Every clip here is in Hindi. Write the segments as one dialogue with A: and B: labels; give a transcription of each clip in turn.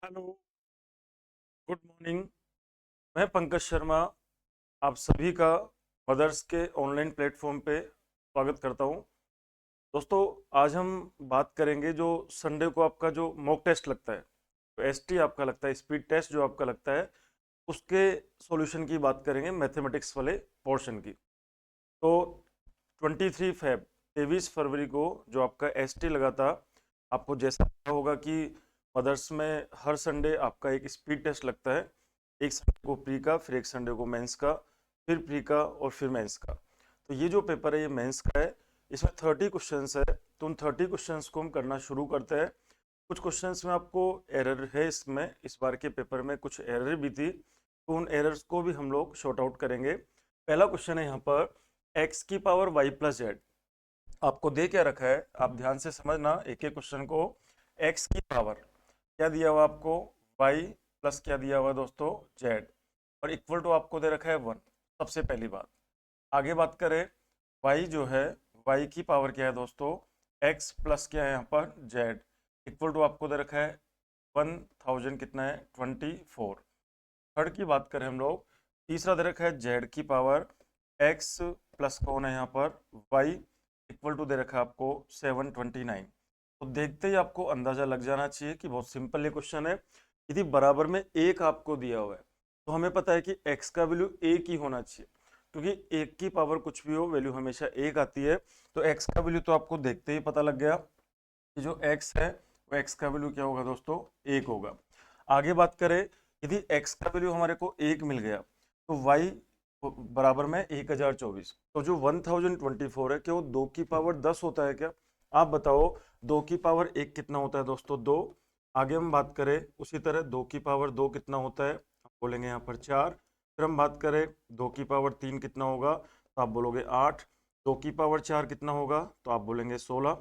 A: Hello, good morning. मैं पंकज शर्मा आप सभी का मदर्स के ऑनलाइन प्लेटफॉर्म पे स्वागत करता हूं। दोस्तों, आज हम बात करेंगे जो संडे को आपका जो मॉक टेस्ट लगता है, तो एसटी आपका लगता है, स्पीड टेस्ट जो आपका लगता है, उसके सॉल्यूशन की बात करेंगे, मैथमेटिक्स वाले पोर्शन की। तो 23 फेब 23 फरवरी को जो आपका एसटी लगा था, आपको जैसा पता होगा कि मदर्स में हर संडे आपका एक स्पीड टेस्ट लगता है। एक संडे को प्री का, फिर एक संडे को मेंस का, फिर प्री का और फिर मेंस का। तो ये जो पेपर है ये मेंस का है। इसमें 30 क्वेश्चंस है, तो उन 30 क्वेश्चंस को हम करना शुरू करते हैं। कुछ क्वेश्चंस में आपको एरर है, इसमें इस बार के पेपर में कुछ एरर भी थी, तो उन एरर्स को भी हम लोग शॉर्ट आउट करेंगे। पहला क्वेश्चन है यहाँ पर, एक्स की पावर वाई प्लस जेड आपको दे क्या रखा है, आप ध्यान से समझना एक एक क्वेश्चन को। एक्स की पावर क्या दिया हुआ आपको, वाई प्लस क्या दिया हुआ दोस्तों, जेड, और इक्वल टू आपको दे रखा है 1। सबसे पहली बात, आगे बात करें, वाई जो है, वाई की पावर क्या है दोस्तों, एक्स प्लस क्या है यहाँ पर, जेड, इक्वल टू आपको दे रखा है 1000, कितना है 24। थर्ड की बात करें हम लोग, तीसरा दे रखा है जेड की पावर एक्स प्लस कौन है यहाँ पर, वाई, इक्वल टू दे रखा है आपको 729। तो देखते ही आपको अंदाजा लग जाना चाहिए कि बहुत सिंपल ये क्वेश्चन है। यदि बराबर में एक आपको दिया हुआ है, तो हमें पता है कि x का वैल्यू एक ही होना चाहिए, क्योंकि एक की पावर कुछ भी हो, वैल्यू हमेशा एक आती है। तो x का वैल्यू तो आपको देखते ही पता लग गया कि जो x है वो x का वैल्यू क्या होगा दोस्तों, एक होगा। आगे बात करें, यदि x का वैल्यू हमारे को एक मिल गया, तो y बराबर में 1024, तो जो 1024 है, क्या वो 2 की पावर 10 होता है क्या? आप बताओ, 2 की पावर 1 कितना होता है दोस्तों, 2। आगे हम बात करें उसी तरह, 2 की पावर 2 कितना होता है, आप बोलेंगे यहाँ पर 4। फिर हम बात करें 2 की पावर 3 कितना होगा, तो आप बोलोगे 8। 2 की पावर 4 कितना होगा, तो आप बोलेंगे 16।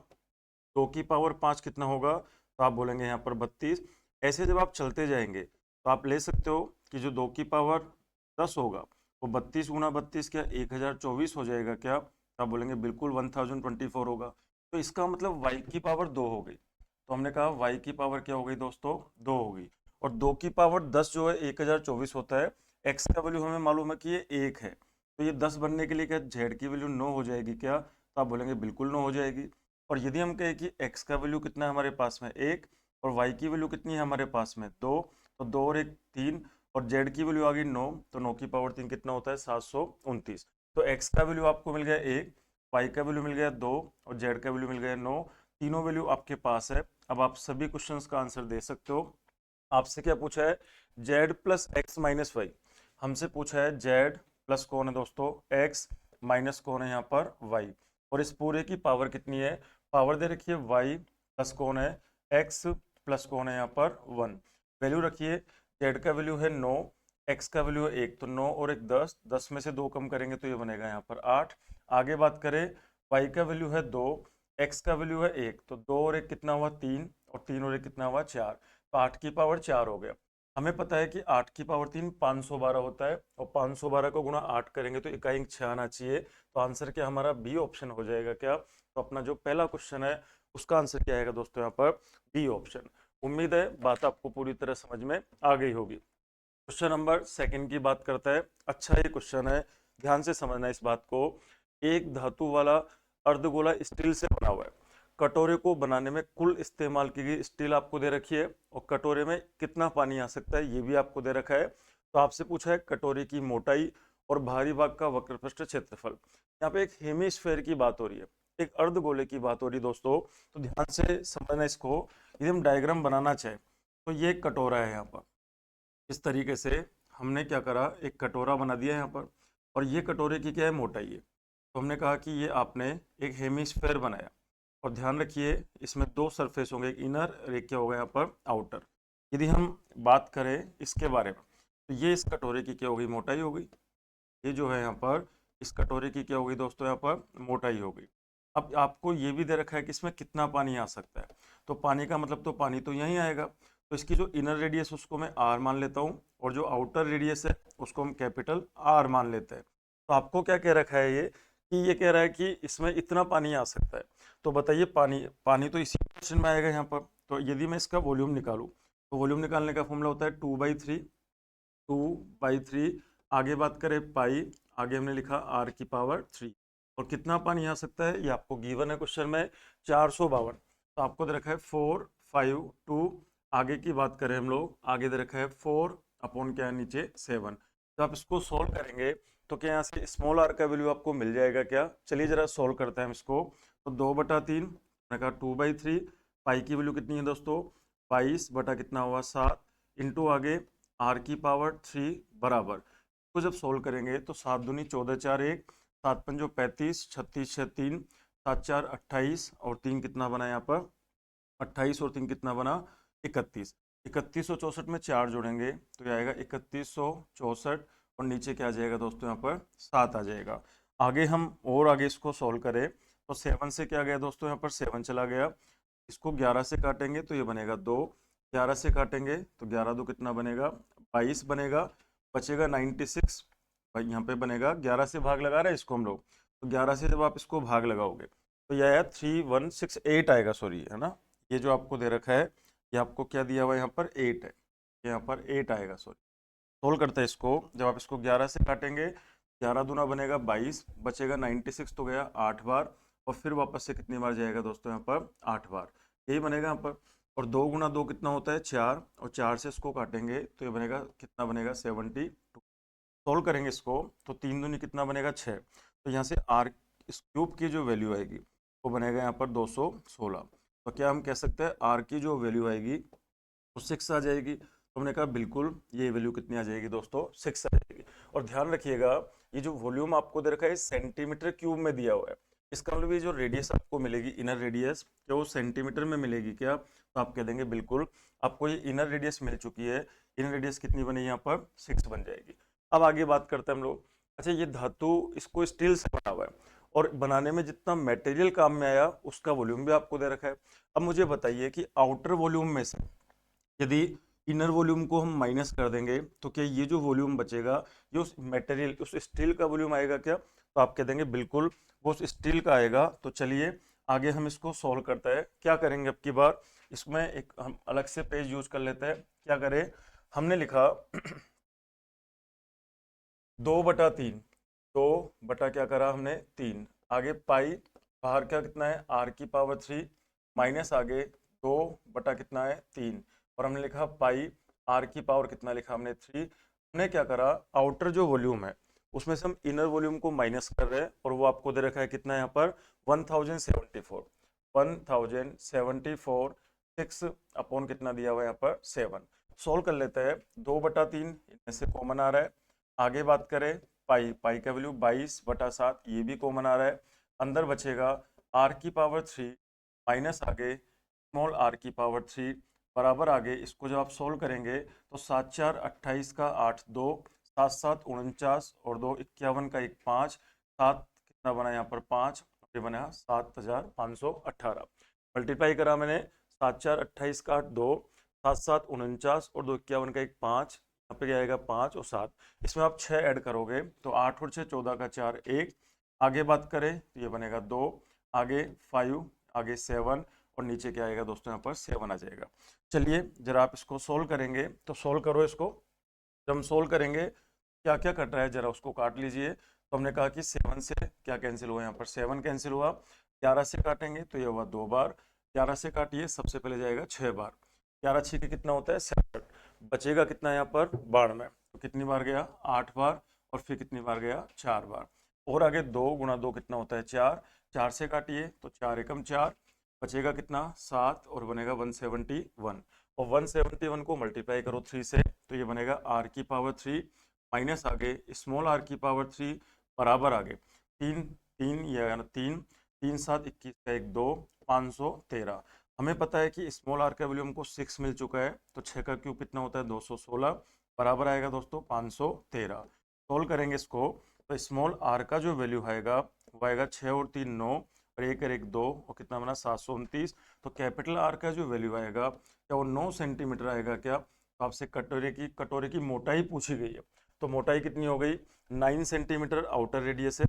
A: 2 की पावर 5 कितना होगा, तो आप बोलेंगे यहाँ पर 32। ऐसे जब आप चलते जाएंगे तो आप ले सकते हो कि जो 2 की पावर 10 होगा, वो 32 × 32 क्या 1024 हो जाएगा क्या? तो आप बोलेंगे बिल्कुल 1024 होगा। तो इसका मतलब y की पावर 2 हो गई। तो हमने कहा y की पावर क्या हो गई दोस्तों, 2 हो गई। और 2 की पावर 10 जो है 1024 होता है, x का वैल्यू हमें मालूम है कि ये 1 है, तो ये 10 बनने के लिए क्या z की वैल्यू 9 हो जाएगी क्या? तो आप बोलेंगे बिल्कुल 9 हो जाएगी। और यदि हम कहें कि x का वैल्यू कितना है हमारे पास में 1, और y की वैल्यू कितनी है हमारे पास में 2, तो 2 और 1 3, और z की वैल्यू आ गई 9, तो 9 की पावर 3 कितना होता है 729। तो x का वैल्यू आपको मिल गया 1, y का वैल्यू मिल गया 2, और z का वैल्यू मिल गया 9। तीनों वैल्यू आपके पास है। अब आप सभी क्वेश्चंस का आंसर दे सकते हो। आपसे क्या पूछा है, z plus x minus y. हमसे पूछा है z प्लस कौन है दोस्तों, x, माइनस कौन है यहाँ पर y, और इस पूरे की पावर कितनी है, पावर दे रखिए y प्लस कौन है x, प्लस कौन है यहाँ पर 1। वैल्यू रखिए, z का वैल्यू है 9, x का वैल्यू है 1, तो 9 और 1 10, 10 में से 2 कम करेंगे तो ये बनेगा यहाँ पर 8। आगे बात करें, y का वैल्यू है 2, x का वैल्यू है 1, तो 2 और 1 कितना हुआ 3, और 3 और 1 कितना हुआ 4, तो 8 की पावर 4 हो गया। हमें पता है कि 8 की पावर 3 512 होता है, और 512 को गुणा 8 करेंगे तो इकाई अंक 6 आना चाहिए। तो आंसर क्या हमारा बी ऑप्शन हो जाएगा क्या? तो अपना जो पहला क्वेश्चन है उसका आंसर क्या आएगा दोस्तों यहाँ पर, बी ऑप्शन। उम्मीद है बात आपको पूरी तरह समझ में आ गई होगी। क्वेश्चन नंबर सेकंड की बात करता है। अच्छा ये क्वेश्चन है, ध्यान से समझना इस बात को। एक धातु वाला अर्धगोला स्टील से बना हुआ है। कटोरे को बनाने में कुल इस्तेमाल की गई स्टील आपको दे रखी है, और कटोरे में कितना पानी आ सकता है ये भी आपको दे रखा है। तो आपसे पूछा है कटोरे की मोटाई और बाहरी भाग का वक्रपृष्ठ क्षेत्रफल। यहाँ पे एक हेमिस्फेयर की बात हो रही है, एक अर्धगोले की बात हो रही है दोस्तों। तो ध्यान से समझना इसको। यदि हम डायग्राम बनाना चाहें, तो ये एक कटोरा है यहाँ पर। इस तरीके से हमने क्या करा, एक कटोरा बना दिया यहाँ पर, और ये कटोरे की क्या है, मोटाई है। तो हमने कहा कि ये आपने एक हेमिस्फेयर बनाया, और ध्यान रखिए इसमें दो सरफेस होंगे, एक इनर और एक क्या होगा यहाँ पर आउटर। यदि हम बात करें इसके बारे में, तो ये इस कटोरे की क्या होगी, मोटाई होगी। ये जो है यहाँ पर, इस कटोरे की क्या होगी दोस्तों, यहाँ पर मोटाई होगी। अब आपको ये भी दे रखा है कि इसमें कितना पानी आ सकता है। तो पानी का मतलब तो पानी तो यहीं आएगा, तो इसकी जो इनर रेडियस उसको मैं आर मान लेता हूँ, और जो आउटर रेडियस है उसको हम कैपिटल आर मान लेते हैं। तो आपको क्या कह रखा है ये, कि ये कह रहा है कि इसमें इतना पानी आ सकता है। तो बताइए, पानी पानी तो इसी क्वेश्चन में आएगा यहाँ पर। तो यदि मैं इसका वॉल्यूम निकालूं, तो वॉल्यूम निकालने का फॉर्मूला होता है 2/3, 2/3। आगे बात करें पाई, आगे हमने लिखा r की पावर 3। और कितना पानी आ सकता है ये आपको गिवन है क्वेश्चन में, 452। तो आपको दे रखा है 4, 5, 2। आगे की बात करें हम लोग, आगे दे रखा है 4 अपॉन क्या है नीचे 7। तो आप इसको सोल्व करेंगे तो क्या यहाँ से स्मॉल आर का वैल्यू आपको मिल जाएगा क्या? चलिए जरा सोल्व करते हैं हम इसको। तो 2/3, मैंने कहा 2/3। पाई की वैल्यू कितनी है दोस्तों? 22 बटा कितना हुआ 7, इंटू आगे आर की पावर 3 बराबर। तो जब सोल्व करेंगे तो 7 दूनी 14, 4 1, 7 पंजो 35, 36 6 3, 7 4 28 और 3 कितना बना यहाँ पर? 28 और 3 कितना बना? 31। 3164 में 4 जोड़ेंगे तो ये आएगा 3164 और नीचे क्या आ जाएगा दोस्तों? यहाँ पर 7 आ जाएगा। आगे हम और आगे इसको सोल्व करें तो 7 से क्या गया दोस्तों? यहाँ पर 7 चला गया। इसको 11 से काटेंगे तो ये बनेगा 2। 11 से काटेंगे तो 11 दो कितना बनेगा? 22 बनेगा। बचेगा 96 भाई, यहाँ पे बनेगा 11 से भाग लगा रहे हैं इसको हम लोग। तो 11 से जब आप इसको भाग लगाओगे तो यह आया 3168 आएगा, सॉरी है ना। ये जो आपको दे रखा है ये आपको क्या दिया हुआ है? यहाँ पर 8 है, यहाँ पर 8 आएगा, सॉरी। सोल्व करते हैं इसको। जब आप इसको 11 से काटेंगे 11 दूना बनेगा 22, बचेगा 96 तो गया 8 बार, और फिर वापस से कितनी बार जाएगा दोस्तों? यहाँ पर 8 बार, यही बनेगा यहाँ पर। और 2 गुना 2 कितना होता है? 4, और 4 से इसको काटेंगे तो ये बनेगा कितना बनेगा? 72। सोल्व करेंगे इसको तो 3 दूनी कितना बनेगा? 6। तो यहाँ से आर इस क्यूब की जो वैल्यू आएगी वो बनेगा यहाँ पर 216। तो क्या हम कह सकते हैं आर की जो वैल्यू आएगी वो 6 आ जाएगी? तो हमने कहा बिल्कुल, ये वैल्यू कितनी आ जाएगी दोस्तों? 6 आ जाएगी। और ध्यान रखिएगा ये जो वॉल्यूम आपको दे रखा है सेंटीमीटर क्यूब में दिया हुआ है। इसका मतलब ये जो रेडियस आपको मिलेगी इनर रेडियस, क्या वो सेंटीमीटर में मिलेगी क्या? तो आप कह देंगे बिल्कुल, आपको ये इनर रेडियस मिल चुकी है। इनर रेडियस कितनी बनी? यहाँ पर 6 बन जाएगी। अब आगे बात करते हैं हम लोग। अच्छा, ये धातु इसको स्टील से बना हुआ है और बनाने में जितना मटेरियल काम में आया उसका वॉल्यूम भी आपको दे रखा है। अब मुझे बताइए कि आउटर वॉल्यूम में से यदि इनर वॉल्यूम को हम माइनस कर देंगे तो क्या ये जो वॉल्यूम बचेगा ये उस मटेरियल, उस स्टील का वॉल्यूम आएगा क्या? तो आप कह देंगे बिल्कुल वो उस स्टील का आएगा। तो चलिए आगे हम इसको सॉल्व करते हैं। क्या करेंगे अब की बार? इसमें एक हम अलग से पेज यूज कर लेते हैं। क्या करें? हमने लिखा 2/3, 2 बटा क्या करा हमने? 3। आगे पाई, बाहर क्या कितना है? आर की पावर 3 माइनस आगे 2 बटा कितना है? 3। और हमने लिखा पाई आर की पावर कितना लिखा हमने? 3। हमने क्या करा? आउटर जो वॉल्यूम है उसमें से हम इनर वॉल्यूम को माइनस कर रहे हैं और वो आपको दे रखा है कितना यहाँ पर? 1074। 1074, 6 अपॉन कितना दिया हुआ है यहाँ पर? 7। सोल्व कर लेते हैं। 2/3 इनमें से कॉमन आ रहा है। आगे बात करें पाई, पाई का वैल्यू 22/7, ये भी कॉमन आ रहा है। अंदर बचेगा आर की पावर 3 माइनस आगे स्मॉल आर की पावर 3 बराबर। आगे इसको जब आप सोल्व करेंगे तो 7 4 28 का 8 2, 7 7 49 और 2 51 का 1 5, 7 कितना बना यहाँ पर? 5, ये बना 7518। मल्टीप्लाई करा मैंने, 7 4 28 का 8 2, 7 7 49 और 2 51 का 1 5, यहाँ पे क्या आएगा? 5 और 7। इसमें आप 6 ऐड करोगे तो 8 और 6 14 का 4 1। आगे बात करें तो ये बनेगा 2, आगे 5, आगे 7 और नीचे क्या आएगा दोस्तों? यहाँ पर 7 आ जाएगा। चलिए जरा आप इसको सोल्व करेंगे तो सोल्व करो इसको। जब हम सोल्व करेंगे क्या क्या कट रहा है जरा उसको काट लीजिए। तो हमने कहा कि 7 से क्या कैंसिल हुआ? यहाँ पर 7 कैंसिल हुआ। 11 से काटेंगे तो ये हुआ 2 बार। 11 से काटिए, सबसे पहले जाएगा 6 बार। 11 6 कितना होता है? 67। बचेगा कितना यहाँ पर? 92। तो कितनी बार गया? 8 बार। और फिर कितनी बार गया? 4 बार। और आगे 2 गुना 2 कितना होता है? 4। 4 से काटिए तो 4 एकम 4, बचेगा कितना? 7 और बनेगा 171। और 171 को मल्टीप्लाई करो 3 से तो ये बनेगा आर की पावर 3 माइनस आगे स्मॉल आर की पावर 3 बराबर आगे 3 3 या 3 3 7 21 का 1 2, 513। हमें पता है कि स्मॉल आर का वैल्यू हमको 6 मिल चुका है तो 6 का क्यूब कितना होता है? 216 बराबर आएगा दोस्तों 513। सोल्व करेंगे इसको तो स्मॉल आर का जो वैल्यू आएगा वो आएगा 6 और 3 9 और 1 और 1 2 और कितना बना? 729। तो कैपिटल आर का जो वैल्यू आएगा क्या वो 9 सेंटीमीटर आएगा क्या? तो आपसे कटोरे की मोटाई पूछी गई है। तो मोटाई कितनी हो गई? 9 सेंटीमीटर आउटर रेडियस है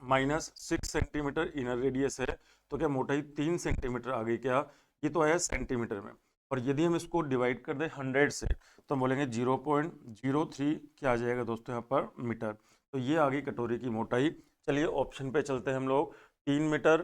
A: माइनस 6 सेंटीमीटर इनर रेडियस है। तो क्या मोटाई 3 सेंटीमीटर आ गई क्या? ये तो आया सेंटीमीटर में। और यदि हम इसको डिवाइड कर दें 100 से तो हम बोलेंगे 0.03 क्या आ जाएगा दोस्तों यहाँ पर मीटर। तो ये आ गई कटोरी की मोटाई। चलिए ऑप्शन पे चलते हैं हम लोग। 3 मीटर,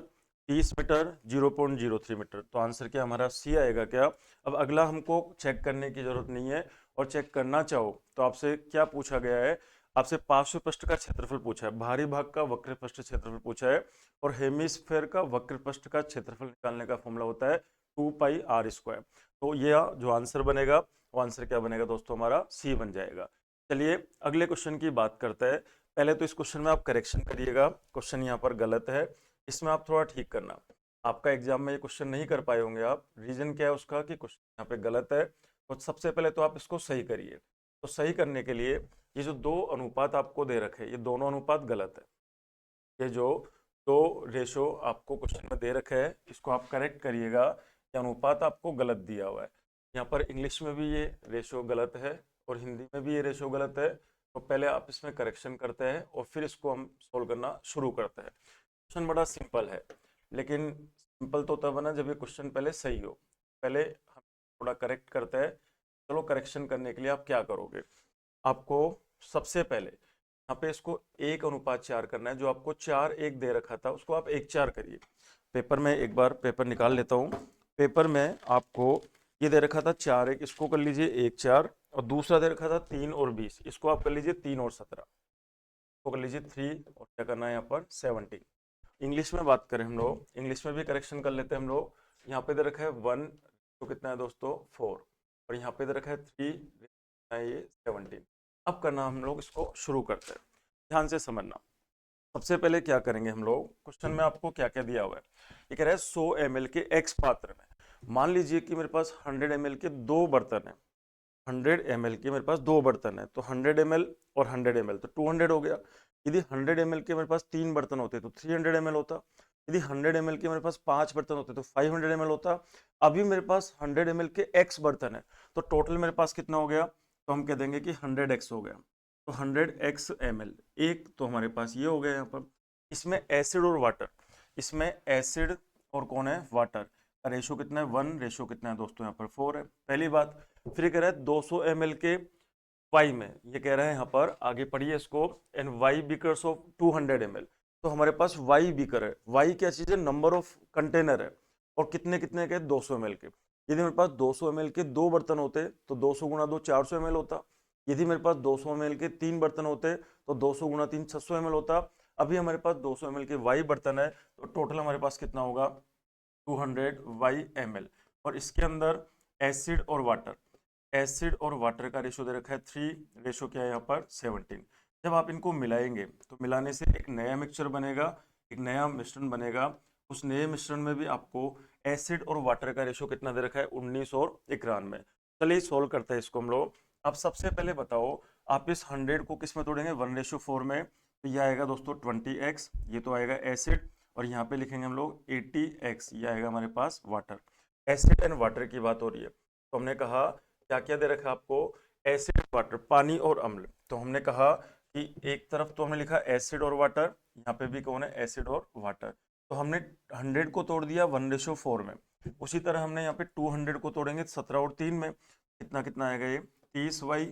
A: 30 मीटर, 0.03 मीटर। तो आंसर क्या हमारा सी आएगा क्या। अब अगला हमको चेक करने की जरूरत नहीं है, और चेक करना चाहो तो आपसे क्या पूछा गया है, आपसे पार्श्व पृष्ठ का क्षेत्रफल पूछा है, बाहरी भाग का वक्र पृष्ठ क्षेत्रफल पूछा है, और हेमिस्फेयर का वक्र पृष्ठ का क्षेत्रफल निकालने का फॉर्मूला होता है 2πr²। तो ये जो आंसर बनेगा वो आंसर क्या बनेगा दोस्तों, हमारा सी बन जाएगा। चलिए अगले क्वेश्चन की बात करते हैं। पहले तो इस क्वेश्चन में आप करेक्शन करिएगा, क्वेश्चन यहाँ पर गलत है, इसमें आप थोड़ा ठीक करना। आपका एग्जाम में ये क्वेश्चन नहीं कर पाए होंगे आप, रीजन क्या है उसका कि क्वेश्चन यहाँ पे गलत है। तो सबसे पहले तो आप इसको सही करिए। तो सही करने के लिए ये जो दो अनुपात आपको दे रखे, ये दोनों अनुपात गलत है। ये जो दो रेशो आपको क्वेश्चन में दे रखे है, इसको आप करेक्ट करिएगा। ये अनुपात आपको गलत दिया हुआ है। यहाँ पर इंग्लिश में भी ये रेशो गलत है और हिंदी में भी ये रेशो गलत है। तो पहले आप इसमें करेक्शन करते हैं और फिर इसको हम सोल्व करना शुरू करते हैं। क्वेश्चन बड़ा सिंपल है, लेकिन सिंपल तो तब है ना जब ये क्वेश्चन पहले सही हो। पहले हम थोड़ा करेक्ट करते हैं। चलो करेक्शन करने के लिए आप क्या करोगे, आपको सबसे पहले यहाँ पे इसको 1:4 करना है। जो आपको 4:1 दे रखा था उसको आप 1:4 करिए। पेपर में एक बार पेपर निकाल लेता हूँ। पेपर में आपको ये दे रखा था 4:1, इसको कर लीजिए 1:4, और दूसरा दे रखा था 3:20, इसको आप कर लीजिए 3:17, इसको कर लीजिए 3, और क्या करना है यहाँ पर 17। इंग्लिश में बात करें हम लोग, इंग्लिश में भी करेक्शन कर लेते हैं हम लोग। यहाँ पे दे रखा है 1, तो कितना है दोस्तों 4, और यहाँ पे दे रखा है 3, ये 17। अब करना हम लोग इसको शुरू करते हैं, ध्यान से समझना। सबसे पहले क्या करेंगे हम लोग, क्वेश्चन में आपको क्या क्या दिया हुआ है। ये कह रहा है 100 ml के एक्स पात्र में, मान लीजिए कि मेरे पास 100 ml के दो बर्तन है। 100 ml के मेरे पास दो बर्तन है, तो 100 ml और 100 ml तो 200 हो गया। यदि 100 ml के मेरे पास 3 बर्तन होते तो 300 ml होता। यदि 100 ml के मेरे पास 5 बर्तन होते तो 500 ml होता। अभी मेरे पास 100 ml के x बर्तन है, तो टोटल मेरे पास कितना हो गया, तो हम कह देंगे कि 100x हो गया। तो 100x ml एक तो हमारे पास ये हो गया। यहाँ पर इसमें एसिड और वाटर, इसमें एसिड और कौन है, वाटर का रेशो कितना है 1, रेशो कितना है दोस्तों यहाँ पर 4 है, पहली बात। फिर कह रहा है 200 ml के वाई में, ये कह रहा है यहाँ पर आगे पढ़िए इसको, and y beakers of 200 ml। तो हमारे पास वाई बीकर है, वाई क्या चीज है, नंबर ऑफ कंटेनर है, और कितने कितने के 200 ml के। यदि मेरे पास 200 ml के दो बर्तन होते तो 200 गुणा 2 400 ml होता। यदि मेरे पास 200 ml के 3 बर्तन होते तो 200 गुणा 3 600 ml होता। अभी हमारे पास 200 ml के वाई बर्तन है, तो टोटल हमारे पास कितना होगा 200 वाई ml। और इसके अंदर एसिड और वाटर, एसिड और वाटर का रेशो दे रखा है 3, रेशो क्या है यहाँ पर 17। जब आप इनको मिलाएंगे तो मिलाने से एक नया मिक्सचर बनेगा, एक नया मिश्रण बनेगा। उस नए मिश्रण में भी आपको एसिड और वाटर का रेशो कितना दे रखा है 19 और 91। चलिए सोल्व करते हैं इसको हम लोग। आप सबसे पहले बताओ, आप इस 100 को किस में तोड़ेंगे, 1:4 में। तो यह आएगा दोस्तों 20x, ये तो आएगा एसिड, और यहाँ पे लिखेंगे हम लोग 80x, ये आएगा हमारे पास वाटर। एसिड एंड वाटर की बात हो रही है, तो हमने कहा क्या क्या दे रखा है आपको, एसिड वाटर, पानी और अम्ल। तो हमने कहा कि एक तरफ तो हमने लिखा एसिड और वाटर, यहाँ पे भी कौन है एसिड और वाटर। तो हमने 100 को तोड़ दिया 1:4 में। उसी तरह हमने यहाँ पे 200 को तोड़ेंगे 17 और 3 में, कितना कितना आएगा ये 30y,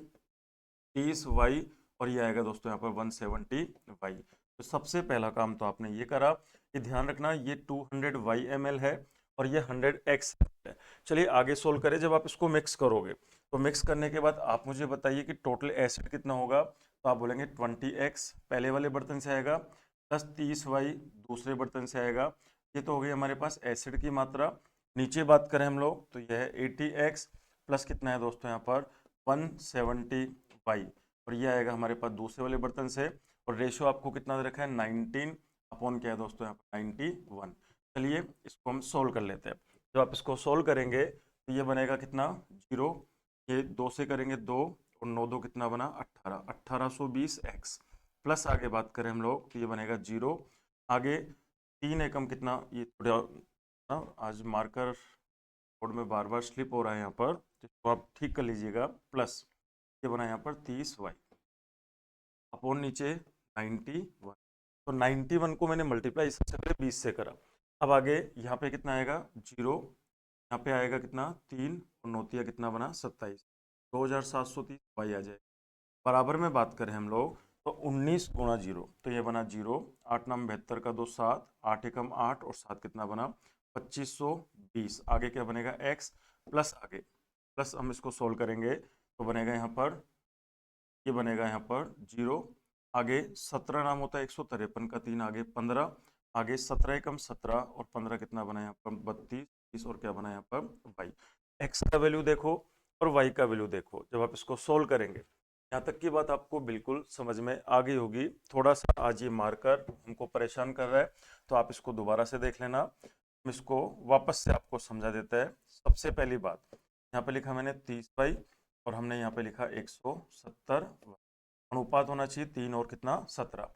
A: 30y, और ये आएगा दोस्तों यहाँ पर 170y। तो सबसे पहला काम तो आपने ये करा। ये ध्यान रखना ये 200 ml है और ये 100x है। चलिए आगे सोल्व करें। जब आप इसको मिक्स करोगे तो मिक्स करने के बाद आप मुझे बताइए कि टोटल एसिड कितना होगा। तो आप बोलेंगे 20x पहले वाले बर्तन से आएगा, प्लस 30y दूसरे बर्तन से आएगा। ये तो हो गई हमारे पास एसिड की मात्रा। नीचे बात करें हम लोग तो यह है 80x प्लस कितना है दोस्तों यहाँ पर 170y, और ये आएगा हमारे पास दूसरे वाले बर्तन से। और रेशो आपको कितना दे रखा है 19 अपॉन क्या है दोस्तों यहाँ पर 91। चलिए इसको हम सोल्व कर लेते हैं। जब आप इसको सोल्व करेंगे तो ये बनेगा कितना 0, ये 2 से करेंगे 2, और 9 2 कितना बना 18, 1820x। प्लस आगे बात करें हम लोग तो ये बनेगा 0, आगे 3 एकम कितना, ये थोड़ा आज मार्कर बोर्ड में बार बार स्लिप हो रहा है यहाँ पर, तो इसको आप ठीक कर लीजिएगा। प्लस ये बना यहाँ पर 30y अपॉन नीचे 91। तो 91 को मैंने मल्टीप्लाई सबसे पहले 20 से करा। अब आगे यहाँ पे कितना आएगा 0, यहाँ पे आएगा कितना 3 और नौतिया कितना बना 27, 2730 वाई आ जाए। बराबर में बात करें हम लोग तो 19 गुणा 0, तो ये बना 0, 8 नाम 72 का 2 7, 8 एकम 8 और 7 कितना बना 2520। आगे क्या बनेगा x प्लस, आगे प्लस हम इसको सोल्व करेंगे तो बनेगा यहाँ पर, ये बनेगा यहाँ पर 0, आगे 17 नाम होता है 153 का 3, आगे 15, आगे 17 एकम 17 और 15 कितना बना यहाँ पर 32 और क्या बना यहाँ पर y। x का वैल्यू देखो और y का वैल्यू देखो, जब आप इसको सोल्व करेंगे, यहाँ तक की बात आपको बिल्कुल समझ में आ गई होगी। थोड़ा सा आज ये मार्कर हमको परेशान कर रहा है तो आप इसको दोबारा से देख लेना, हम इसको वापस से आपको समझा देते हैं। सबसे पहली बात, यहाँ पे लिखा मैंने 30 और हमने यहाँ पे लिखा 170, अनुपात होना चाहिए 3 और कितना 17।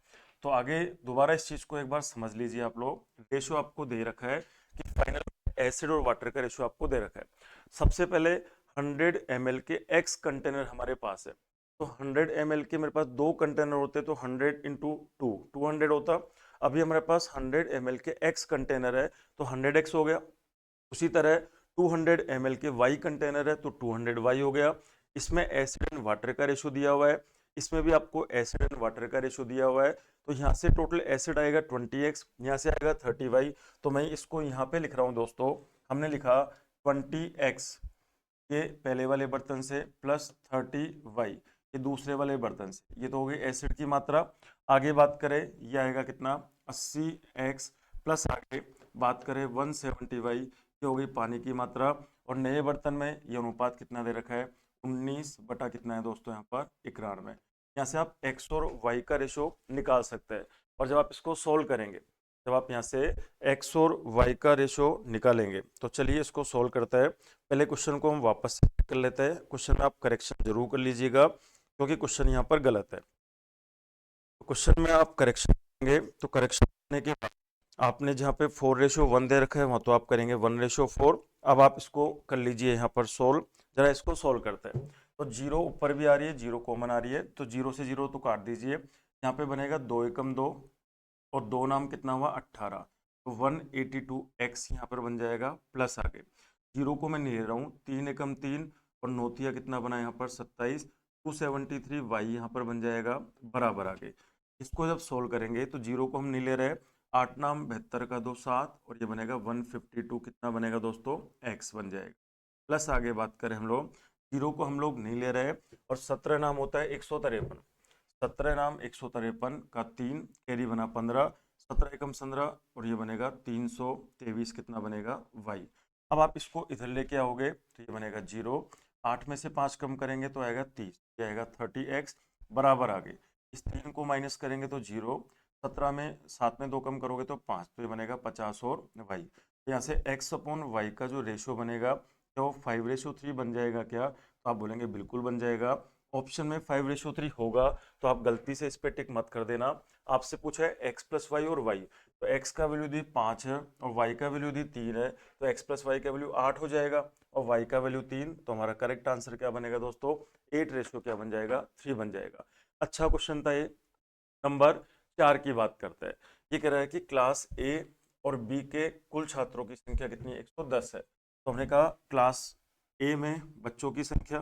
A: तो आगे दोबारा इस चीज को एक बार समझ लीजिए आप लोग, रेशियो आपको दे रखा है कि फाइनल एसिड और वाटर का रेशियो आपको दे रखा है। सबसे पहले 100 ml के एक्स कंटेनर हमारे पास है, तो 100 ml के मेरे पास 2 कंटेनर होते तो 100 इंटू 2 200 होता। अभी हमारे पास 100 ml के एक्स कंटेनर है तो 100x हो गया। उसी तरह 200 ml के वाई कंटेनर है तो 200 वाई हो गया। इसमें एसिड एंड वाटर का रेशियो दिया हुआ है, इसमें भी आपको एसिड एंड वाटर का रेशियो दिया हुआ है। तो यहाँ से टोटल एसिड आएगा 20x, यहाँ से आएगा 30y। तो मैं इसको यहाँ पे लिख रहा हूँ दोस्तों, हमने लिखा 20x ये पहले वाले बर्तन से प्लस 30y ये दूसरे वाले बर्तन से, ये तो हो गई एसिड की मात्रा। आगे बात करें ये आएगा कितना 80x प्लस आगे बात करें 170y ये हो गई पानी की मात्रा। और नए बर्तन में ये अनुपात कितना दे रखा है 19 बटा कितना है दोस्तों यहाँ पर 91। यहाँ से आप x और y का रेशो निकाल सकते हैं। और जब आप इसको सोल्व करेंगे, जब आप यहाँ से x और y का रेशो निकालेंगे तो चलिए इसको सोल्व करते हैं। पहले क्वेश्चन को हम वापस से कर लेते हैं, क्वेश्चन में आप करेक्शन जरूर कर लीजिएगा क्योंकि क्वेश्चन यहाँ पर गलत है। तो क्वेश्चन में आप करेक्शन करेंगे तो करेक्शन करने के बाद आपने जहाँ पे 4:1 दे रखा है वहाँ तो आप करेंगे 1:4। अब आप इसको कर लीजिए यहाँ पर सोल्व, जरा इसको सोल्व करते हैं। तो 0 ऊपर भी आ रही है, 0 कॉमन आ रही है तो 0 से 0 तो काट दीजिए। यहाँ पे बनेगा 2 एकम 2 और 2 नाम कितना हुआ 18, तो 182x यहाँ पर बन जाएगा प्लस आगे 0 को मैं नहीं ले रहा हूँ, 3 एकम 3 और नौतिया कितना बना यहाँ पर 27, 273y यहाँ पर बन जाएगा बराबर आगे। इसको जब सोल्व करेंगे तो 0 को हम नहीं ले रहे, 8 नाम 72 का 2 7 और ये बनेगा 152 कितना बनेगा दोस्तों x बन जाएगा। प्लस आगे बात करें हम लोग 0 को हम लोग नहीं ले रहे और 17 नाम होता है 153, 17 नाम 153 का 3 कैरी बना 15, 17 एकम 15 और ये बनेगा 323 कितना बनेगा y। अब आप इसको इधर लेके आओगे तो ये बनेगा 0, 8 में से 5 कम करेंगे तो आएगा 30, ये आएगा 30x बराबर आगे। इस 3 को माइनस करेंगे तो 0, 17 में 7 में 2 कम करोगे तो 5, तो ये बनेगा 50 और y। तो यहाँ से x अपॉन y का जो रेशियो बनेगा क्या वो 5:3 बन जाएगा क्या, तो आप बोलेंगे बिल्कुल बन जाएगा। ऑप्शन में 5:3 होगा तो आप गलती से इस पे टिक मत कर देना। आपसे पूछा है x प्लस वाई और y, तो x का वैल्यू दी 5 है और y का वैल्यू दी 3 है, तो x प्लस वाई का वैल्यू 8 हो जाएगा और y का वैल्यू 3, तो हमारा करेक्ट आंसर क्या बनेगा दोस्तों 8 रेशियो क्या बन जाएगा 3 बन जाएगा। अच्छा क्वेश्चन था ये। नंबर 4 की बात करते हैं। ये कह रहा है कि क्लास ए और बी के कुल छात्रों की संख्या कितनी है 110 है। तो हमने कहा क्लास ए में बच्चों की संख्या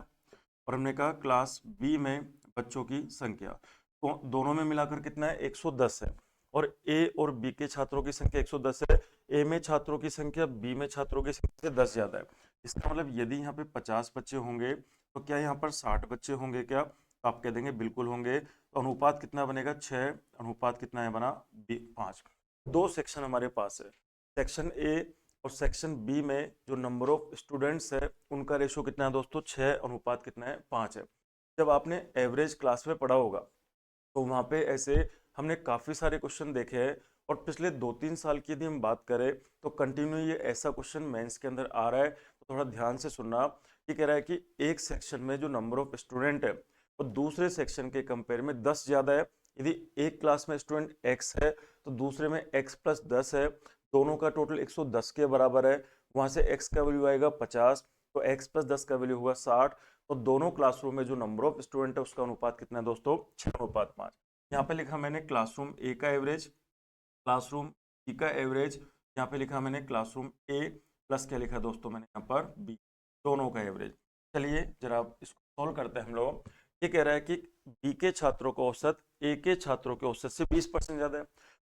A: और हमने कहा क्लास बी में बच्चों की संख्या, तो दोनों में मिलाकर कितना है 110 है। और ए और बी के छात्रों की संख्या 110 है, ए में छात्रों की संख्या बी में छात्रों की संख्या से 10 ज्यादा है। इसका मतलब यदि यहाँ पे 50 बच्चे होंगे तो क्या यहाँ पर 60 बच्चे होंगे क्या, तो आप कह देंगे बिल्कुल होंगे। तो अनुपात कितना बनेगा 6, अनुपात कितना है बना 5। दो सेक्शन हमारे पास है, सेक्शन ए और सेक्शन बी में जो नंबर ऑफ स्टूडेंट्स है उनका रेशियो कितना है दोस्तों 6, अनुपात कितना है 5 है। जब आपने एवरेज क्लास में पढ़ा होगा तो वहाँ पे ऐसे हमने काफ़ी सारे क्वेश्चन देखे हैं और पिछले 2-3 साल की यदि हम बात करें तो कंटिन्यू ये ऐसा क्वेश्चन मेंस के अंदर आ रहा है। तो थोड़ा ध्यान से सुनना। ये कह रहा है कि एक सेक्शन में जो नंबर ऑफ स्टूडेंट है वो दूसरे सेक्शन के कंपेयर में 10 ज़्यादा है। यदि एक क्लास में स्टूडेंट x है तो दूसरे में x प्लस 10 है, दोनों का टोटल 110 के बराबर है। वहाँ से x का वैल्यू आएगा 50 तो x प्लस 10 का वैल्यू हुआ 60। तो दोनों क्लासरूम में जो नंबर ऑफ स्टूडेंट है उसका अनुपात कितना है दोस्तों 6:5। यहाँ पे लिखा मैंने क्लासरूम ए का एवरेज, क्लासरूम बी का एवरेज, यहाँ पे लिखा मैंने क्लासरूम ए प्लस क्या लिखा दोस्तों मैंने यहाँ पर बी, दोनों का एवरेज। चलिए जरा आप इसको सॉल्व करते हैं हम लोग। ये कह रहा है कि बी के छात्रों का औसत ए के छात्रों के औसत से 20% ज्यादा है।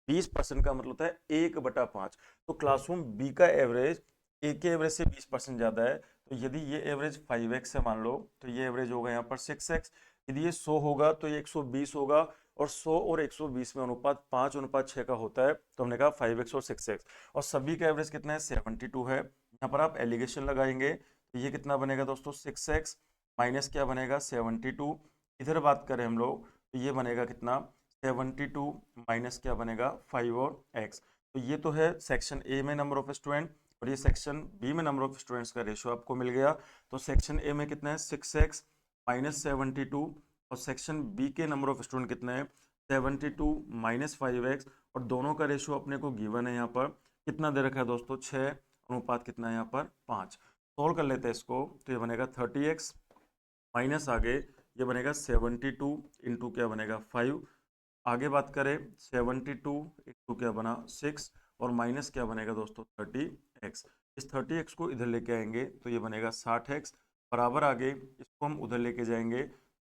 A: 20% का मतलब होता है 1/5। तो क्लासरूम बी का एवरेज ए के एवरेज से 20% ज्यादा है। तो यदि ये एवरेज 5x है मान लो, तो ये एवरेज होगा यहाँ पर 6x। यदि ये 100 होगा तो ये 120 होगा, और 100 और 120 में अनुपात 5:6 का होता है। तो हमने कहा 5x और 6x, और सभी का एवरेज कितना है 72 है। यहाँ पर आप एलिगेशन लगाएंगे तो ये कितना बनेगा दोस्तों 6x माइनस क्या बनेगा 72। इधर बात करें हम लोग तो ये बनेगा कितना 72 माइनस क्या बनेगा 5 और x। तो ये तो है सेक्शन ए में नंबर ऑफ स्टूडेंट, और ये सेक्शन बी में नंबर ऑफ स्टूडेंट्स का रेशियो आपको मिल गया। तो सेक्शन ए में कितना है 6x माइनस 72, और सेक्शन बी के नंबर ऑफ स्टूडेंट कितने हैं 72 माइनस 5x, और दोनों का रेशियो अपने को गिवन है यहाँ पर कितना दे रखा है दोस्तों 6 अनुपात कितना है यहाँ पर 5। सोल्व कर लेते हैं इसको, तो ये बनेगा 30x माइनस आगे ये बनेगा 72 इंटू क्या बनेगा 5। आगे बात करें 72 इंटू क्या बना 6, और माइनस क्या बनेगा दोस्तों 30x। इस 30x को इधर लेके आएंगे तो ये बनेगा 60x, बराबर आगे इसको हम उधर लेके जाएंगे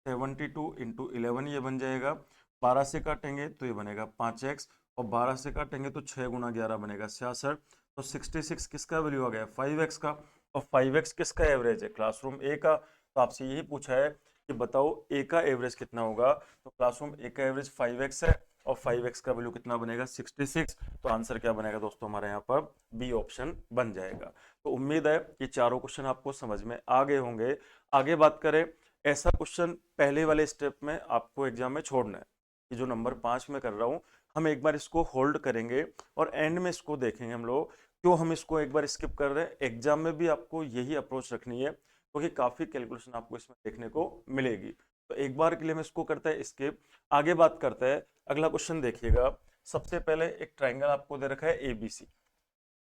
A: 72 इंटू 11 ये बन जाएगा। 12 से काटेंगे तो ये बनेगा 5x, और 12 से काटेंगे तो 6 गुना 11 बनेगा 66। तो 66 किसका वैल्यू आ गया 5x का, और 5x किसका एवरेज है क्लासरूम ए का। तो आपसे यही पूछा है कि बताओ ए का एवरेज कितना होगा। तो क्लासरूम ए का एवरेज 5x है, और 5x का वैल्यू कितना बनेगा 66। तो आंसर क्या बनेगा दोस्तों हमारे यहाँ पर बी ऑप्शन बन जाएगा। तो उम्मीद है ये चारों क्वेश्चन आपको समझ में आ गए होंगे। आगे बात करें, ऐसा क्वेश्चन पहले वाले स्टेप में आपको एग्जाम में छोड़ना है। ये जो नंबर 5 में कर रहा हूँ, हम एक बार इसको होल्ड करेंगे और एंड में इसको देखेंगे हम लोग। क्यों हम इसको एक बार स्किप कर रहे हैं, एग्जाम में भी आपको यही अप्रोच रखनी है, क्योंकि काफी कैलकुलेशन आपको इसमें देखने को मिलेगी। तो एक बार के लिए हम इसको करते हैं स्किप, आगे बात करते हैं। अगला क्वेश्चन देखिएगा। सबसे पहले एक ट्राइंगल आपको दे रखा है एबीसी।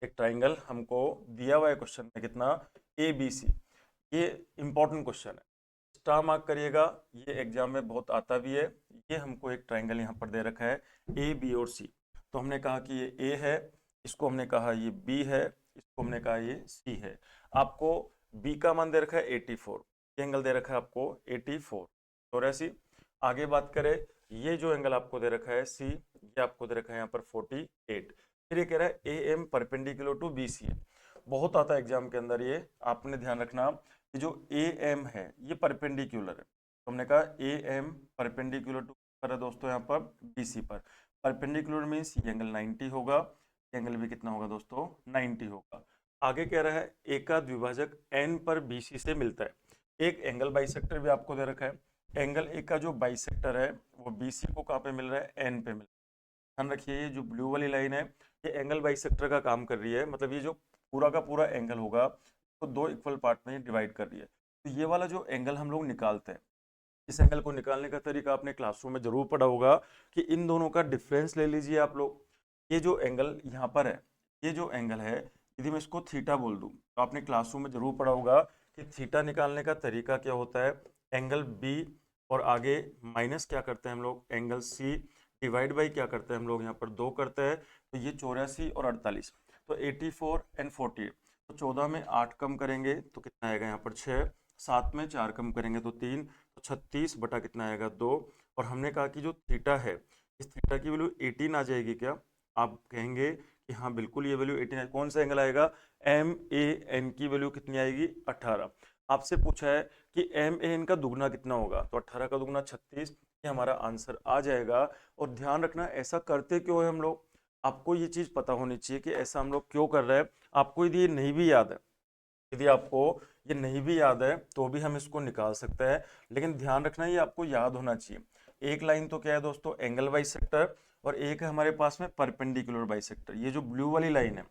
A: एक ट्राइंगल हमको दिया हुआ है क्वेश्चन में कितना एबीसी। ये इंपॉर्टेंट क्वेश्चन है, स्टार मार्क करिएगा, ये एग्जाम में बहुत आता भी है। ये हमको एक ट्राइंगल यहाँ पर दे रखा है ए बी और सी। तो हमने कहा कि ये ए है, इसको हमने कहा ये बी है, इसको हमने कहा ये सी है। आपको बी का मान दे रखा है 84, ये एंगल दे रखा है आपको 84 और ऐसी। आगे बात करें, ये जो एंगल आपको दे रखा है सी, ये आपको दे रखा है यहाँ पर 48। फिर ये कह रहा है A M perpendicular to B C. बहुत आता है एग्जाम के अंदर, ये आपने ध्यान रखना कि जो ए एम है ये परपेंडिकुलर है। तो हमने कहा ए एम परपेंडिकुलर टू पर है दोस्तों यहाँ पर बी सी पर। परपेंडिकुलर मीन्स ये एंगल 90 होगा, एंगल भी कितना होगा दोस्तों 90 होगा। आगे कह रहा है ए का द्विभाजक एन पर बीसी से मिलता है। एक एंगल बाइसेक्टर भी आपको दे रखा है, एंगल ए का जो बाइसेक्टर है वो बीसी को कहाँ पे मिल रहा है एन पे मिल रहा है। ध्यान रखिए ये जो ब्लू वाली लाइन है ये एंगल बाइसेक्टर का काम कर रही है, मतलब ये जो पूरा का पूरा एंगल होगा तो दो इक्वल पार्ट में डिवाइड कर रही है। तो ये वाला जो एंगल हम लोग निकालते हैं, इस एंगल को निकालने का तरीका आपने क्लासरूम में जरूर पढ़ा होगा कि इन दोनों का डिफरेंस ले लीजिए आप लोग। ये जो एंगल यहाँ पर है, ये जो एंगल है यदि मैं इसको थीटा बोल दूं तो आपने क्लासरूम में जरूर पढ़ा होगा कि थीटा निकालने का तरीका क्या होता है, एंगल बी और आगे माइनस क्या करते हैं हम लोग एंगल सी, डिवाइड बाई क्या करते हैं हम लोग यहाँ पर 2 करते हैं। तो ये 84 और 48, तो 84 एंड 48। तो 14 में 8 कम करेंगे तो कितना आएगा यहाँ पर 6, 7 में 4 कम करेंगे तो 3, तो 36 बटा कितना आएगा 2। और हमने कहा कि जो थीटा है इस थीटा की वैल्यू 18 आ जाएगी क्या, आप कहेंगे कि हाँ बिल्कुल ये वैल्यू 18 है। कौन सा एंगल आएगा एम ए एन की वैल्यू कितनी आएगी 18। आपसे पूछा है कि एम ए एन का दुगना कितना होगा, तो 18 का दुगना 36, ये हमारा आंसर आ जाएगा। और ध्यान रखना ऐसा करते क्यों है हम लोग, आपको ये चीज पता होनी चाहिए कि ऐसा हम लोग क्यों कर रहे हैं। आपको यदि ये नहीं भी याद है, यदि आपको ये नहीं भी याद है तो भी हम इसको निकाल सकते हैं, लेकिन ध्यान रखना ये आपको याद होना चाहिए। एक लाइन तो क्या है दोस्तों एंगल बाइसेक्टर, और एक है हमारे पास में परपेंडिकुलर बाइसेक्टर। ये जो ब्लू वाली लाइन है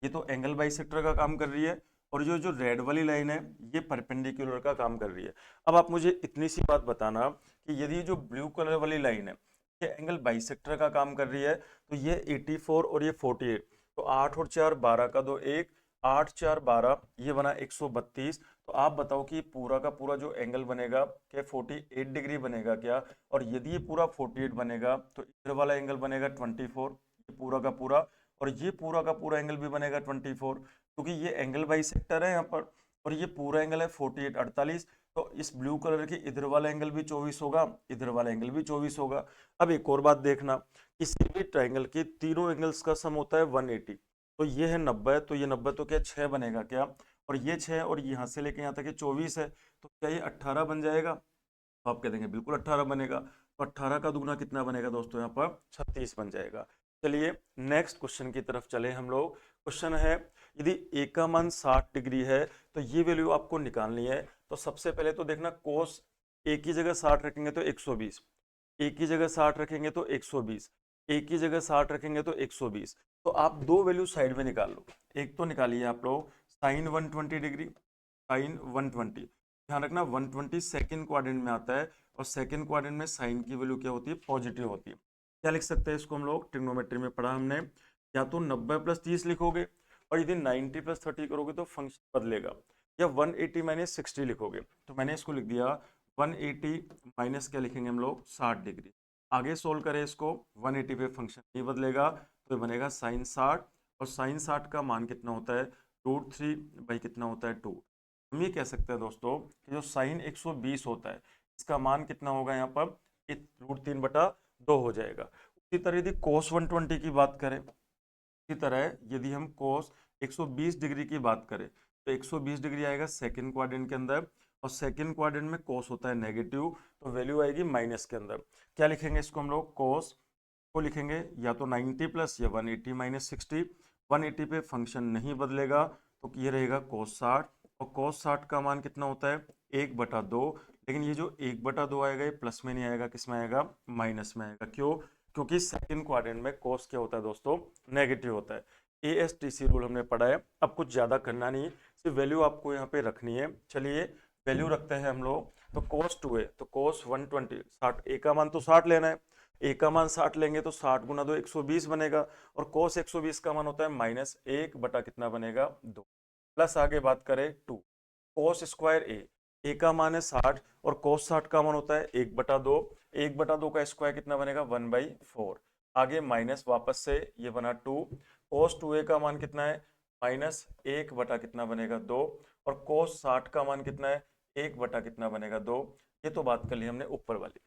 A: ये तो एंगल बाइसेक्टर का काम कर रही है, और जो जो रेड वाली लाइन है ये परपेंडिकुलर का काम कर रही है। अब आप मुझे इतनी सी बात बताना कि यदि जो ब्लू कलर वाली लाइन है ये एंगल बाइसेक्टर का काम कर रही है, तो ये 84 और ये 48, तो 8 और 4 12 का 2 1, 8 4 12, ये बना 132। तो आप बताओ कि पूरा का पूरा जो एंगल बनेगा क्या 48 डिग्री बनेगा क्या, और यदि ये पूरा 48 बनेगा तो इधर वाला एंगल बनेगा 24, ये पूरा का पूरा, और ये पूरा का पूरा एंगल भी बनेगा 24। क्योंकि ये एंगल बाइसेक्टर है यहाँ पर, और ये पूरा एंगल है 48 48। तो इस ब्लू कलर के इधर वाला एंगल भी 24 होगा, इधर वाला एंगल भी 24 होगा। अब एक और बात देखना, किसी भी ट्राइंगल के तीनों एंगल्स का सम होता है 180। तो ये है 90, तो ये 90 तो क्या 6 बनेगा क्या, और ये 6 और यहाँ से लेके यहाँ तक ये 24 है, तो क्या ये 18 बन जाएगा। तो आप कह देंगे बिल्कुल 18 बनेगा। तो 18 का दुगना कितना बनेगा दोस्तों, यहाँ पर 36 बन जाएगा। चलिए नेक्स्ट क्वेश्चन की तरफ चले हम लोग। क्वेश्चन है, यदि ए का मान 60 डिग्री है तो ये वैल्यू आपको निकालनी है। तो सबसे पहले तो देखना, कोस ए की जगह 60 रखेंगे तो 120, ए की जगह 60 रखेंगे तो 120, ए की जगह 60 रखेंगे तो 120। तो आप दो वैल्यू साइड में निकाल लो। एक तो निकालिए आप लोग साइन 120 डिग्री, साइन 120। ध्यान रखना 120 सेकंड क्वाड्रेंट में आता है, और सेकंड क्वाड्रेंट में साइन की वैल्यू क्या होती है, पॉजिटिव होती है। क्या लिख सकते हैं इसको हम लोग, ट्रिग्नोमेट्री में पढ़ा हमने, या तो 90 + 30 लिखोगे, और यदि 90 + 30 करोगे तो फंक्शन बदलेगा, या 180 - 60 लिखोगे। तो मैंने इसको लिख दिया 180 माइनस क्या लिखेंगे हम लोग, 60 डिग्री। आगे सोल्व करें इसको, 180 पे फंक्शन नहीं बदलेगा, तो ये बनेगा साइन 60, और साइन 60 का मान कितना होता है, √3 कितना होता है 2। हम ये कह सकते हैं दोस्तों कि जो साइन 120 होता है, इसका मान कितना होगा यहाँ पर, √3/2 हो जाएगा। उसी तरह यदि कोस 120 की बात करें, इसी तरह यदि हम कोस 120 डिग्री की बात करें, तो 120 डिग्री आएगा सेकंड क्वाड्रेंट के अंदर, और सेकंड क्वाड्रेंट में कोस होता है नेगेटिव, तो वैल्यू आएगी माइनस के अंदर। क्या लिखेंगे इसको हम लोग, कोस को लिखेंगे या तो 90 प्लस या 180 - 60। 180 पे फंक्शन नहीं बदलेगा, तो ये रहेगा कोस 60, और कोस 60 का मान कितना होता है, 1/2। लेकिन ये जो 1/2 आएगा ये प्लस में नहीं आएगा, किस में आएगा, माइनस में आएगा। क्यों, क्योंकि सेकंड क्वाड्रेंट में कोस क्या होता है दोस्तों, नेगेटिव होता है। ASTC रूल हमने पढ़ा है, अब कुछ ज़्यादा करना नहीं, सिर्फ वैल्यू आपको यहाँ पे रखनी है। चलिए वैल्यू रखते हैं हम लोग। तो कोस 2 है तो कोस 120, 60, ए का मान तो 60 लेना है, ए का मान 60 लेंगे तो 60 × 2 120 बनेगा, और कोस 120 का मान होता है -1 बटा कितना बनेगा, 2। प्लस आगे बात करें 2, कोस स्क्वायर ए का मान है 60, और कोस 60 का मान होता है 1/2, 1/2 का स्क्वायर कितना बनेगा, 1/4। आगे माइनस वापस से ये बना 2, कोस 2a का मान कितना है, -1 बटा कितना बनेगा, 2, और कोस 60 का मान कितना है, 1 बटा कितना बनेगा, 2। ये तो बात कर ली हमने ऊपर वाली।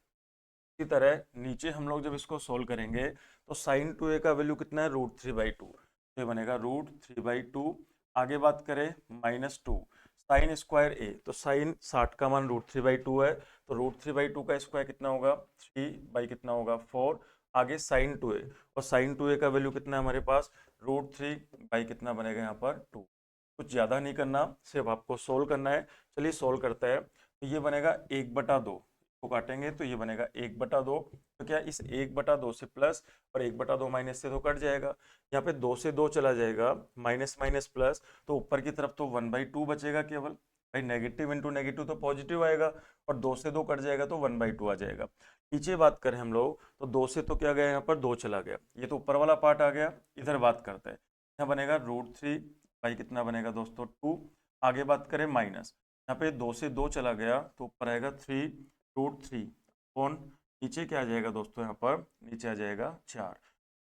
A: इसी तरह नीचे हम लोग जब इसको सोल्व करेंगे, तो साइन 2a का वैल्यू कितना है, √3/2, तो ये बनेगा √3/2। आगे बात करें -2, साइन स्क्वायर ए, तो साइन 60 का मान √3/2 है, तो √3/2 का स्क्वायर कितना होगा, 3 कितना होगा, 4। आगे साइन 2a, और साइन 2a का वैल्यू कितना है हमारे पास, √3 कितना बनेगा यहाँ पर 2। कुछ ज़्यादा नहीं करना, सिर्फ आपको सोल्व करना है। चलिए सोल्व करते हैं। तो ये बनेगा 1/2 को काटेंगे तो ये बनेगा 1/2। तो क्या इस 1/2 से प्लस और 1/2 माइनस से तो कट जाएगा, यहाँ पे 2 से 2 चला जाएगा, माइनस माइनस प्लस, तो ऊपर की तरफ तो 1/2 बचेगा केवल। भाई नेगेटिव इंटू नेगेटिव तो पॉजिटिव आएगा, और 2 से 2 कट जाएगा तो 1/2 आ जाएगा। नीचे बात करें हम लोग, तो 2 से तो क्या गया, यहाँ पर 2 चला गया, ये तो ऊपर वाला पार्ट आ गया। इधर बात करते हैं, यहाँ बनेगा √3 कितना बनेगा दोस्तों 2। आगे बात करें माइनस, यहाँ पे 2 से 2 चला गया तो ऊपर आएगा 3√3 कौन, नीचे क्या आ जाएगा दोस्तों, यहाँ पर नीचे आ जाएगा 4।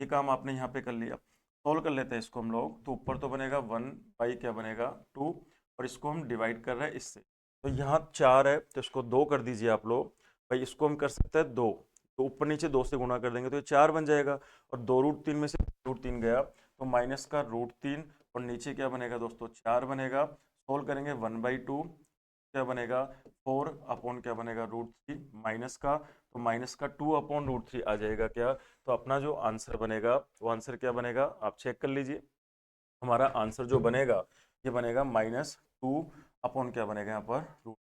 A: ये काम आपने यहाँ पे कर लिया। सोल्व कर लेते हैं इसको हम लोग, तो ऊपर तो बनेगा 1 क्या बनेगा 2, और इसको हम डिवाइड कर रहे हैं इससे, तो यहाँ 4 है तो इसको 2 कर दीजिए आप लोग। भाई इसको हम कर सकते हैं 2, तो ऊपर नीचे 2 से गुणा कर देंगे तो ये 4 बन जाएगा, और 2√3 में से √3 गया तो माइनस का √3, और नीचे क्या बनेगा दोस्तों 4 बनेगा। सोल्व करेंगे 1/2 क्या बनेगा 4 अपॉन क्या बनेगा √3 माइनस का, तो माइनस का 2/√3 आ जाएगा क्या। तो अपना जो आंसर बनेगा वो आंसर क्या बनेगा, आप चेक कर लीजिए। हमारा आंसर जो बनेगा ये बनेगा -2 अपॉन क्या बनेगा यहाँ पर तो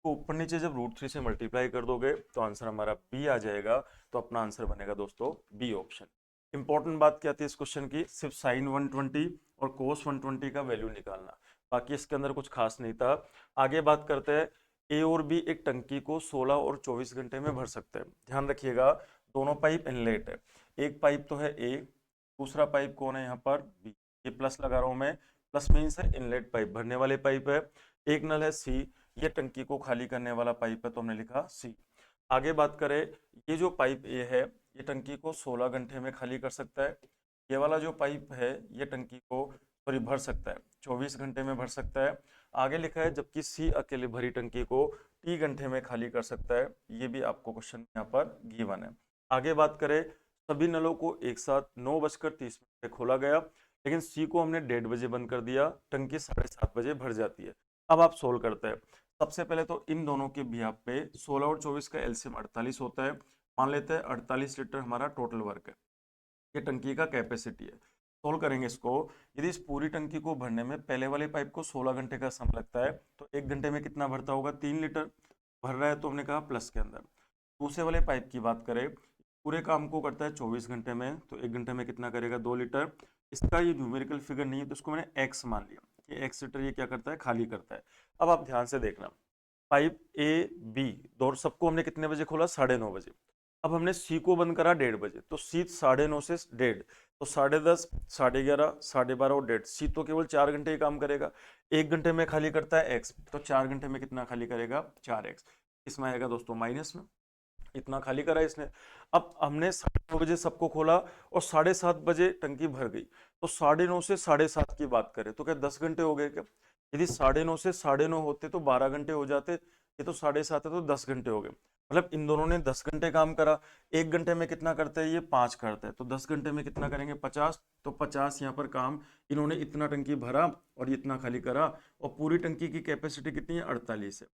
A: ऊपर नीचे जब √3 से मल्टीप्लाई कर दोगे तो आंसर हमारा बी आ जाएगा। तो अपना आंसर बनेगा दोस्तों बी ऑप्शन। इंपॉर्टेंट बात क्या थी इस क्वेश्चन की, सिर्फ साइन 120 और कोस 120 का वैल्यू निकालना, बाकी इसके अंदर कुछ खास नहीं था। आगे बात करते हैं, ए और बी एक टंकी को 16 और 24 घंटे में भर सकते हैं। ध्यान रखिएगा दोनों पाइप इनलेट है, एक पाइप तो है ए, दूसरा पाइप कौन है यहाँ पर बी। ये प्लस लगा रहा हूँ मैं, प्लस मीन्स है इनलेट पाइप, भरने वाले पाइप है। एक नल है सी, ये टंकी को खाली करने वाला पाइप है तो हमने लिखा सी। आगे बात करें, ये जो पाइप ए है ये टंकी को 16 घंटे में खाली कर सकता है। ये वाला जो पाइप है ये टंकी को सॉरी भर सकता है, 24 घंटे में भर सकता है। आगे लिखा है जबकि सी अकेले भरी टंकी को टी घंटे में खाली कर सकता है। ये भी आपको क्वेश्चन यहाँ पर गिवन है। आगे बात करें, सभी नलों को एक साथ 9:30 पे खोला गया, लेकिन सी को हमने 1:30 बंद कर दिया, टंकी 7:30 भर जाती है। अब आप सोल्व करते हैं। सबसे पहले तो इन दोनों के बिहाफ पे 16 और 24 का एलसीएम 48 होता है। मान लेते हैं 48 लीटर हमारा टोटल वर्क है, ये टंकी का कैपेसिटी है। सोल्व करेंगे इसको। यदि इस पूरी टंकी को भरने में पहले वाले पाइप को 16 घंटे का समय लगता है, तो 1 घंटे में कितना भरता होगा? 3 लीटर भर रहा है, तो हमने कहा प्लस के अंदर। दूसरे वाले पाइप की बात करें, पूरे काम को करता है 24 घंटे में, तो 1 घंटे में कितना करेगा? 2 लीटर। इसका ये न्यूमेरिकल फिगर नहीं है, तो इसको मैंने एक्स मान लिया कि एक्स लीटर ये क्या करता है? खाली करता है। अब आप ध्यान से देखना, पाइप ए बी दो सबको हमने कितने बजे खोला? 9:30 बजे। अब हमने सी को बंद करा 1:30 बजे, तो सी 9:30 से 1:30, तो 10:30, 11:30, 12:30 और 1:30। सी तो केवल 4 घंटे ही काम करेगा। 1 घंटे में खाली करता है एक्स, तो 4 घंटे में कितना खाली करेगा? 4x। इसमें आएगा दोस्तों माइनस में, इतना खाली करा इसने। अब हमने 9:30 सबको खोला और 7:30 टंकी भर गई, तो 9:30 से 7:30 की बात करें तो क्या 10 घंटे हो गए क्या? यदि 9:30 से 9:30 होते तो 12 घंटे हो जाते, ये तो 7:30 है तो 10 घंटे हो गए। मतलब इन दोनों ने 10 घंटे काम करा। 1 घंटे में कितना करते हैं? ये 5 करते हैं, तो 10 घंटे में कितना करेंगे? 50। तो 50 यहाँ पर काम इन्होंने इतना टंकी भरा और इतना खाली करा, और पूरी टंकी की कैपेसिटी कितनी है? 48 है।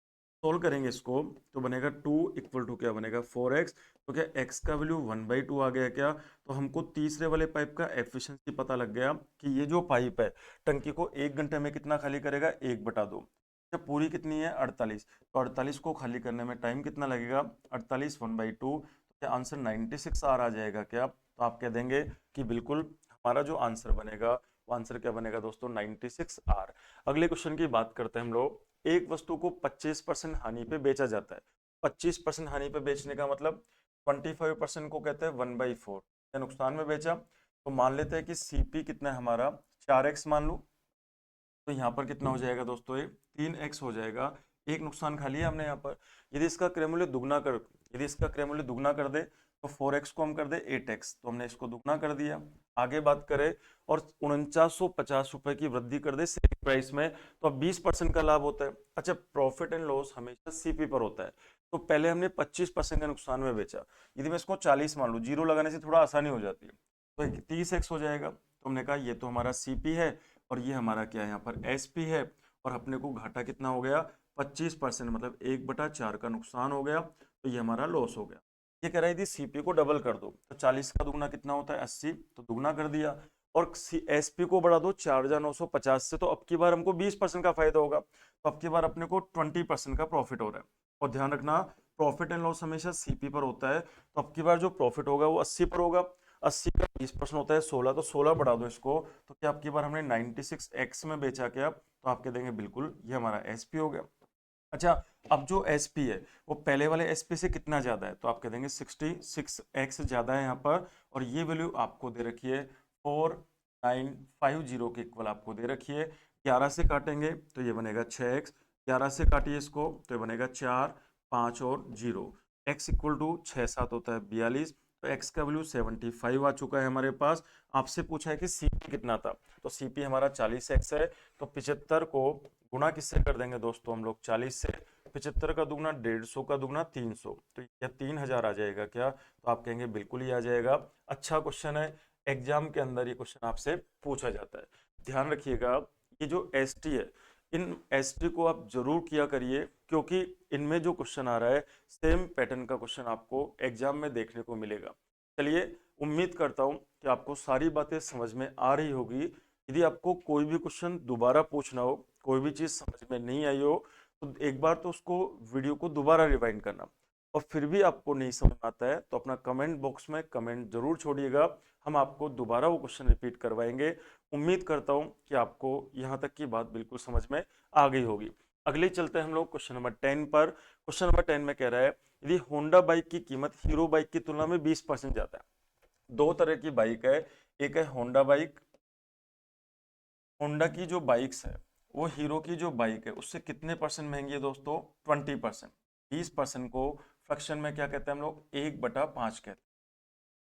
A: सोल्व करेंगे इसको, तो बनेगा 2 इक्वल टू क्या बनेगा? 4x। तो क्या x का वैल्यू 1/2 आ गया क्या? तो हमको तीसरे वाले पाइप का एफिशिएंसी पता लग गया कि ये जो पाइप है टंकी को 1 घंटे में कितना खाली करेगा? 1/2। जब पूरी कितनी है? 48, तो 48 को खाली करने में टाइम कितना लगेगा? 48 1/2। तो क्या आंसर 96 आर आ जाएगा क्या? तो आप कह देंगे कि बिल्कुल हमारा जो आंसर बनेगा वो आंसर क्या बनेगा दोस्तों? 96 आर। अगले क्वेश्चन की बात करते हैं हम लोग। एक वस्तु को 25% हानि पे बेचा जाता है। 25% हानि पे बेचने का मतलब 25% को कहते हैं 1/4, या नुकसान में बेचा। तो मान लेते हैं कि सीपी कितना है हमारा? 4x मान लो। तो यहाँ पर कितना हो जाएगा दोस्तों? ये 3x हो जाएगा। एक नुकसान खा लिया हमने यहाँ पर। यदि इसका क्रय मूल्य दुगना कर यदि इसका क्रय मूल्य दुगना कर दे, तो 4x को हम कर दे 8x, तो हमने इसको दुगना कर दिया। आगे बात करें और 4950 रुपए की वृद्धि कर दे सेलिंग प्राइस में, तो अब 20% का लाभ होता है। अच्छा, प्रॉफिट एंड लॉस हमेशा सीपी पर होता है। तो पहले हमने 25% का नुकसान में बेचा, यदि मैं इसको 40 मान लूँ, जीरो लगाने से थोड़ा आसानी हो जाती है, तो 30x हो जाएगा। तो हमने कहा ये तो हमारा सीपी है और ये हमारा क्या है? यहाँ पर एसपी है। और अपने को घाटा कितना हो गया? 25%, मतलब 1/4 का नुकसान हो गया, तो ये हमारा लॉस हो गया। ये कह रही थी सीपी को डबल कर दो, तो 40 का दुगना कितना होता है? 80, तो दुगना कर दिया। और एसपी को बढ़ा दो 4950 से, तो अब की बार हमको 20% का फायदा होगा, तो अब की बार अपने को 20% का प्रॉफिट हो रहा है। और ध्यान रखना, प्रॉफिट एंड लॉस हमेशा सीपी पर होता है, तो अब की बार जो प्रॉफिट होगा वो 80 पर होगा। 80 का 20% होता है 16, तो 16 बढ़ा दो इसको, तो क्या आपकी बार हमने 96x में बेचा क्या? तो आप कह देंगे बिल्कुल ये हमारा एसपी हो गया। अच्छा, अब जो एसपी है वो पहले वाले एसपी से कितना ज्यादा है? तो आप कह देंगे 66x ज्यादा है यहाँ पर, और ये वैल्यू आपको दे रखी है 4950 के इक्वल आपको दे रखी है। 11 से काटेंगे तो ये बनेगा 6x, 11 से काटिए इसको तो ये बनेगा 4, 5 और 0। x इक्वल टू 6 7 होता है 42, तो x का वैल्यू 75 आ चुका है हमारे पास। आपसे पूछा है कि सीपी कितना था, तो सीपी हमारा 40x है, तो 75 को गुणा किससे कर देंगे दोस्तों हम लोग? 40 से। 75 का दुगना 150, का दुगना 300, तो यह 3000 आ जाएगा क्या? तो आप कहेंगे बिल्कुल ही आ जाएगा। अच्छा क्वेश्चन है, एग्जाम के अंदर ये क्वेश्चन आपसे पूछा जाता है। ध्यान रखिएगा, ये जो एसटी है, इन एसटी को आप जरूर किया करिए, क्योंकि इनमें जो क्वेश्चन आ रहा है सेम पैटर्न का क्वेश्चन आपको एग्जाम में देखने को मिलेगा। चलिए, उम्मीद करता हूं कि आपको सारी बातें समझ में आ रही होगी। यदि आपको कोई भी क्वेश्चन दोबारा पूछना हो, कोई भी चीज समझ में नहीं आई हो, तो एक बार तो उसको वीडियो को दोबारा रिवाइंड करना। और फिर भी आपको नहीं समझ आता है तो अपना कमेंट बॉक्स में कमेंट जरूर छोड़िएगा, हम आपको दोबारा वो क्वेश्चन रिपीट करवाएंगे। उम्मीद करता हूं कि आपको यहाँ तक की बात बिल्कुल समझ में आ गई होगी। अगले चलते हैं हम लोग क्वेश्चन नंबर 10 पर। क्वेश्चन नंबर 10 में कह रहा है, यदि होंडा बाइक की कीमत हीरो बाइक की तुलना में 20% ज्यादा है। दो तरह की बाइक है, एक है होंडा बाइक। होंडा की जो बाइक्स है वो हीरो की जो बाइक है उससे कितने परसेंट महंगी है दोस्तों? 20%। 20% को फ्रैक्शन में क्या कहते हैं हम लोग? 1/5 कहते हैं।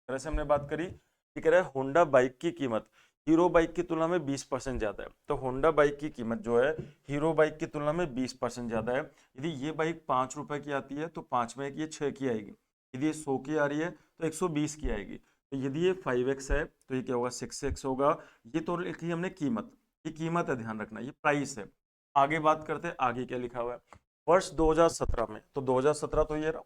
A: तरह से हमने बात करी कि कह रहा है होंडा बाइक की कीमत हीरो बाइक की तुलना में 20% ज़्यादा है। तो होंडा बाइक की कीमत जो है हीरो बाइक की तुलना में 20% ज़्यादा है। यदि ये बाइक 5 रुपए की आती है तो 5 में एक ये 6 की आएगी। यदि ये 100 की आ रही है तो 120 की आएगी। तो यदि ये 5x है तो ये क्या होगा 6x होगा। ये तो लिखी हमने कीमत, ये कीमत है, ध्यान रखना, ये प्राइस है। आगे बात करते हैं आगे क्या लिखा हुआ है। वर्ष 2017 में, तो 2017 तो ये रहा,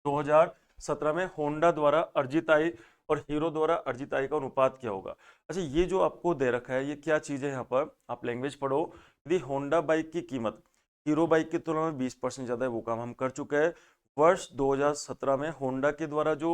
A: 2017 में होंडा द्वारा अर्जित आय और हीरो द्वारा अर्जित आय का अनुपात क्या होगा। अच्छा, ये जो आपको दे रखा है ये क्या चीज़ है, यहाँ पर आप लैंग्वेज पढ़ो। यदि होंडा बाइक की कीमत हीरो बाइक की तुलना में 20% ज़्यादा है, वो काम हम कर चुके हैं। वर्ष 2017 में होंडा के द्वारा जो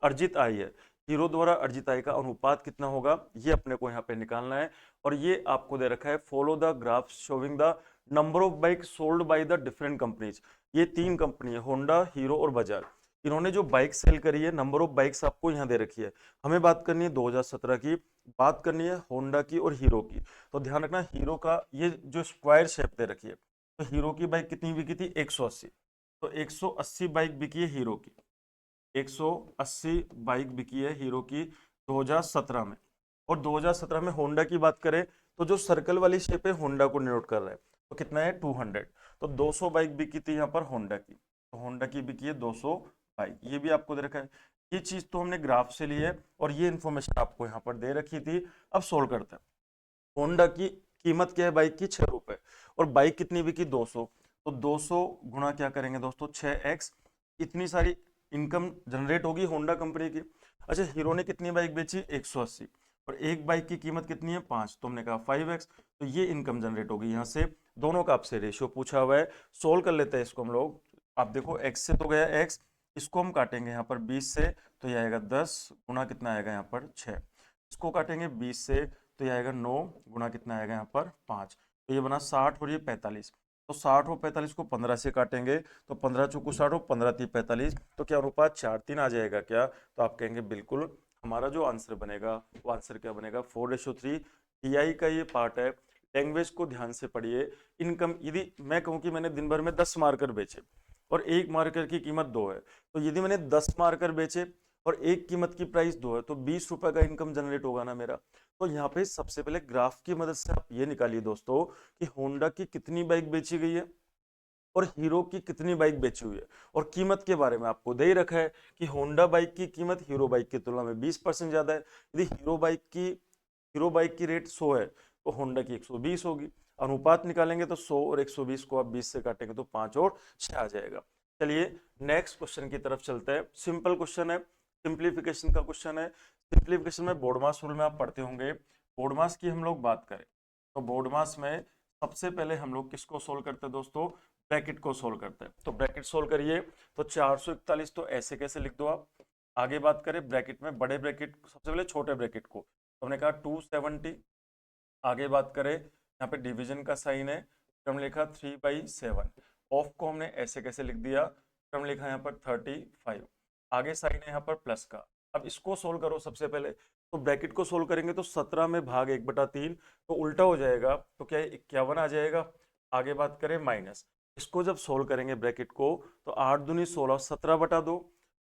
A: अर्जित आय है, हीरो द्वारा अर्जित आय का अनुपात कितना होगा, ये अपने को यहाँ पे निकालना है। और ये आपको दे रखा है, follow the graph showing the number of bike sold by the different companies. ये 3 कंपनी है, होंडा, हीरो और बजाज। इन्होंने जो बाइक सेल करी है, नंबर ऑफ बाइक्स आपको यहाँ दे रखी है। हमें बात करनी है 2017 की, बात करनी है होंडा की और हीरो की। तो ध्यान रखना, हीरो का ये जो स्क्वायर शेप दे रखी है, तो हीरो की बाइक कितनी बिकी थी 180। तो 180 बाइक बिकी है हीरो की, 180 बाइक बिकी है हीरो की 2017 में। और 2017 में होंडा की बात करें तो जो सर्कल वाली शेप है होंडा को डिनोट कर रहा है, तो कितना है 200। तो 200 बाइक बिकी थी यहाँ पर होंडा की, तो होंडा की बिकी है 200 बाइक। ये भी आपको दे रखा है। ये चीज तो हमने ग्राफ से ली है और ये इन्फॉर्मेशन आपको यहाँ पर दे रखी थी। अब सोल्व करते हैं। होंडा की कीमत क्या है बाइक की 6 रुपए, और बाइक कितनी बिकी 200। तो 200 गुणा क्या करेंगे दोस्तों 6x, इतनी सारी इनकम जनरेट होगी होंडा कंपनी की। अच्छा, हीरो ने कितनी बाइक बेची 180, और एक बाइक की कीमत कितनी है 5, तो हमने कहा 5x। तो ये इनकम जनरेट होगी यहाँ से। दोनों का आपसे रेशियो पूछा हुआ है, सोल्व कर लेते हैं इसको हम लोग। आप देखो x से तो गया x, इसको हम काटेंगे यहाँ पर 20 से, तो ये आएगा 10 गुना कितना आएगा यहाँ पर 6। इसको काटेंगे 20 से तो ये आएगा 9 गुना कितना आएगा यहाँ पर 5। तो ये बना 60 और ये 45। तो 60 और 45 को 15 से काटेंगे तो 15 चौको 60 और 15 3 45, तो क्या अनुपात 4:3 आ जाएगा क्या। तो आप कहेंगे बिल्कुल, हमारा जो आंसर बनेगा वो आंसर क्या बनेगा 4:3। टीआई का ये पार्ट है। लैंग्वेज को ध्यान से पढ़िए। इनकम, यदि मैं कहूँ कि मैंने दिन भर में 10 मार्कर बेचे और एक मार्कर की कीमत 2 है, तो यदि मैंने 10 मार्कर बेचे और एक कीमत की प्राइस 2 है, तो 20 रुपए का इनकम जनरेट होगा ना मेरा। तो यहाँ पे सबसे पहले ग्राफ की मदद से आप ये निकालिए दोस्तों कि होंडा की कितनी बाइक बेची गई है और हीरो की कितनी बाइक बेची हुई है। और कीमत के बारे में आपको दे ही रखा है कि होंडा बाइक की कीमत हीरो बाइक की तुलना में 20% ज्यादा है। यदि हीरो बाइक की रेट 100 है तो होंडा की 120 होगी। अनुपात निकालेंगे तो 100 और 120 को आप 20 से काटेंगे तो 5 और 6 आ जाएगा। चलिए नेक्स्ट क्वेश्चन की तरफ चलते हैं। सिंपल क्वेश्चन है, सिंप्लीफिकेशन का क्वेश्चन है। सिंप्लीफिकेशन में बोर्डमास रूल में आप पढ़ते होंगे। बोर्डमास की हम लोग बात करें तो बोर्डमास में सबसे पहले हम लोग किसको सोल्व करते हैं दोस्तों, ब्रैकेट को सोल्व करते हैं। तो ब्रैकेट सोल्व करिए तो 441 तो ऐसे कैसे लिख दो आप। आगे बात करें ब्रैकेट में, बड़े ब्रैकेट सबसे पहले छोटे ब्रैकेट को, तो हमने कहा 270। आगे बात करें यहाँ पे डिवीजन का साइन है, क्रम लिखा 3/7। ऑफ को हमने ऐसे कैसे लिख दिया, क्रम लिखा यहाँ पर 35। आगे साइन है यहाँ पर प्लस का। अब इसको सोल्व करो सबसे पहले। तो ब्रैकेट को सोल्व करेंगे तो 17 में भाग 1/3, तो उल्टा हो जाएगा, तो क्या 51 आ जाएगा। आगे बात करें माइनस, इसको जब सोल्व करेंगे ब्रैकेट को तो 8 दूनी 16, 17/2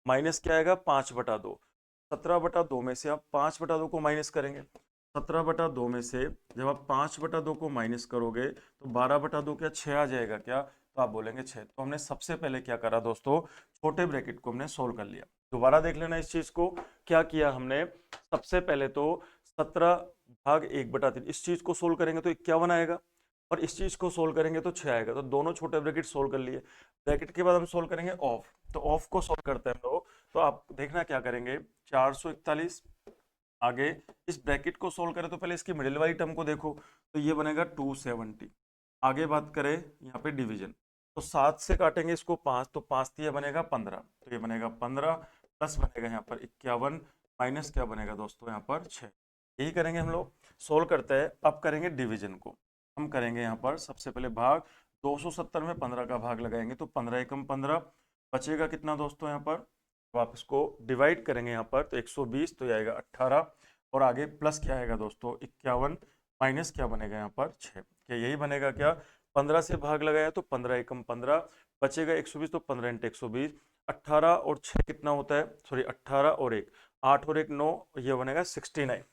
A: माइनस क्या आएगा 5/2। 17/2 में से आप 5/2 को माइनस करेंगे। 17/2 में से जब आप 5/2 को माइनस करोगे तो 12/2 क्या 6 आ जाएगा क्या, तो आप बोलेंगे 6। तो हमने सबसे पहले क्या करा दोस्तों, छोटे ब्रैकेट को हमने सोल्व कर लिया। दोबारा देख लेना इस चीज को, क्या किया हमने। सबसे पहले तो 17 भाग 1/3 इस चीज को सोल्व करेंगे तो 51 आएगा, और इस चीज को सोल्व करेंगे तो 6 आएगा। तो दोनों छोटे ब्रैकेट सोल्व कर लिए। ब्रैकेट के बाद हम सोल्व करेंगे ऑफ, तो ऑफ को सोल्व करते हैं हम लोग। तो आप देखना क्या करेंगे 441। आगे इस ब्रैकेट को सोल्व करें तो पहले इसकी मिडिल वाली टर्म को देखो, तो ये बनेगा 270। आगे बात करें यहाँ पे डिवीजन, तो 7 से काटेंगे इसको 5, तो 5 ये बनेगा 15, तो ये बनेगा 15 प्लस बनेगा यहाँ पर 51 माइनस क्या बनेगा दोस्तों यहाँ पर 6। यही करेंगे हम लोग। सोल्व करते हैं, अब करेंगे डिवीजन को। हम करेंगे यहाँ पर सबसे पहले भाग, 270 में 15 का भाग लगाएंगे तो 15 एकम 15, बचेगा कितना दोस्तों यहाँ पर। तो आप इसको डिवाइड करेंगे यहाँ पर तो 120, तो ये आएगा 18, और आगे प्लस क्या आएगा दोस्तों 51 माइनस क्या बनेगा यहाँ पर 6। क्या यही बनेगा क्या, 15 से भाग लगाया तो 15 एकम 15, बचेगा 120, तो 15 × 120, 18 और 6 कितना होता है, सॉरी 18 और 1 8 और 1 9, ये बनेगा 69।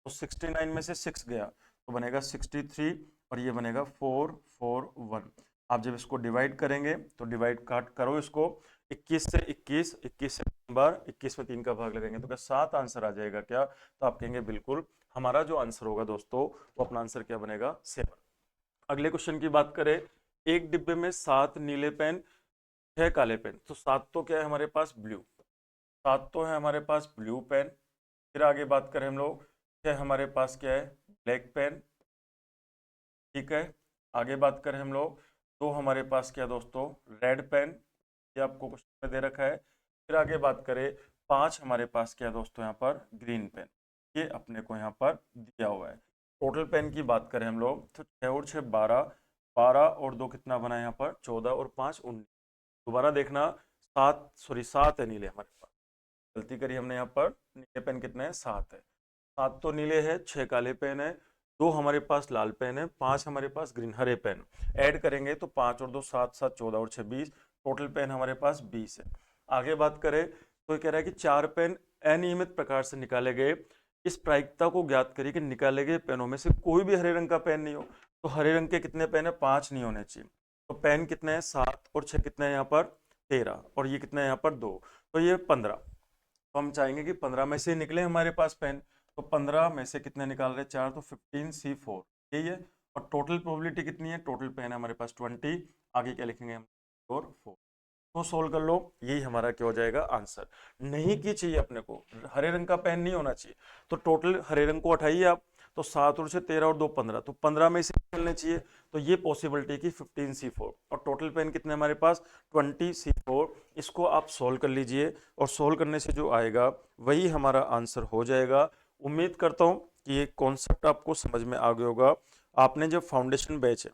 A: तो 69 में से 6 गया तो बनेगा 63 और ये बनेगा 441। आप जब इसको डिवाइड करेंगे तो डिवाइड काट करो इसको 21 से 21, 21 से 3 बार, 21 में 3 का भाग लगाएंगे तो क्या 7 आंसर आ जाएगा क्या? तो आप कहेंगे बिल्कुल। हमारा जो आंसर होगा दोस्तों वो अपना आंसर क्या बनेगा? 7। अगले क्वेश्चन की बात करें, एक डिब्बे में 7 नीले पेन 6 काले पेन, तो 7 तो क्या है हमारे पास? ब्लू। 7 तो है हमारे पास ब्लू पेन। फिर आगे बात करें हम लोग, क्या हमारे पास क्या है? Black pen. ठीक है, आगे बात करें हम लोग तो हमारे पास क्या दोस्तों? Red pen. ये आपको क्वेश्चन में दे रखा है। फिर आगे बात करें 5 हमारे पास क्या दोस्तों यहाँ पर? Green pen. ये अपने को यहाँ पर दिया हुआ है। टोटल पेन की बात करें हम लोग तो 6 और 6 12, 12 और 2 कितना बना यहाँ पर? 14 और 5 19। दोबारा देखना, 7 है नीले हमारे पास, गलती करी हमने यहाँ पर। नीले पेन कितने हैं? 7 है। 7 तो नीले है, 6 काले पेन है, 2 हमारे पास लाल पेन है, 5 हमारे पास ग्रीन हरे पेन। ऐड करेंगे तो 5 और 2 7, 7 14 और 6 20, टोटल पेन हमारे पास 20 है। आगे बात करें तो ये कह रहा है कि 4 पेन अनियमित प्रकार से निकाले गए, इस प्रायिकता को ज्ञात करिए कि निकाले गए पेनों में से कोई भी हरे रंग का पेन नहीं हो। तो हरे रंग के कितने पेन है? 5 नहीं होने चाहिए। तो पेन कितने हैं? 7 और 6 कितने हैं यहाँ पर? 13 और ये कितने हैं यहाँ पर? 2, तो ये 15। तो हम चाहेंगे कि 15 में से निकले हमारे पास पेन, तो 15 में से कितने निकाल रहे हैं? 4, तो 15C4 यही है। और टोटल प्रोबेबिलिटी कितनी है? टोटल पेन है हमारे पास 20। आगे क्या लिखेंगे हम? 4 तो सोल्व कर लो, यही हमारा क्या हो जाएगा? आंसर। नहीं की चाहिए अपने को, हरे रंग का पेन नहीं होना चाहिए। तो टोटल हरे रंग को हटाइए आप, तो 7 और 6 13 और 2 15, तो 15 में से निकलने चाहिए। तो ये पॉसिबिलिटी की 15C4 और टोटल पेन कितने हमारे पास? 20C4। इसको आप सोल्व कर लीजिए और सोल्व करने से जो आएगा वही हमारा आंसर हो जाएगा। उम्मीद करता हूँ कि ये कॉन्सेप्ट आपको समझ में आ गया होगा। आपने जब फाउंडेशन बैच है,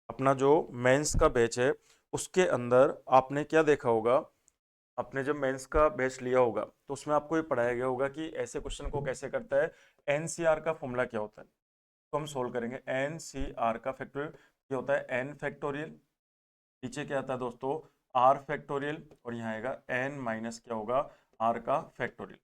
A: अपना जो मेंस का बैच है, उसके अंदर आपने क्या देखा होगा? आपने जब मेंस का बैच लिया होगा तो उसमें आपको ये पढ़ाया गया होगा कि ऐसे क्वेश्चन को कैसे करता है। एनसीआर का फॉर्मूला क्या होता है, तो हम सोल्व करेंगे। एनसीआर का फैक्टोरियल ये होता है एन फैक्टोरियल, नीचे क्या आता है दोस्तों? आर फैक्टोरियल, और यहाँ आएगा एन माइनस क्या होगा? आर का फैक्टोरियल।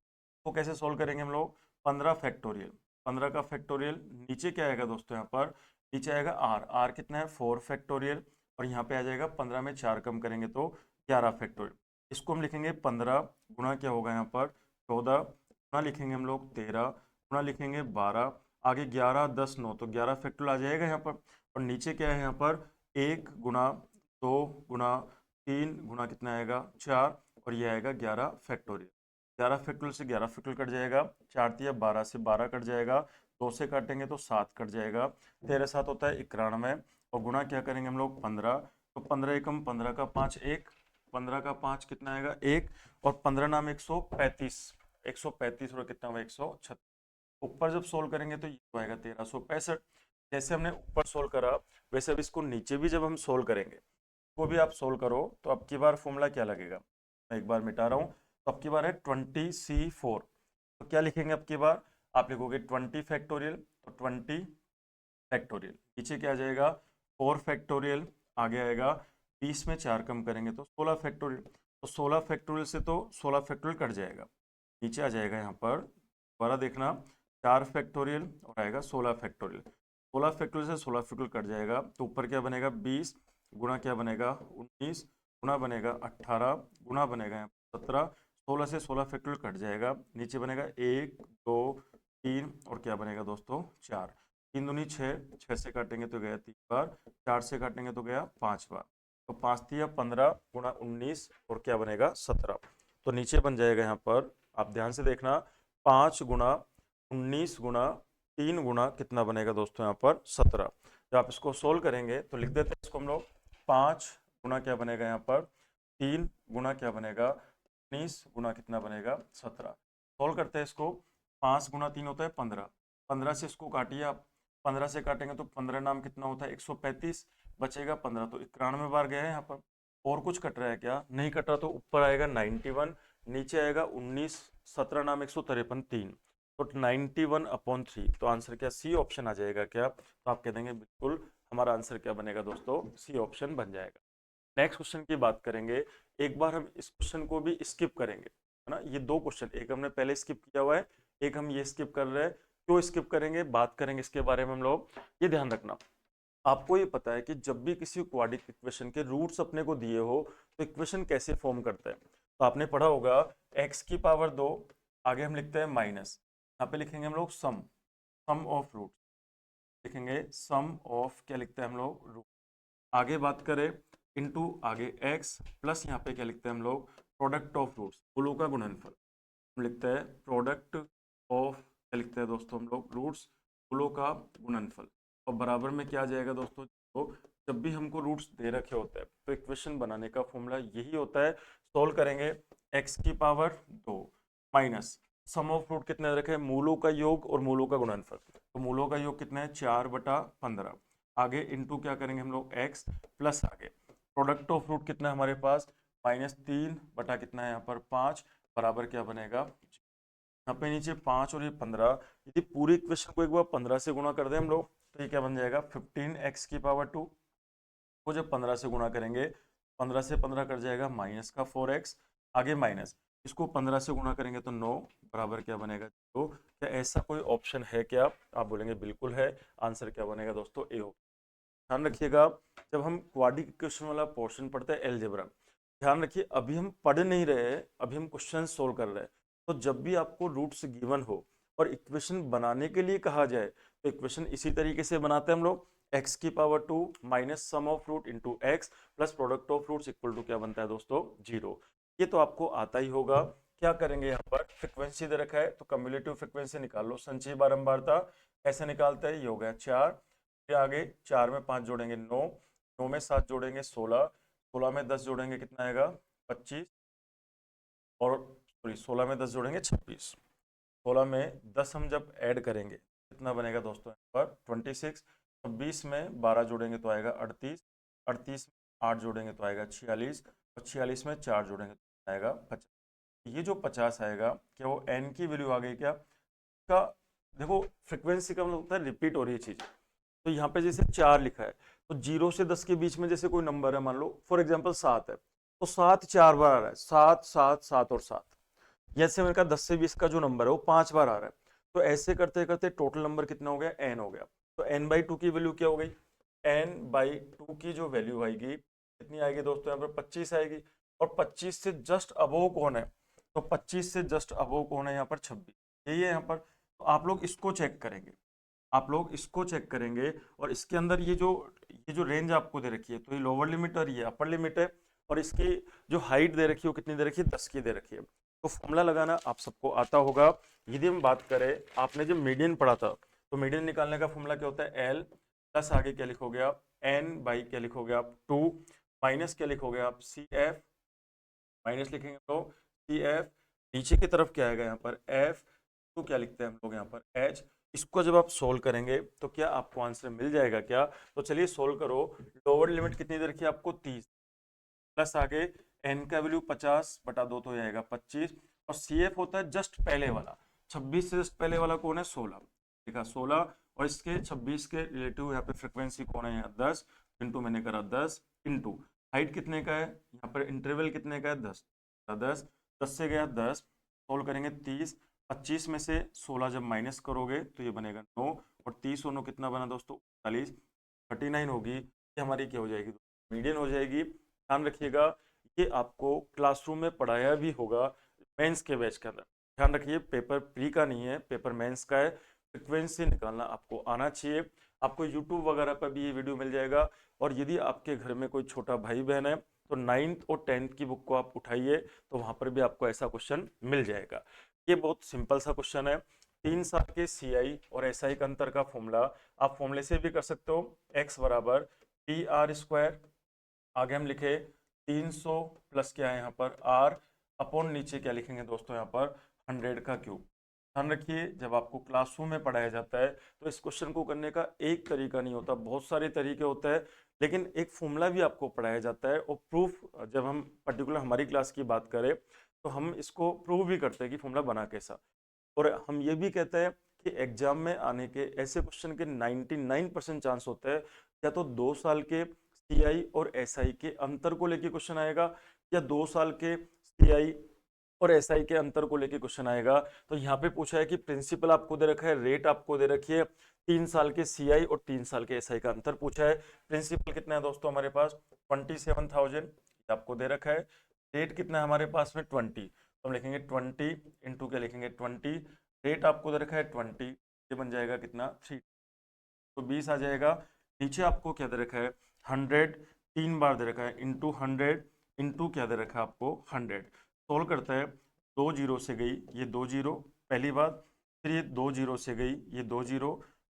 A: तो कैसे सोल्व करेंगे हम लोग? 15 फैक्टोरियल, 15 का फैक्टोरियल, नीचे क्या आएगा दोस्तों? यहाँ पर नीचे आएगा आर, आर कितना है? 4 फैक्टोरियल, और यहाँ पे आ जाएगा 15 में 4 कम करेंगे तो 11 फैक्टोरियल। इसको हम लिखेंगे 15 गुणा क्या होगा यहाँ पर? 14, गुणा लिखेंगे हम लोग 13, गुणा लिखेंगे 12, आगे 11 10 9, तो 11 फैक्टोरियल आ जाएगा यहाँ पर। और नीचे क्या है यहाँ पर? 1 गुणा 2 गुणा 3 गुणा कितना आएगा? 4, और ये आएगा 11 फैक्टोरियल। 11 फैक्टोरियल से 11 फैक्टोरियल कट जाएगा, 4 तिया 12 से 12 कट जाएगा, 2 से काटेंगे तो 7 कट जाएगा, 13 7 होता है 91, और गुणा क्या करेंगे हम लोग? 15, तो 15 एकम 15 का 5 1, 15 का 5 कितना आएगा? 1, और 15 नाम 135, 135 और कितना हुआ? 136। ऊपर जब सोल्व करेंगे तो ये आएगा 1365। जैसे हमने ऊपर सोल्व करा वैसे अब इसको नीचे भी जब हम सोल्व करेंगे, को भी आप सोल्व करो तो अब की बार फॉर्मूला क्या लगेगा? मैं एक बार मिटा रहा हूँ। तो अब की बार है 20C4, तो क्या लिखेंगे अब की बार? आप लिखोगे 20 फैक्टोरियल, तो 20 फैक्टोरियल, नीचे क्या आ जाएगा? 4 फैक्टोरियल, आगे आएगा 20 में 4 कम करेंगे तो 16 फैक्टोरियल, तो 16 फैक्टोरियल से तो 16 फैक्टोरियल कट जाएगा, नीचे आ जाएगा यहाँ पर दोबारा देखना 4 फैक्टोरियल और आएगा 16 फैक्टोरियल, 16 फैक्टोरियल से 16 फैक्टोरियल कट जाएगा, तो ऊपर क्या बनेगा? 20 गुणा क्या बनेगा? 19 गुणा बनेगा 18 गुणा बनेगा यहाँ 17, 16 से 16 फैक्टोरियल कट जाएगा, नीचे बनेगा 1 2 3 और क्या बनेगा दोस्तों? 4, 3 दूनी 6, 6 से काटेंगे तो गया 3 बार, 4 से काटेंगे तो गया 5 बार, तो 5 तिया 15 गुणा 19 और क्या बनेगा? 17। तो नीचे बन जाएगा यहाँ पर, आप ध्यान से देखना, 5 गुणा 19 गुणा 3 गुणा कितना बनेगा दोस्तों? यहाँ पर 17। जब आप इसको सोल्व करेंगे तो लिख देते हैं इसको हम लोग, 5 गुणा क्या बनेगा यहाँ पर? 3 गुणा क्या बनेगा? 19 गुणा कितना बनेगा? 17। सोल्व करते हैं इसको, 5 गुणा 3 होता है 15, 15 से इसको काटिए आप, 15 से काटेंगे तो 15 नाम कितना होता है? 135, बचेगा 15, तो 91 बार गया है यहाँ पर। और कुछ कट रहा है क्या? नहीं कट रहा, तो ऊपर आएगा 91, नीचे आएगा 19, 17 नाम 153 3, तो 91/3, तो आंसर क्या? सी ऑप्शन आ जाएगा क्या? तो आप कह देंगे बिल्कुल, हमारा आंसर क्या बनेगा दोस्तों? सी ऑप्शन बन जाएगा। नेक्स्ट क्वेश्चन की बात करेंगे, एक बार हम इस क्वेश्चन को भी स्किप करेंगे, है ना। ये दो क्वेश्चन, एक हमने पहले स्किप किया हुआ है, एक हम ये स्किप कर रहे हैं। क्यों स्किप करेंगे, बात करेंगे इसके बारे में हम लोग। ये ध्यान रखना, आपको ये पता है कि जब भी किसी क्वाड्रेटिक इक्वेशन के रूट्स अपने को दिए हो तो इक्वेशन कैसे फॉर्म करता है। तो आपने पढ़ा होगा x की पावर 2, आगे हम लिखते हैं माइनस, यहाँ पे लिखेंगे हम लोग सम ऑफ रूट, लिखेंगे सम ऑफ, क्या लिखते हैं हम लोग, रूट। आगे बात करें इनटू, आगे x प्लस, यहाँ पे क्या लिखते हैं हम लोग, प्रोडक्ट ऑफ रूट्स, मूलों का गुणनफल। हम लिखते हैं प्रोडक्ट ऑफ, क्या लिखते हैं दोस्तों हम लोग, रूट्स, मूलों का गुणनफल। और बराबर में क्या आ जाएगा दोस्तों, तो जब भी हमको रूट्स दे रखे होते हैं तो इक्वेशन बनाने का फॉर्मूला यही होता है। सोल्व करेंगे x की power 2 minus sum of root कितने रखे, मूलों का योग और मूलों का गुणनफल। तो मूलों का योग कितना है, 4/15। आगे इनटू क्या करेंगे हम लोग, x प्लस, आगे प्रोडक्ट ऑफ रूट कितना है हमारे पास, -3 बटा कितना है यहाँ पर 5, बराबर क्या बनेगा, यहाँ पे नीचे 5 और ये 15। यदि पूरी इक्वेशन को एक बार 15 से गुणा कर दें हम लोग तो ये क्या बन जाएगा, 15x की पावर 2 को जब 15 से गुणा करेंगे, 15 से 15 कर जाएगा माइनस का 4x, आगे माइनस, इसको 15 से गुणा करेंगे तो 9, बराबर क्या बनेगा, तो क्या ऐसा कोई ऑप्शन है क्या, आप बोलेंगे बिल्कुल है। आंसर क्या बनेगा दोस्तों, ए हो। ध्यान रखिएगा, जब हम क्वाड्रेटिक इक्वेशन वाला पोर्शन पढ़ते हैं अलजेब्रा, ध्यान रखिए अभी हम पढ़ नहीं रहे हैं, अभी हम क्वेश्चन सोल्व कर रहे हैं। तो जब भी आपको रूट्स गिवन हो और इक्वेशन बनाने के लिए कहा जाए तो इक्वेशन इसी तरीके से बनाते हैं हम लोग, x की power 2 minus sum of root into x plus product of roots equal to क्या बनता है दोस्तों, 0। ये तो आपको आता ही होगा। क्या करेंगे, यहाँ पर फ्रिक्वेंसी दे रखा है तो कम्युलेटिव फ्रिक्वेंसी निकाल लो, संचयी बारंबारता ऐसे निकालते हैं, ये हो गया 4। फिर आगे 4 में 5 जोड़ेंगे 9, 9 में 7 जोड़ेंगे 16, 16 में 10 जोड़ेंगे कितना आएगा 25, और सॉरी 16 में 10 जोड़ेंगे 26, 16 में 10 हम जब ऐड करेंगे कितना बनेगा दोस्तों यहाँ पर 26, 26 में 12 जोड़ेंगे तो आएगा 38, 38 में 8 जोड़ेंगे तो आएगा 46, और 46 में 4 जोड़ेंगे तो आएगा 50। ये जो 50 आएगा क्या वो n की वैल्यू आ गई क्या, का देखो फ्रिक्वेंसी का मतलब होता है रिपीट हो रही है चीज। तो यहाँ पे जैसे 4 लिखा है तो 0 से 10 के बीच में जैसे कोई नंबर है, मान लो फॉर एग्जांपल 7 है, तो 7 4 बार आ रहा है, 7 7 7 और 7। जैसे मैंने कहा 10 से 20 का जो नंबर है वो 5 बार आ रहा है। तो ऐसे करते करते टोटल नंबर कितना हो गया, n हो गया। तो n/2 की वैल्यू क्या हो गई, n/2 की जो वैल्यू आएगी कितनी आएगी दोस्तों, यहाँ पर 25 आएगी। और 25 से जस्ट अबोव कौन है, तो 25 से जस्ट अबोव कौन है यहाँ पर, 26, यही है यहाँ पर। तो आप लोग इसको चेक करेंगे, आप लोग इसको चेक करेंगे, और इसके अंदर ये जो रेंज आपको दे रखी है तो ये लोअर लिमिट और ये अपर लिमिट है, और इसकी जो हाइट दे रखी है वो कितनी दे रखी है, 10 की दे रखी है। तो फॉर्मूला लगाना आप सबको आता होगा। यदि हम बात करें, आपने जब मीडियन पढ़ा था तो मीडियन निकालने का फॉर्मूला क्या होता है, एल प्लस, आगे क्या लिखोगे आप, एन बाई क्या लिखोगे आप 2, माइनस क्या लिखोगे आप, सी एफ, माइनस लिखेंगे तो सी एफ, नीचे की तरफ क्या आएगा यहाँ पर एफ, तो क्या लिखते हैं हम लोग यहाँ पर एच। इसको जब आप सोल्व करेंगे तो क्या आपको आंसर मिल जाएगा क्या, तो चलिए सोल्व करो। लोअर लिमिट कितनी दे रखी है आपको, 30, प्लस आगे एन का वैल्यू 50/2 तो ये आएगा 25, और सी एफ होता है जस्ट पहले वाला, 26 से जस्ट पहले वाला कौन है, 16, ठीक है 16, और इसके 26 के रिलेटिव यहाँ पे फ्रिक्वेंसी कौन है, यहाँ 10, इंटू मैंने करा 10, इंटू हाइट कितने का है, यहाँ पर इंटरवल कितने का है, 10, 10, 10 से गया 10, सोल्व करेंगे 30, 25 में से 16 जब माइनस करोगे तो ये बनेगा 9, और 30 और 9 कितना बना दोस्तों, 40, 39 होगी। ये हमारी क्या हो जाएगी, मीडियन हो जाएगी। ध्यान रखिएगा, ये आपको क्लासरूम में पढ़ाया भी होगा मेंस के बैच के अंदर। ध्यान रखिए, पेपर प्री का नहीं है, पेपर मेंस का है। फ्रिक्वेंसी निकालना आपको आना चाहिए। आपको यूट्यूब वगैरह पर भी ये वीडियो मिल जाएगा। और यदि आपके घर में कोई छोटा भाई बहन है तो 9th और 10th की बुक को आप उठाइए, तो वहाँ पर भी आपको ऐसा क्वेश्चन मिल जाएगा। ये बहुत सिंपल सा क्वेश्चन है। 3 साल के CI और SI का अंतर का फॉर्मूला आप फॉर्मूले से भी कर सकते हो, x बराबर PR², आगे हम लिखे 300 प्लस क्या है यहाँ पर r, अपॉन नीचे क्या लिखेंगे दोस्तों यहाँ पर 100 का क्यूब। ध्यान रखिए, जब आपको क्लासरूम में पढ़ाया जाता है तो इस क्वेश्चन को करने का एक तरीका नहीं होता, बहुत सारे तरीके होते हैं, लेकिन एक फॉर्मूला भी आपको पढ़ाया जाता है। और प्रूफ, जब हम पर्टिकुलर हमारी क्लास की बात करें तो हम इसको प्रूव भी करते हैं कि फॉर्मूला बना कैसा। और हम ये भी कहते हैं कि एग्जाम में आने के ऐसे क्वेश्चन के 99% चांस होते हैं, या तो 2 साल के CI और SI के अंतर को लेके क्वेश्चन आएगा, या 2 साल के CI और एसआई के अंतर को लेके क्वेश्चन आएगा। तो यहाँ पे पूछा है कि प्रिंसिपल आपको दे रखा है, रेट आपको दे रखी है, 3 साल के सीआई और 3 साल के एसआई का अंतर पूछा है। प्रिंसिपल कितना है दोस्तों हमारे पास 27,000 आपको दे रखा है। रेट कितना है हमारे पास में 20, तो हम लिखेंगे 20 इंटू क्या लिखेंगे 20, रेट आपको दे रखा है 20, ये बन जाएगा कितना 3, तो 20 आ जाएगा। नीचे आपको क्या दे रखा है 100, 3 बार दे रखा है इंटू 100 इंटू क्या दे रखा है आपको 100। सोल्व करता है, 2 जीरो से गई ये 2 जीरो पहली बात, फिर ये 2 जीरो से गई ये 2 जीरो,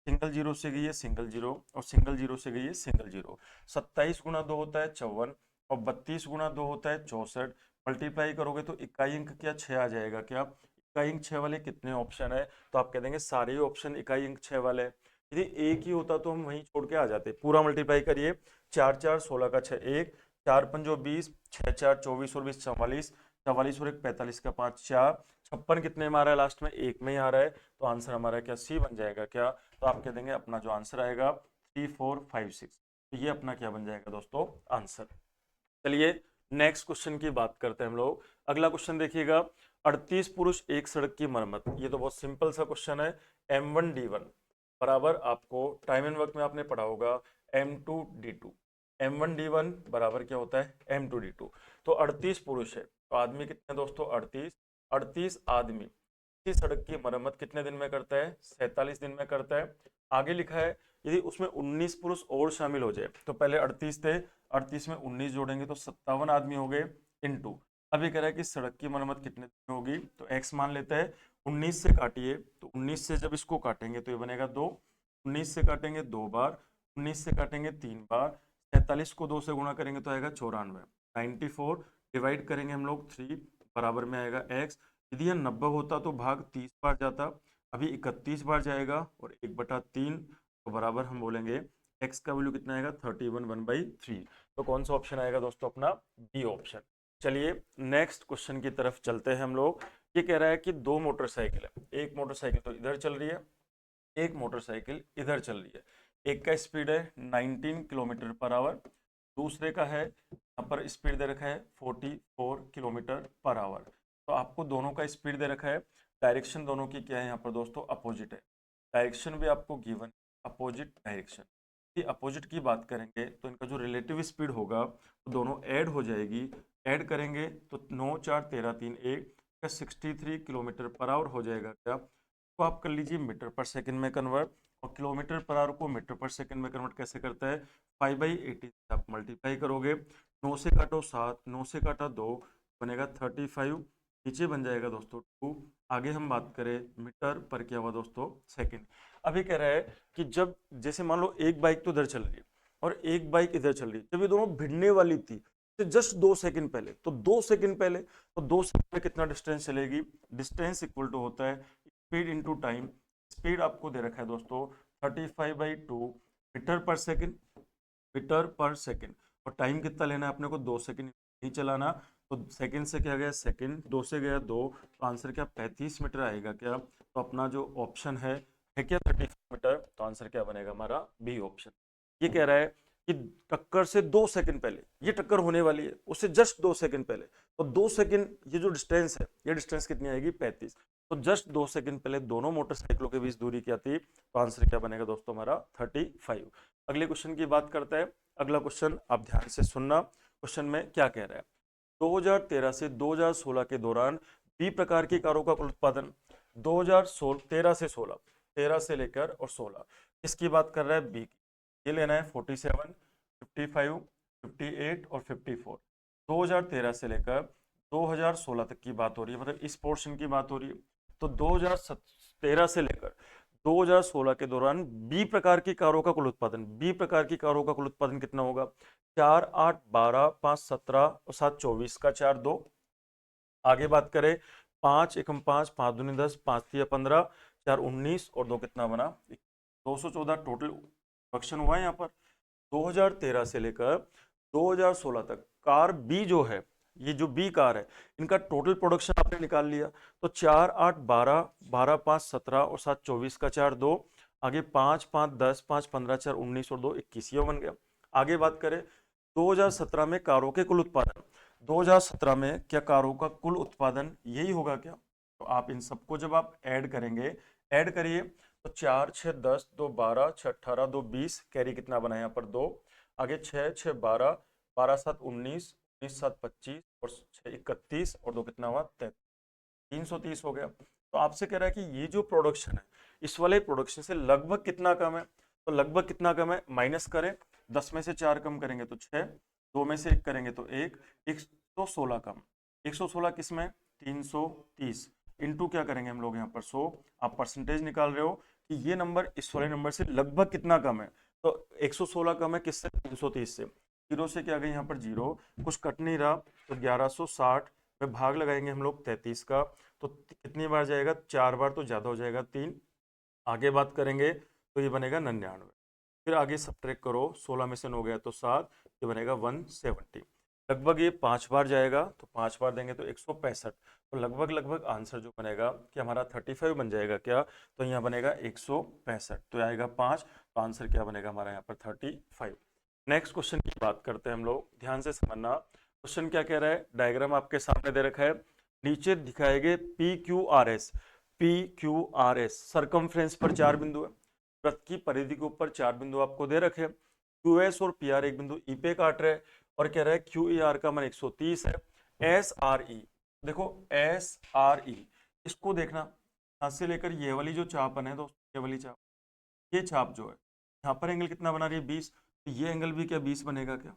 A: सिंगल जीरो से गई है सिंगल जीरो, और सिंगल जीरो से गई है सिंगल जीरो। 27 गुना 2 होता है 54, और 32 गुना 2 होता है 64। मल्टीप्लाई करोगे तो इकाई अंक क्या 6 आ जाएगा। क्या इकाई अंक 6 वाले कितने ऑप्शन है, तो आप कह देंगे सारे ही ऑप्शन इकाई अंक 6 वाले। यदि एक ही होता तो हम वहीं छोड़ के आ जाते। पूरा मल्टीप्लाई करिए, 4 4 16 का 6 1, 4 पंजो 20, 6 4 24 और 20 44, 44 और 1 45 का 5 4, 56 कितने में आ रहा है लास्ट में, एक में ही आ रहा है। तो आंसर हमारा क्या सी बन जाएगा। क्या तो आप कह देंगे अपना जो आंसर आएगा 3 4 5 6, तो ये अपना क्या बन जाएगा दोस्तों आंसर। चलिए नेक्स्ट क्वेश्चन की बात करते हैं हम लोग। अगला क्वेश्चन देखिएगा, 38 पुरुष एक सड़क की मरम्मत। ये तो बहुत सिंपल सा क्वेश्चन है। M1D1 बराबर आपको टाइम एंड वर्क में आपने पढ़ा होगा M2D2। M1D1 बराबर क्या होता है M2D2। तो 38 पुरुष है, तो आदमी कितने दोस्तों 38, 38 आदमी इसी सड़क की मरम्मत कितने दिन में करता है 47 दिन में करता है। आगे लिखा है यदि उसमें 19 पुरुष और शामिल हो जाए, तो पहले 38 थे, 38 में 19 जोड़ेंगे तो 57 आदमी हो गए इनटू। अभी कह रहा है कि सड़क की मरम्मत कितने दिन में होगी, तो x मान लेता है, 19 से काटिए, तो 19 से जब इसको काटेंगे तो ये बनेगा 2, 19 से काटेंगे 2 बार, 19 से काटेंगे 3 बार, 47 को 2 से गुणा करेंगे तो आएगा 94, 94 डिवाइड करेंगे हम लोग 3 बराबर में आएगा x। यदि यह 90 होता तो भाग 30 बार जाता, अभी 31 बार जाएगा और 1/3, तो बराबर हम बोलेंगे x का वैल्यू कितना आएगा 31 1/3। तो कौन सा ऑप्शन आएगा दोस्तों अपना बी ऑप्शन। चलिए नेक्स्ट क्वेश्चन की तरफ चलते हैं हम लोग। ये कह रहा है कि 2 मोटरसाइकिल है, एक मोटरसाइकिल तो इधर चल रही है, एक मोटरसाइकिल इधर चल रही है। एक का स्पीड है 19 किलोमीटर पर आवर, दूसरे का है यहाँ पर स्पीड दे रखा है 44 किलोमीटर पर आवर। तो आपको दोनों का स्पीड दे रखा है, डायरेक्शन दोनों की क्या है यहाँ पर दोस्तों अपोजिट है। डायरेक्शन भी आपको गिवन अपोजिट डायरेक्शन। अपोजिट की बात करेंगे तो इनका जो रिलेटिव स्पीड होगा तो दोनों ऐड हो जाएगी, ऐड करेंगे तो 9 4 13 3 1 का 63 किलोमीटर पर आवर हो जाएगा। क्या तो आप कर लीजिए मीटर पर सेकंड में कन्वर्ट, और किलोमीटर पर आवर को मीटर पर सेकंड में कन्वर्ट कैसे करता है 5/80 आप मल्टीप्लाई करोगे, 9 से काटो 7, 9 से काटा 2 बनेगा 35, नीचे बन जाएगा दोस्तों 2। आगे हम बात करें मीटर पर क्या हुआ दोस्तों सेकंड। अभी कह रहा है कि जब जैसे मान लो एक बाइक तो इधर चल रही है और एक बाइक इधर चल रही है, जब ये दोनों भिड़ने वाली थी तो जस्ट 2 सेकंड पहले, तो 2 सेकंड पहले, तो 2 सेकंड में कितना डिस्टेंस चलेगी, डिस्टेंस इक्वल टू होता है स्पीड इंटू टाइम। स्पीड आपको दे रखा है दोस्तों 35/2 मीटर पर सेकंड, मीटर पर सेकंड, और टाइम कितना लेना है अपने को 2 सेकंड नहीं चलाना, तो सेकंड से क्या गया सेकंड, 2 से गया 2, तो आंसर क्या 35 मीटर आएगा। क्या तो अपना जो ऑप्शन है क्या 35 मीटर, तो आंसर क्या बनेगा हमारा बी ऑप्शन। ये कह रहा है कि टक्कर से 2 सेकंड पहले ये टक्कर होने वाली है, उससे जस्ट 2 सेकंड पहले, तो 2 सेकंड ये जो डिस्टेंस है ये डिस्टेंस कितनी आएगी 35, तो जस्ट 2 सेकंड पहले दोनों मोटरसाइकिलों के बीच दूरी क्या थी, तो आंसर क्या बनेगा दोस्तों हमारा 35। अगले क्वेश्चन की बात करता है। अगला क्वेश्चन आप ध्यान से सुनना, क्वेश्चन में क्या कह रहा है 2013 से 2016 के दौरान बी प्रकार की कारों का कुल उत्पादन 2013 से 16, 13 से लेकर और 16, इसकी बात कर रहा है बी की। ये लेना है 47, 55, 58 और 54। 2013 से लेकर 2016 तक की बात हो रही है, मतलब इस पोर्शन की बात हो रही है। तो 2013 से लेकर 2016 के दौरान बी प्रकार की कारों का कुल उत्पादन, बी प्रकार की कारों का कुल उत्पादन कितना होगा 4 8 12 5 17 और 7 24 का 4 2। आगे बात करें 5 एकम 5, 5 दूनी 10, 5 तिया 15, 4 19 और 2 कितना बना 214 टोटल प्रोडक्शन हुआ है यहाँ पर। 2013 से लेकर 2016 तक कार बी जो है, ये जो बी कार है, इनका टोटल प्रोडक्शन आपने निकाल लिया। तो 4 8 12, 12 5 17 और 7 24 का 4 2, आगे 5 5 10, 5 15, 4 19 और 2 21 ये बन गया। आगे बात करें 2017 में कारों के कुल उत्पादन 2017 में क्या कारों का कुल उत्पादन यही होगा क्या? तो आप इन सबको जब आप ऐड करेंगे, ऐड करिए तो 4 6 10 2 12 6 18 2 20, कैरी कितना बना यहाँ पर 2, आगे 6 6 12, 12 7 19, 19 7 25 और 6 31 और 2 कितना हुआ 33, 330 हो गया। तो आपसे कह रहा है कि ये जो प्रोडक्शन है इस वाले प्रोडक्शन से लगभग कितना कम है? तो लगभग कितना कम है, माइनस करें, 10 में से 4 कम करेंगे तो 6, 2 में से 1 करेंगे तो 1, 116 कम, 116 किस में 330, इनटू क्या करेंगे हम लोग यहाँ पर 100। आप परसेंटेज निकाल रहे हो कि ये नंबर इस वाले नंबर से लगभग कितना कम है, तो 116 कम है किससे, 330 से। जीरो से क्या गई यहाँ पर जीरो, कुछ कट नहीं रहा, तो 1160 में भाग लगाएंगे हम लोग 33 का, तो कितनी बार जाएगा, 4 बार, तो ज़्यादा हो जाएगा 3। आगे बात करेंगे तो ये बनेगा 99, फिर आगे सब्ट्रैक्ट करो, 16 में से 9 गया तो 7, ये बनेगा 170। लगभग ये 5 बार जाएगा, तो 5 बार देंगे तो 165, तो लगभग लगभग आंसर जो बनेगा कि हमारा 35 बन जाएगा क्या, तो यहाँ बनेगा 165, तो आएगा 5, तो आंसर क्या बनेगा हमारा यहाँ पर 35। नेक्स्ट क्वेश्चन की बात करते हैं हम लोग, ध्यान से समझना। क्वेश्चन क्या कह रहा है, डायग्राम आपके सामने दे रखा है, नीचे दिखाए गए P Q R S circumference पर 4 बिंदु है, वृत्त की परिधि के ऊपर 4 बिंदु आपको दे रखे, क्यू एस और पी आर एक बिंदु ई पे काट रहे हैं, और कह रहा है क्यू ई आर का मान 130 है, एस आर ई, देखो एस आर ई, इसको देखना, यहाँ से लेकर ये वाली जो चाप है दोस्तों, ये वाली चाप, ये चाप जो है यहाँ पर एंगल कितना बना रही है 20, तो ये एंगल भी क्या 20 बनेगा क्या,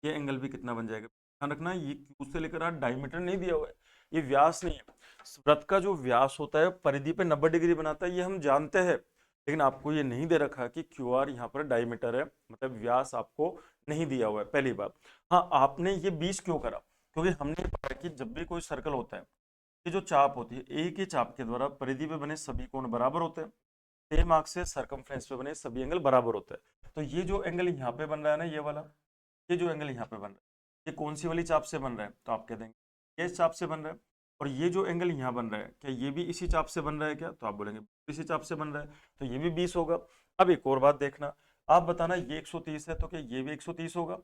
A: ये एंगल भी कितना बन जाएगा। ध्यान रखना ये क्यू से लेकर डायमीटर नहीं दिया हुआ है, ये व्यास नहीं है। वृत्त का जो व्यास होता है परिधि पे 90 डिग्री बनाता है, ये हम जानते हैं, लेकिन आपको ये नहीं दे रखा कि क्यू आर यहाँ पर डायमीटर है, मतलब व्यास आपको नहीं दिया हुआ है, पहली बात। हाँ, आपने ये 20 क्यों करा, क्योंकि हमने पढ़ा कि जब भी कोई सर्कल होता है, ये जो चाप होती है, एक ही चाप के द्वारा परिधि पे बने सभी कोण बराबर होते हैं, सेम आर्क से सर्कमफ्रेंस पे बने सभी एंगल बराबर होते हैं। तो ये जो एंगल यहाँ पे बन रहा है ना, ये वाला, ये जो एंगल यहाँ पे बन रहा है, ये कौन सी वाली चाप से बन रहा है, तो आप कह देंगे ये चाप से बन रहा है। और ये जो एंगल यहाँ बन रहा है, क्या ये भी इसी चाप से बन रहा है क्या, तो आप बोलेंगे इसी चाप से बन रहा है, तो ये भी 20 होगा। अब एक और बात देखना, आप बताना ये 130 है, तो क्या ये भी 130 होगा,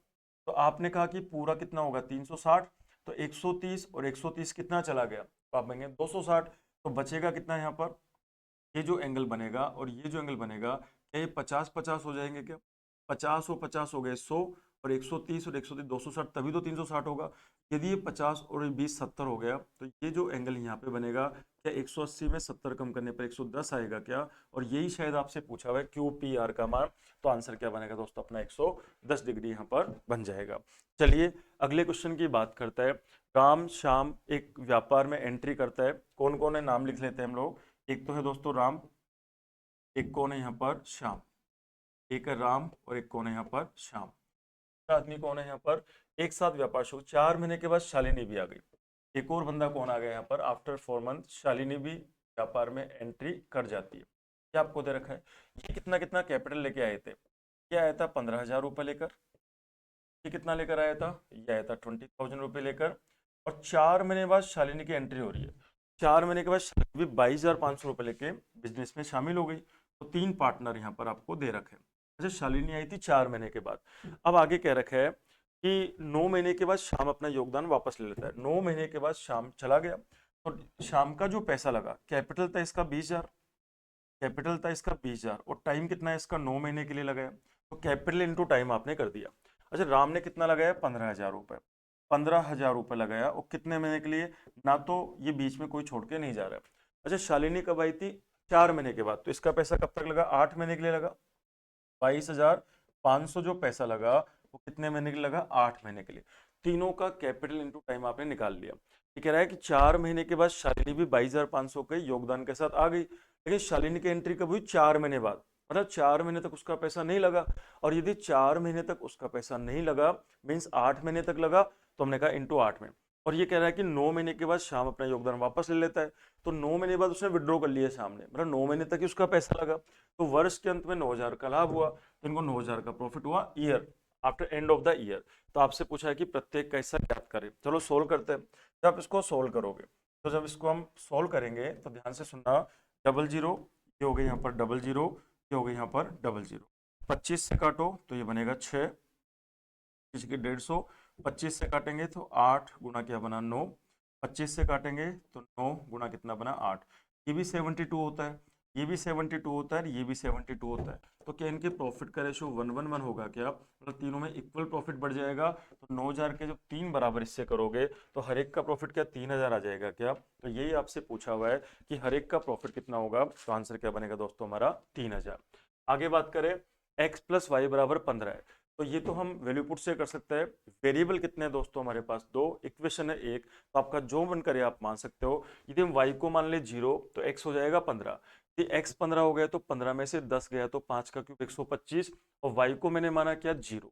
A: तो आपने कहा कि पूरा कितना होगा 360, तो 130 और 130 कितना चला गया, तो आप कहेंगे 260, तो बचेगा कितना यहाँ पर, ये जो एंगल बनेगा और ये जो एंगल बनेगा, क्या ये 50 50 हो जाएंगे क्या, 50 और 50 हो गए 100, और 130 और 130 260, तभी तो 360 होगा। यदि ये 50 और ये 20 70 हो गया, तो ये जो एंगल यहाँ पे बनेगा, क्या 180 में 70 कम करने पर 110 आएगा क्या, और यही शायद आपसे पूछा हुआ है क्यू पी आर का मान, तो आंसर क्या बनेगा दोस्तों अपना 110 डिग्री यहाँ पर बन जाएगा। चलिए अगले क्वेश्चन की बात करता है। राम श्याम एक व्यापार में एंट्री करता है, कौन कौन है नाम लिख लेते हैं हम लोग। एक तो है दोस्तों राम, एक कौन है यहाँ पर श्याम, एक है राम और एक कौन है यहाँ पर श्याम, आदमी कौन है यहाँ पर एक साथ व्यापार शुरू, 4 महीने के बाद शालिनी भी आ गई। एक और बंदा कौन आ गया यहाँ पर, आफ्टर 4 मंथ शालिनी भी व्यापार में एंट्री कर जाती है। क्या आपको दे रखा है, ये कितना कितना कैपिटल लेके आए थे, ये आया था 15,000 रुपये लेकर, ये कितना लेकर आया था, ये आया था 20,000 रुपये लेकर, और 4 महीने बाद शालिनी की एंट्री हो रही है। 4 महीने के बाद शालिनी भी 22,500 रुपये लेके बिजनेस में शामिल हो गई। तो 3 पार्टनर यहाँ पर आपको दे रखे हैं। अच्छा, शालिनी आई थी 4 महीने के बाद, अब आगे कह रखा है कि 9 महीने के बाद शाम अपना योगदान वापस ले लेता है। 9 महीने के बाद शाम चला गया, तो शाम का जो पैसा लगा, कैपिटल था इसका 20,000, कैपिटल था इसका 20,000, और टाइम कितना है इसका 9 महीने के लिए लगाया, तो कैपिटल इंटू टाइम आपने कर दिया। अच्छा, राम ने कितना लगाया 15,000 रुपये, 15,000 रुपये लगाया, और कितने महीने के लिए, ना तो ये बीच में कोई छोड़ के नहीं जा रहा है। अच्छा, शालिनी कब आई थी, 4 महीने के बाद, तो इसका पैसा कब तक लगा, 8 महीने के लिए लगा। 22,500 जो पैसा लगा वो कितने महीने के लिए लगा, 8 महीने के लिए। तीनों का कैपिटल इंटू टाइम आपने निकाल लिया। ये कह रहा है कि 4 महीने के बाद शालिनी भी 22,500 के योगदान के साथ आ गई, लेकिन शालिनी की एंट्री कब हुई, 4 महीने बाद, मतलब 4 महीने तक उसका पैसा नहीं लगा। और यदि 4 महीने तक उसका पैसा नहीं लगा, मीन्स 8 महीने तक लगा, तो हमने कहा इंटू 8 में। और ये कह रहा है कि 9 महीने के बाद शाम अपना योगदान वापस ले लेता है, तो 9 महीने बाद उसने विड्रॉ कर लिया शाम ने, मतलब 9 महीने तक ही उसका पैसा लगा, तो वर्ष के अंत में 9,000 का लाभ हुआ, तो इनको 9,000 का प्रॉफिट हुआ year, after end of the year. तो आपसे पूछा है कि प्रत्येक का हिस्सा ज्ञात करें। चलो सोल्व करते हैं। जब आप इसको सोल्व करोगे, तो जब इसको हम सोल्व करेंगे तो ध्यान से सुनना, 00, ये हो गए यहाँ पर 00, ये हो गए यहाँ पर 00, 25 से काटो तो ये बनेगा 6, किसी की 150, 25 से काटेंगे तो 8 गुना क्या बना 9, 25 से काटेंगे तो 9 गुना कितना बना 8। ये भी 72 होता है, ये भी 72 होता है, ये भी 72 होता है। तो क्या इनके प्रॉफिट का रेशो 1:1 होगा क्या, मतलब तीनों में इक्वल प्रॉफिट बढ़ जाएगा। तो 9000 के जब 3 बराबर इससे करोगे तो हर एक का प्रॉफिट क्या 3000 आ जाएगा क्या। तो यही आपसे पूछा हुआ है कि हर एक का प्रॉफिट कितना होगा, तो आंसर क्या बनेगा दोस्तों हमारा 3000। आगे बात करें x प्लस वाई बराबर 15 है, तो ये तो हम वैल्यू पुट से कर सकते हैं। वेरिएबल कितने हैं दोस्तों हमारे पास, दो, इक्वेशन है एक, तो आपका जो मन करे आप मान सकते हो। यदि हम y को मान ले 0 तो x हो जाएगा 15, यदि x 15 हो गया तो 15 में से 10 गया तो 5 का क्यूब 125, और y को मैंने माना क्या 0,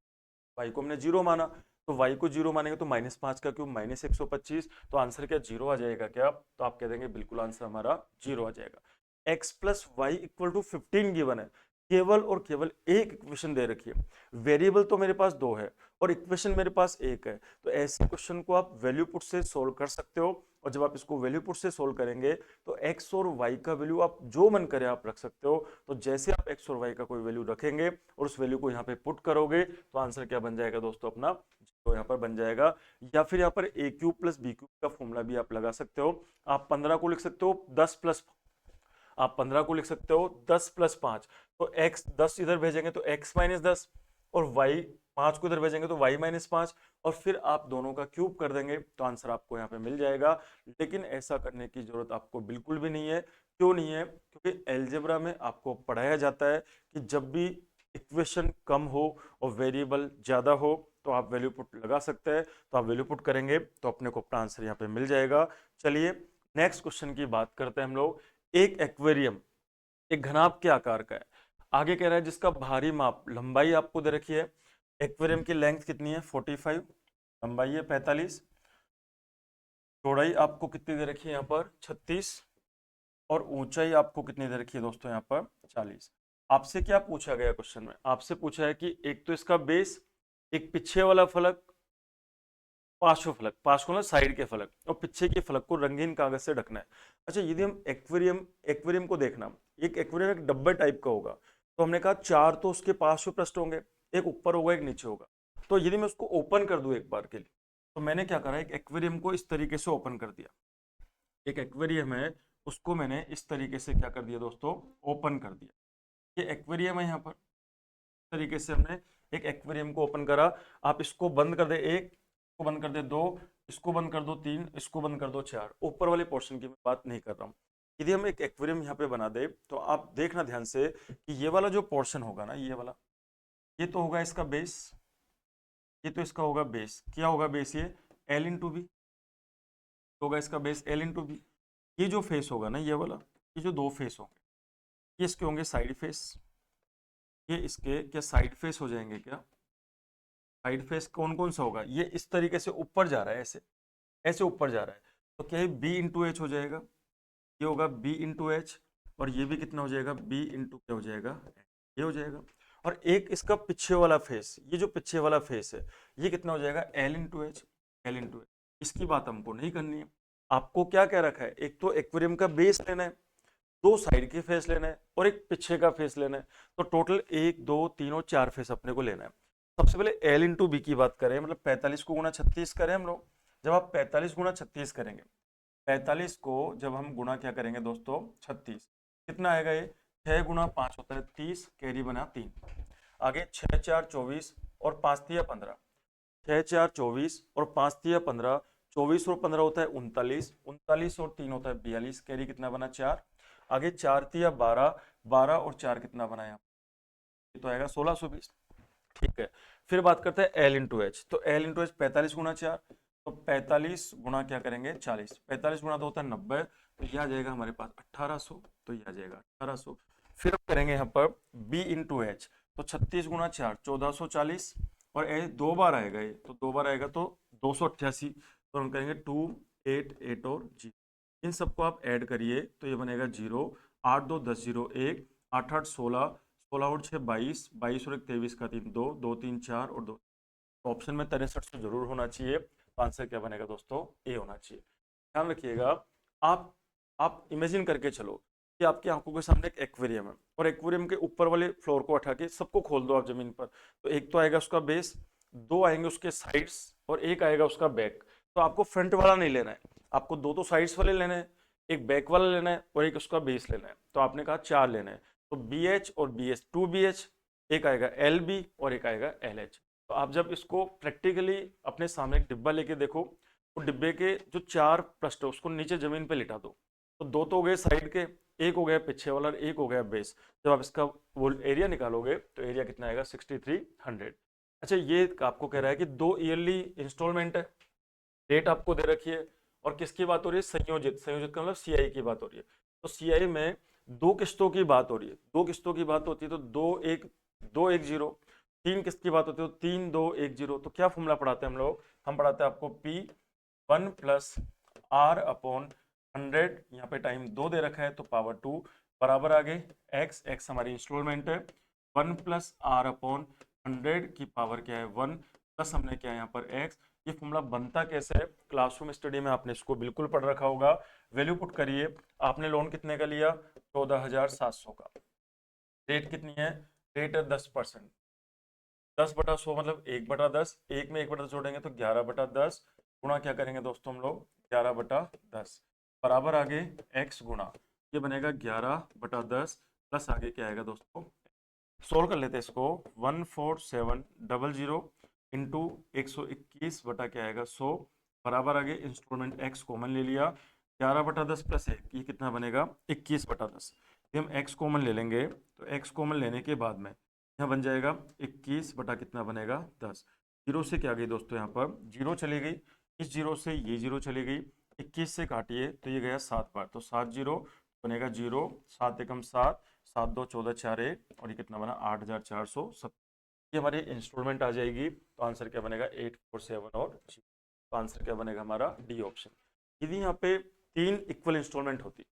A: y को हमने 0 माना, तो y को 0 मानेंगे तो -5 का क्यूब -125, तो आंसर क्या 0 आ जाएगा क्या, तो आप कह देंगे बिल्कुल आंसर हमारा 0 आ जाएगा। x plus y equal to 15 given है, केवल और केवल एक इक्वेशन दे रखी है, वेरिएबल तो मेरे पास 2 है और इक्वेशन मेरे पास 1 है, तो ऐसे क्वेश्चन को आप वैल्यू पुट से सोल्व कर सकते हो। और जब आप इसको वैल्यू पुट से सोल्व करेंगे तो x और y का वैल्यू आप जो मन करे आप रख सकते हो। तो जैसे आप x और y का कोई वैल्यू रखेंगे और उस वैल्यू को यहाँ पे पुट करोगे तो आंसर क्या बन जाएगा दोस्तों अपना, तो यहाँ पर बन जाएगा। या फिर यहाँ पर a cube plus b cube का फॉर्मूला भी आप लगा सकते हो। आप 15 को लिख सकते हो 10 प्लस, आप 15 को लिख सकते हो 10 प्लस 5, तो x 10 इधर भेजेंगे तो x माइनस 10, और y 5 को इधर भेजेंगे तो y माइनस 5, और फिर आप दोनों का क्यूब कर देंगे तो आंसर आपको यहाँ पे मिल जाएगा। लेकिन ऐसा करने की जरूरत आपको बिल्कुल भी नहीं है। क्यों नहीं है, क्योंकि एलजेब्रा में आपको पढ़ाया जाता है कि जब भी इक्वेशन कम हो और वेरिएबल ज्यादा हो तो आप वैल्यू पुट लगा सकते हैं। तो आप वैल्यू पुट करेंगे तो अपने को अपना आंसर यहाँ पे मिल जाएगा। चलिए नेक्स्ट क्वेश्चन की बात करते हैं हम लोग। एक एक्वेरियम एक घनाभ के आकार का है, आगे कह रहा है जिसका बाहरी माप, लंबाई आपको दे रखी है। एक्वेरियम की लेंथ कितनी है 45, लंबाई है 45, चौड़ाई आपको कितनी दे रखी है यहाँ पर 36, और ऊंचाई आपको कितनी दे रखी है दोस्तों यहाँ पर 40। आपसे क्या पूछा गया क्वेश्चन में, आपसे पूछा है कि एक तो इसका बेस, एक पीछे वाला फलक, पार्श्व फलक, पार्श्व मतलब साइड के फलक, और पीछे के फलक को रंगीन कागज से ढकना है। अच्छा यदि हम एक्वेरियम एक्वेरियम को देखना, एक एक्वेरियम एक डब्बे टाइप का होगा, तो हमने कहा चार तो उसके पार्श्व पृष्ठ होंगे, एक ऊपर होगा एक नीचे होगा। तो यदि मैं उसको ओपन कर दूं एक बार के लिए, तो मैंने क्या करा, एक एक्वेरियम को इस तरीके से ओपन कर दिया। एक एक्वेरियम है उसको मैंने इस तरीके से क्या कर दिया दोस्तों, ओपन कर दिया। ये एक्वेरियम है यहाँ पर, इस तरीके से हमने एक एक्वेरियम को ओपन करा। आप इसको बंद कर दे, एक इसको बंद कर दे, दो इसको बंद कर दो, तीन इसको बंद कर दो, चार। ऊपर वाले पोर्शन की मैं बात नहीं कर रहा हूँ। यदि हम एक एक्वेरियम यहाँ पे बना दे तो आप देखना ध्यान से कि ये वाला जो पोर्शन होगा ना, ये वाला, ये तो होगा इसका बेस, ये तो इसका होगा बेस। क्या होगा बेस, ये एल इंटू बी होगा इसका बेस, एल इंटू बी। ये जो फेस होगा ना, ये वाला, ये जो दो फेस होंगे, ये इसके होंगे साइड फेस, ये इसके क्या साइड फेस हो जाएंगे क्या। साइड फेस कौन कौन सा होगा, ये इस तरीके से ऊपर जा रहा है, ऐसे ऐसे ऊपर जा रहा है, तो क्या है बी इंटू एच हो जाएगा, ये होगा बी इंटू एच, और ये भी कितना हो जाएगा बी इंटू क्या हो जाएगा, ये हो जाएगा। और एक इसका पीछे वाला फेस, ये जो पीछे वाला फेस है, ये कितना हो जाएगा L into H, L into H. इसकी बात हमको नहीं करनी है। आपको क्या कह रखा है, एक तो एक्वेरियम का बेस लेना है, दो साइड के फेस लेना है, और एक पीछे का फेस लेना है। तो टोटल एक दो तीन और चार फेस अपने को लेना है। सबसे पहले एल इंटू बी की बात करें, मतलब 45 को गुणा 36 करें हम लोग। जब आप 45 गुणा 36 करेंगे, 45 को जब हम गुणा क्या करेंगे दोस्तों 36, कितना आएगा ये 6 गुणा 5 होता है 30, कैरी बना 3। आगे 6 4 24 और 5 3 15, 6 4 24 और 5 3 15, 24 और 15 होता है 39, 39 और 3 होता है 42, कैरी कितना बना 4। आगे 4 3 12, 12 और 4 कितना बना यहाँ, ये तो आएगा 1620। ठीक है, फिर बात करते हैं एल इंटू एच। तो एल इंटू एच 45 गुणा 4, तो 45 गुणा क्या करेंगे 40, 45 गुणा 2 होता है 90, तो ये आ जाएगा हमारे पास 1800, तो ये आ जाएगा 1800। फिर अब करेंगे यहाँ पर बी इंटू एच, तो 36 गुणा 4 1440, और ए दो बार आएगा, ये तो दो बार आएगा तो 288, तो हम करेंगे 2 8 8 और जी, इन सबको आप ऐड करिए तो ये बनेगा 0, 8 2 10 0 1, 8 8 16, 16 और 6 22, 22 और 1 23 का 3 2, 2 3 4 और 2। तो ऑप्शन में 63 तो जरूर होना चाहिए, तो आंसर क्या बनेगा दोस्तों ए होना चाहिए। ध्यान रखिएगा, आप आप इमेजिन करके चलो कि आपकी आंखों के सामने एक एक्वेरियम है, और एक्वेरियम के ऊपर वाले फ्लोर को उठा के सबको खोल दो आप जमीन पर, तो एक तो आएगा उसका बेस, दो आएंगे उसके साइड्स और एक आएगा उसका बैक। तो आपको फ्रंट वाला नहीं लेना है, आपको दो तो साइड्स वाले लेने हैं, एक बैक वाला लेना है और एक उसका बेस लेना है। तो आपने कहा 4 लेने हैं, तो बी एच और बी एच, 2BH, एक आएगा LB और एक आएगा LH। तो आप जब इसको प्रैक्टिकली अपने सामने एक डिब्बा लेके देखो, तो डिब्बे के जो 4 पृष्ठ है उसको नीचे जमीन पे लिटा दो, तो दो तो हो गए साइड के, एक हो गया पीछे वाला और एक हो गया बेस। जब आप इसका वो एरिया निकालोगे तो एरिया कितना आएगा, 6300। अच्छा, ये आपको कह रहा है कि 2 ईयरली इंस्टॉलमेंट है, डेट आपको दे रखी है, और किसकी बात हो रही है, संयोजित, संयोजित का मतलब CI की बात हो रही है। तो CI में दो किस्तों की बात हो रही है, दो किस्तों की बात होती है तो 2 1 तीन किस्त की बात होती है तो 3 2 1 0। तो क्या फॉर्मूला पढ़ाते हैं हम लोग, हम पढ़ाते हैं आपको P1 + R/100, यहाँ पे टाइम 2 दे रखा है तो पावर 2 बराबर आगे x हमारी इंस्टॉलमेंट है, 1 + R/100 की पावर क्या है 1, प्लस हमने क्या है यहाँ पर x। ये फॉर्मूला बनता कैसे है, क्लासरूम स्टडी में आपने इसको बिल्कुल पढ़ रखा होगा। वैल्यू पुट करिए, आपने लोन कितने का लिया, 14,700 का, रेट कितनी है, रेट है 10%, 10/100 मतलब 1/10, एक में 1/10 जोड़ेंगे तो 11/10, गुणा क्या करेंगे दोस्तों हम लोग, 11/10 बराबर आगे x गुणा, ये बनेगा 11/10 प्लस आगे क्या आएगा दोस्तों, सोल्व कर लेते हैं इसको, 14700 इंटू 121 बटा क्या आएगा 100 बराबर आगे इंस्टॉलमेंट x कॉमन ले लिया, 11/10 प्लस 1, ये कितना बनेगा 21/10। ये हम x कॉमन ले लेंगे तो x कॉमन लेने के बाद में यहाँ बन जाएगा 21 बटा कितना बनेगा 10। जीरो से क्या गई दोस्तों, यहाँ पर जीरो चली गई, इस जीरो से ये जीरो चली गई, 21 से काटिए तो ये गया 7 बार, तो 7 जीरो बनेगा 0, 7 एकम 7, 7 2 14 4 1, और ये कितना बना 8,470। ये हमारी इंस्टॉलमेंट आ जाएगी। तो आंसर क्या बनेगा 847 और G। तो आंसर क्या बनेगा हमारा डी ऑप्शन। यदि यहाँ पे 3 इक्वल इंस्टॉलमेंट होती,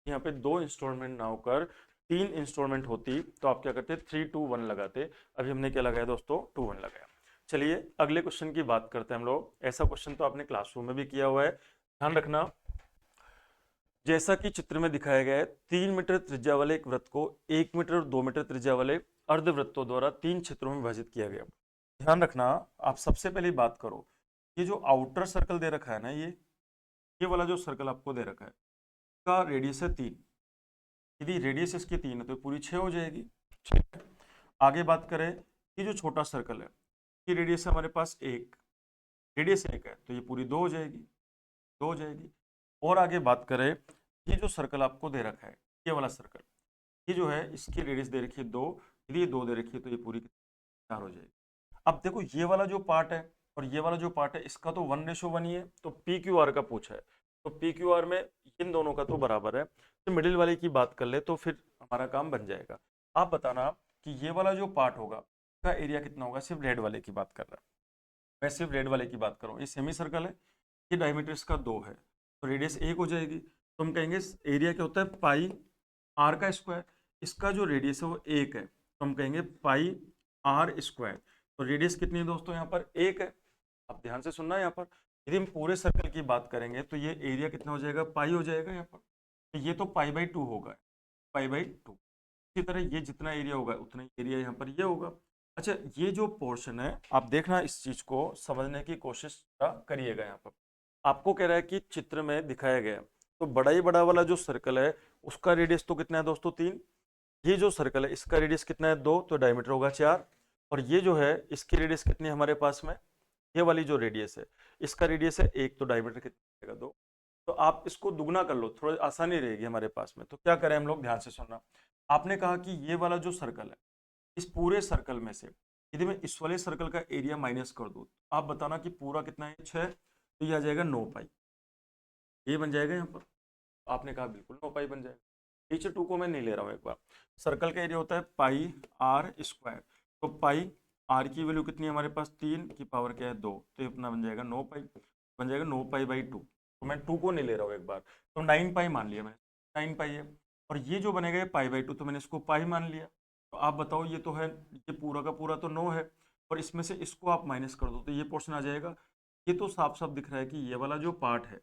A: यहाँ पे 2 इंस्टॉलमेंट ना होकर 3 इंस्टॉलमेंट होती, तो आप क्या करते 3 2 1 लगाते। अभी हमने क्या लगाया दोस्तों 2 1 लगाया। चलिए अगले क्वेश्चन की बात करते हैं हम लोग। ऐसा क्वेश्चन तो आपने क्लासरूम में भी किया हुआ है, ध्यान रखना। जैसा कि चित्र में दिखाया गया है, 3 मीटर त्रिज्या वाले एक वृत्त को 1 मीटर और 2 मीटर त्रिज्या वाले अर्धवृत्तों द्वारा 3 क्षेत्रों में विभाजित किया गया। ध्यान रखना, आप सबसे पहले बात करो, ये जो आउटर सर्कल दे रखा है ना, ये वाला जो सर्कल आपको दे रखा है, इसका रेडियस है 3। यदि रेडियस इसकी 3 है तो पूरी 6 हो जाएगी। ठीक है, आगे बात करें, ये जो छोटा सर्कल है, ये रेडियस है हमारे पास 1, रेडियस 1 है तो ये पूरी 2 हो जाएगी, 2 हो जाएगी। और आगे बात करें, ये जो सर्कल आपको दे रखा है, ये वाला सर्कल, ये जो है इसकी रेडियस दे रखी है 2, यदि ये 2 दे रखी है तो ये पूरी 4 हो जाएगी। अब देखो ये वाला जो पार्ट है और ये वाला जो पार्ट है, इसका तो 1:1 ही है, तो PQR का पूछा है, तो PQR में इन दोनों का तो बराबर है, तो मिडिल वाले की बात कर ले तो फिर हमारा काम बन जाएगा। आप बताना कि ये वाला जो पार्ट होगा इसका एरिया कितना होगा, सिर्फ रेड वाले की बात कर रहा है, मैं सिर्फ रेड वाले की बात कर रहा हूँ। ये सेमी सर्कल है, ये डायमीटर इसका 2 है, तो रेडियस 1 हो जाएगी, तो हम कहेंगे एरिया क्या होता है पाई आर का स्क्वायर, इसका जो रेडियस है वो 1 है, तो हम कहेंगे पाई आर स्क्वायर। तो रेडियस कितनी है दोस्तों, यहाँ पर 1 है। आप ध्यान से सुनना, यहाँ पर यदि हम पूरे सर्कल की बात करेंगे तो ये एरिया कितना हो जाएगा, पाई हो जाएगा यहाँ पर, तो ये तो पाई/2 होगा, पाई/2। इसी तरह ये जितना एरिया होगा उतना ही एरिया यहाँ पर ये होगा। अच्छा, ये जो पोर्शन है आप देखना, इस चीज को समझने की कोशिश करिएगा। यहाँ पर आपको कह रहा है कि चित्र में दिखाया गया, तो बड़ा ही बड़ा वाला जो सर्कल है उसका रेडियस तो कितना है दोस्तों 3, ये जो सर्कल है इसका रेडियस कितना है 2, तो डायमीटर होगा 4, और ये जो है इसकी रेडियस कितनी है हमारे पास में, ये वाली जो रेडियस है इसका रेडियस है 1, तो डायमीटर कितना 2। तो आप इसको दुगना कर लो, थोड़ी आसानी रहेगी हमारे पास में। तो क्या करें हम लोग, ध्यान से सुनना। आपने कहा कि ये वाला जो सर्कल है, इस पूरे सर्कल में से यदि मैं इस वाले सर्कल का एरिया माइनस कर दूं, आप बताना कि पूरा कितना है 6, तो ये आ जाएगा 9 पाई, ये बन जाएगा यहाँ पर। आपने कहा बिल्कुल 9 पाई बन जाएगा। नीचे 2 को मैं नहीं ले रहा हूँ, एक बार सर्कल का एरिया होता है पाई आर स्क्वायर, तो पाई आर की वैल्यू कितनी है हमारे पास, 3 की पावर क्या है 2, तो ये अपना बन जाएगा 9 पाई, बन जाएगा 9 पाई/2। तो मैं 2 को नहीं ले रहा हूँ एक बार, तो 9 पाई मान लिया मैंने, 9 पाई है। और ये जो बनेगा ये पाई/2, तो मैंने इसको पाई मान लिया। तो आप बताओ, ये तो है, ये पूरा का पूरा तो 9 है, और इसमें से इसको आप माइनस कर दो तो ये पोर्शन आ जाएगा। ये तो साफ साफ दिख रहा है कि ये वाला जो पार्ट है,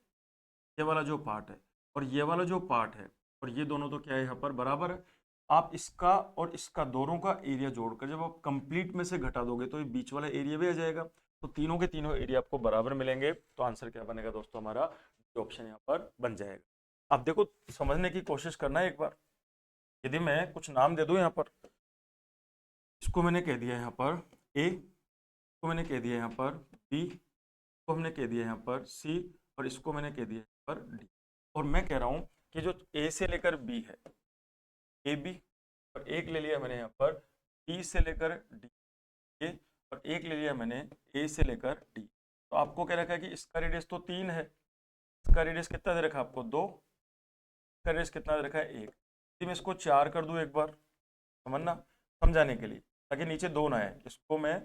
A: ये वाला जो पार्ट है और ये वाला जो पार्ट है, और ये दोनों तो क्या है यहाँ पर बराबर है। आप इसका और इसका दोनों का एरिया जोड़कर जब आप कंप्लीट में से घटा दोगे तो ये बीच वाला एरिया भी आ जाएगा। तो तीनों के तीनों एरिया आपको बराबर मिलेंगे। तो आंसर क्या बनेगा दोस्तों, हमारा ऑप्शन यहाँ पर बन जाएगा। अब देखो, समझने की कोशिश करना है एक बार। यदि मैं कुछ नाम दे दूं यहाँ पर, इसको मैंने कह दिया यहाँ पर ए, इसको मैंने कह दिया यहाँ पर बी, इसको हमने कह दिया यहाँ पर सी, और इसको मैंने कह दिया यहाँ पर डी। और मैं कह रहा हूँ कि जो ए से लेकर बी है, ए बी, और एक ले लिया मैंने यहाँ पर बी से लेकर डी ए, और एक ले लिया मैंने ए से लेकर डी। तो आपको क्या रखा है कि इसका रेडियस तो 3 है, इसका रेडियस कितना दे रखा है आपको 2, इसका रेडियस कितना दे रखा है 1। यदि मैं इसको 4 कर दूं एक बार, समझना समझाने के लिए, ताकि नीचे 2 ना आए, इसको मैं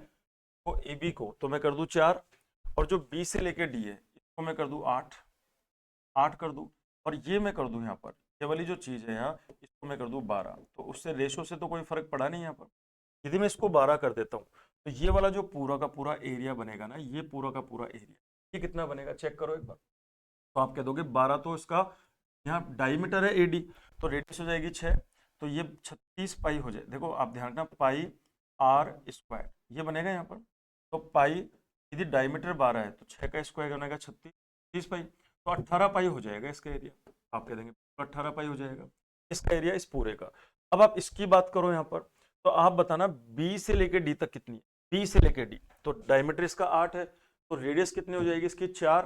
A: को ए बी को तो मैं कर दूं 4, और जो बी से लेकर डी है इसको मैं कर दूं 8, 8 कर दूं, और ये मैं कर दूं यहाँ पर ये वाली जो चीज़ है यहाँ, इसको मैं कर दूं 12। तो उससे रेशो से तो कोई फर्क पड़ा नहीं यहाँ पर। यदि मैं इसको 12 कर देता हूँ तो ये वाला जो पूरा का पूरा एरिया बनेगा ना, ये पूरा का पूरा एरिया ये कितना बनेगा, चेक करो एक बार। तो आप कह दोगे 12, तो इसका यहाँ डायमीटर है एडी, तो रेडियस हो जाएगी 6, तो ये 36 पाई हो जाए। देखो आप ध्यान रखना, पाई आर स्क्वायर ये बनेगा यहाँ पर। तो पाई यदि डायमीटर 12 है तो 6 का स्क्वायर बनेगा 36, 30 पाई, तो 18 पाई हो जाएगा इसका एरिया। आप कह देंगे 18 पाई हो जाएगा इसका एरिया इस पूरे का। अब आप इसकी बात करो यहाँ पर, तो आप बताना बी से लेकर डी तक कितनी है। बी से लेकर डी तो डायमीटर इसका 8 है, तो रेडियस कितनी हो जाएगी इसकी 4,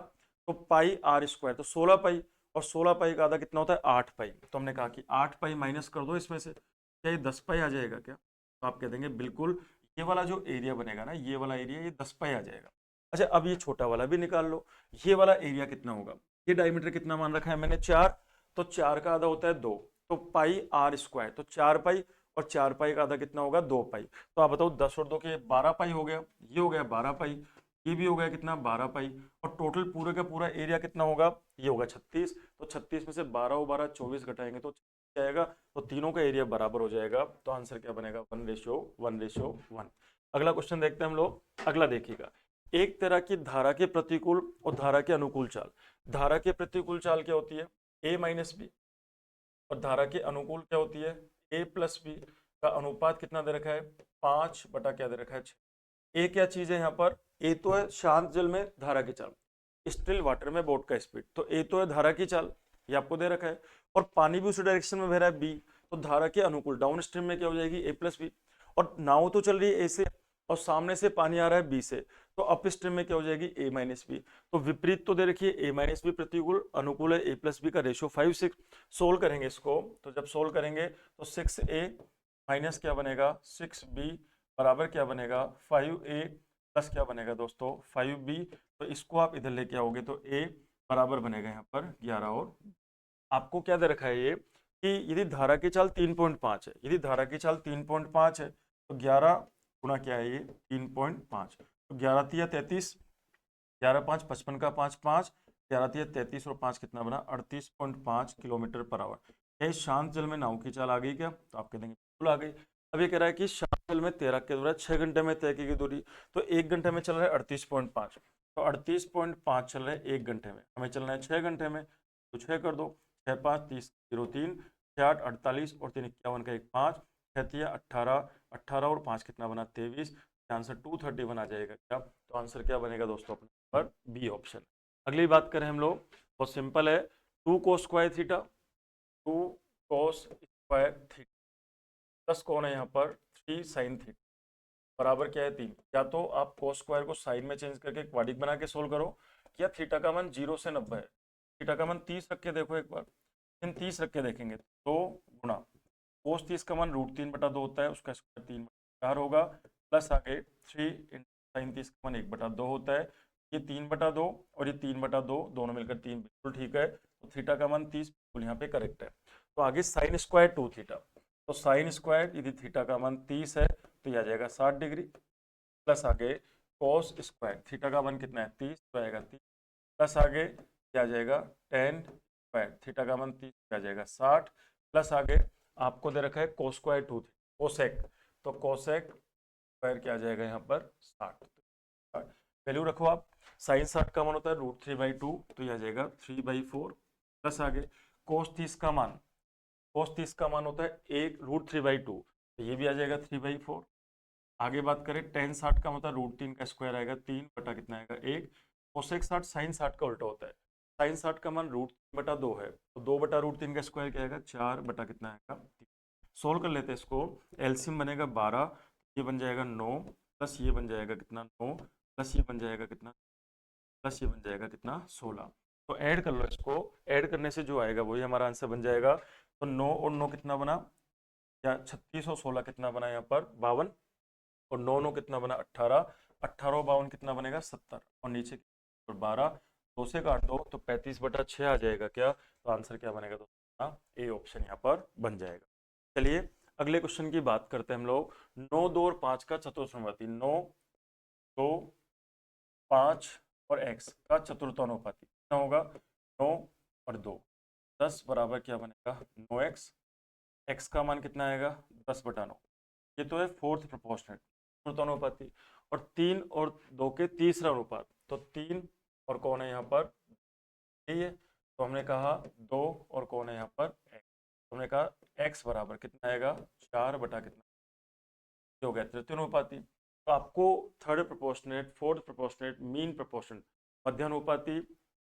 A: तो पाई आर स्क्वायर तो 16 पाई, और 16 पाई का आधा कितना होता है 8 पाई। तो हमने कहा कि 8 पाई माइनस कर दो इसमें से, क्या ये 10 पाई आ जाएगा क्या? तो आप कह देंगे बिल्कुल, ये वाला जो एरिया बनेगा ना, ये वाला एरिया ये 10 पाई आ जाएगा। अच्छा, अब ये छोटा वाला भी निकाल लो, ये वाला एरिया कितना होगा। ये डायमीटर कितना मान रखा है मैंने 4, तो 4 का आधा होता है 2, तो पाई आर स्क्वायर तो 4 पाई, और 4 पाई का आधा कितना होगा 2 पाई। तो आप बताओ 10 और 2 के 12 पाई हो गया, ये हो गया 12 पाई, ये भी हो गया कितना 12 पाई, और टोटल पूरे का पूरा एरिया कितना होगा, ये होगा 36। तो 36 में से 12 और 12 24 घटाएंगे तो आएगा, तो तीनों का एरिया बराबर हो जाएगा। तो आंसर क्या बनेगा, 1:1:1। अगला क्वेश्चन देखते हैं हम लोग। अगला देखिएगा, एक तरह की धारा के प्रतिकूल और धारा के अनुकूल चाल। धारा के प्रतिकूल चाल क्या होती है, a माइनस बी, और धारा के अनुकूल क्या होती है, a प्लस बी का अनुपात कितना दे रखा है 5 बटा क्या दे रखा है 6। ए क्या चीज है यहाँ पर, ए तो है शांत जल में धारा की चाल, स्टिल वाटर में बोट का स्पीड, तो ए तो है धारा की चाल, ये आपको दे रखा है, और पानी भी उसी डायरेक्शन में बह रहा है बी, तो धारा के अनुकूल डाउन स्ट्रीम में क्या हो जाएगी ए प्लस बी, और नाव तो चल रही है ए से और सामने से पानी आ रहा है बी से, तो अप स्ट्रीम में क्या हो जाएगी ए माइनस बी। तो विपरीत तो दे रखिए ए माइनस बी प्रतिकूल, अनुकूल है ए प्लस बी का रेशियो 5:6। सोल्व करेंगे इसको, तो जब सोल्व करेंगे तो 6a माइनस क्या बनेगा 6b बराबर क्या बनेगा 5a प्लस क्या बनेगा दोस्तों 5b। तो इसको आप इधर लेके आओगे तो a बराबर बनेगा यहाँ पर 11, और आपको क्या दे रखा है ये कि यदि धारा की चाल 3.5 है, यदि धारा की चाल 3.5 है तो 11 गुना क्या है ये 3.5, तो 11 तिया 33, 11 5 55 का 5 5, 11 तिया 33 और 5 कितना बना 38.5 किलोमीटर पर आवर। क्या इस शांत जल में नाव की चाल आ गई क्या? तो आप कह देंगे बिल्कुल आ गई। अब ये कह रहा है कि शांत जल में तैराक के द्वारा 6 घंटे में तय की गई दूरी, तो 1 घंटे में चल रहा है 38.5, तो 38.5 चल रहा है 1 घंटे में, हमें चलना है 6 घंटे में, तो 6 कर दो, 6 5 30 0 3, 6 8 48 और 3 51 का 1 5, 6 तिया 18, 18 और 5 कितना बना 23, आंसर 231 आ जाएगा क्या? तो आंसर क्या बनेगा दोस्तों अपने पर बी ऑप्शन। अगली बात करें हम लोग, बहुत सिंपल है, 2 cos square theta, 2 cos square theta plus कौन है यहाँ पर 3 sin थीटा बराबर क्या है 3। या तो आप cos स्क्वायर को साइन में चेंज करके क्वाड्रिक बना के सोल्व करो, या थीटा का मान 0 से 90 है, थीटा का मान 30 रख के देखो एक बार, इन 30 रख के देखेंगे तो गुणा cos 30 का मान √3/2 होता है, उसका स्क्वायर 3/4 होगा, प्लस आगे 3 sin 30 का मान 1/2 होता है, ये 3/2 और ये 3/2 दोनों मिलकर 3 बिल्कुल ठीक है, तो थीटा का मान 30 बिल्कुल यहाँ पे करेक्ट है। तो आगे साइन स्क्वायर 2 थीटा, तो साइन स्क्वायर यदि थीटा का मान 30 है तो यह आ जाएगा 60 डिग्री, प्लस आगे कॉस स्क्वायर थीटा का मान कितना है 30, तो आएगा 30, प्लस आगे क्या आ जाएगा टेन स्क्वायर थीटा का मान 30 आ जाएगा 60, प्लस आगे आपको दे रखा है कोस स्क्वायर 2 कोसेक, तो कोसेक स्क्वायर क्या आ जाएगा यहाँ पर 60, वैल्यू रखो आप, साइन 60 का मान होता है √3/2, तो यह आ जाएगा 3/4, प्लस आगे कोस 30 का मान cos 30 का मान होता है 1√3/2, तो ये भी आ जाएगा 3/4। आगे बात करें tan 60 का मतलब √3 का स्क्वायर आएगा 3 बटा कितना आएगा 1। कोसेक 60 साइन 60 का उल्टा होता है, साइन 60 का मान √3/2 है, तो 2 बटा √3 का स्क्वायर क्या आएगा 4 बटा कितना आएगा 3। सोल्व कर लेते हैं इसको, एलसीएम बनेगा 12, ये बन जाएगा 9 प्लस ये बन जाएगा कितना 9 प्लस ये बन जाएगा कितना प्लस ये बन जाएगा कितना 16। तो ऐड कर लो इसको, ऐड करने से जो आएगा वही हमारा आंसर बन जाएगा। तो 9 और 9 कितना बना, या 36 और 16 कितना बना यहाँ पर 52, और 9 9 कितना बना 18, 18 और 52 कितना बनेगा 70, और नीचे और 12, 2 से काट दो तो 35/6 आ जाएगा क्या, तो आंसर क्या बनेगा दोस्तों, ए ऑप्शन यहाँ पर बन जाएगा। चलिए अगले क्वेश्चन की बात करते हैं हम लोग। 9 2 और 5 का चतुर्थानुपाती, 9 2 5 और x का चतुर्थानुपाती कितना होगा 9 और 2, 10 बराबर क्या बनेगा 9x, x का मान कितना आएगा 10/9, ये तो है फोर्थ प्रोपोर्शनल चतुर्थानुपाती, और 3 और 2 के तीसरा अनुपात, तो 3 और कौन है यहाँ पर यही है, तो हमने कहा 2 और कौन है यहाँ पर x, तो हमने कहा x बराबर कितना आएगा 4 बटा कितना, ये हो गया तृतीय अनुपाती। तो आपको third proportionate, fourth proportionate, mean proportionate, मध्यानुपाती,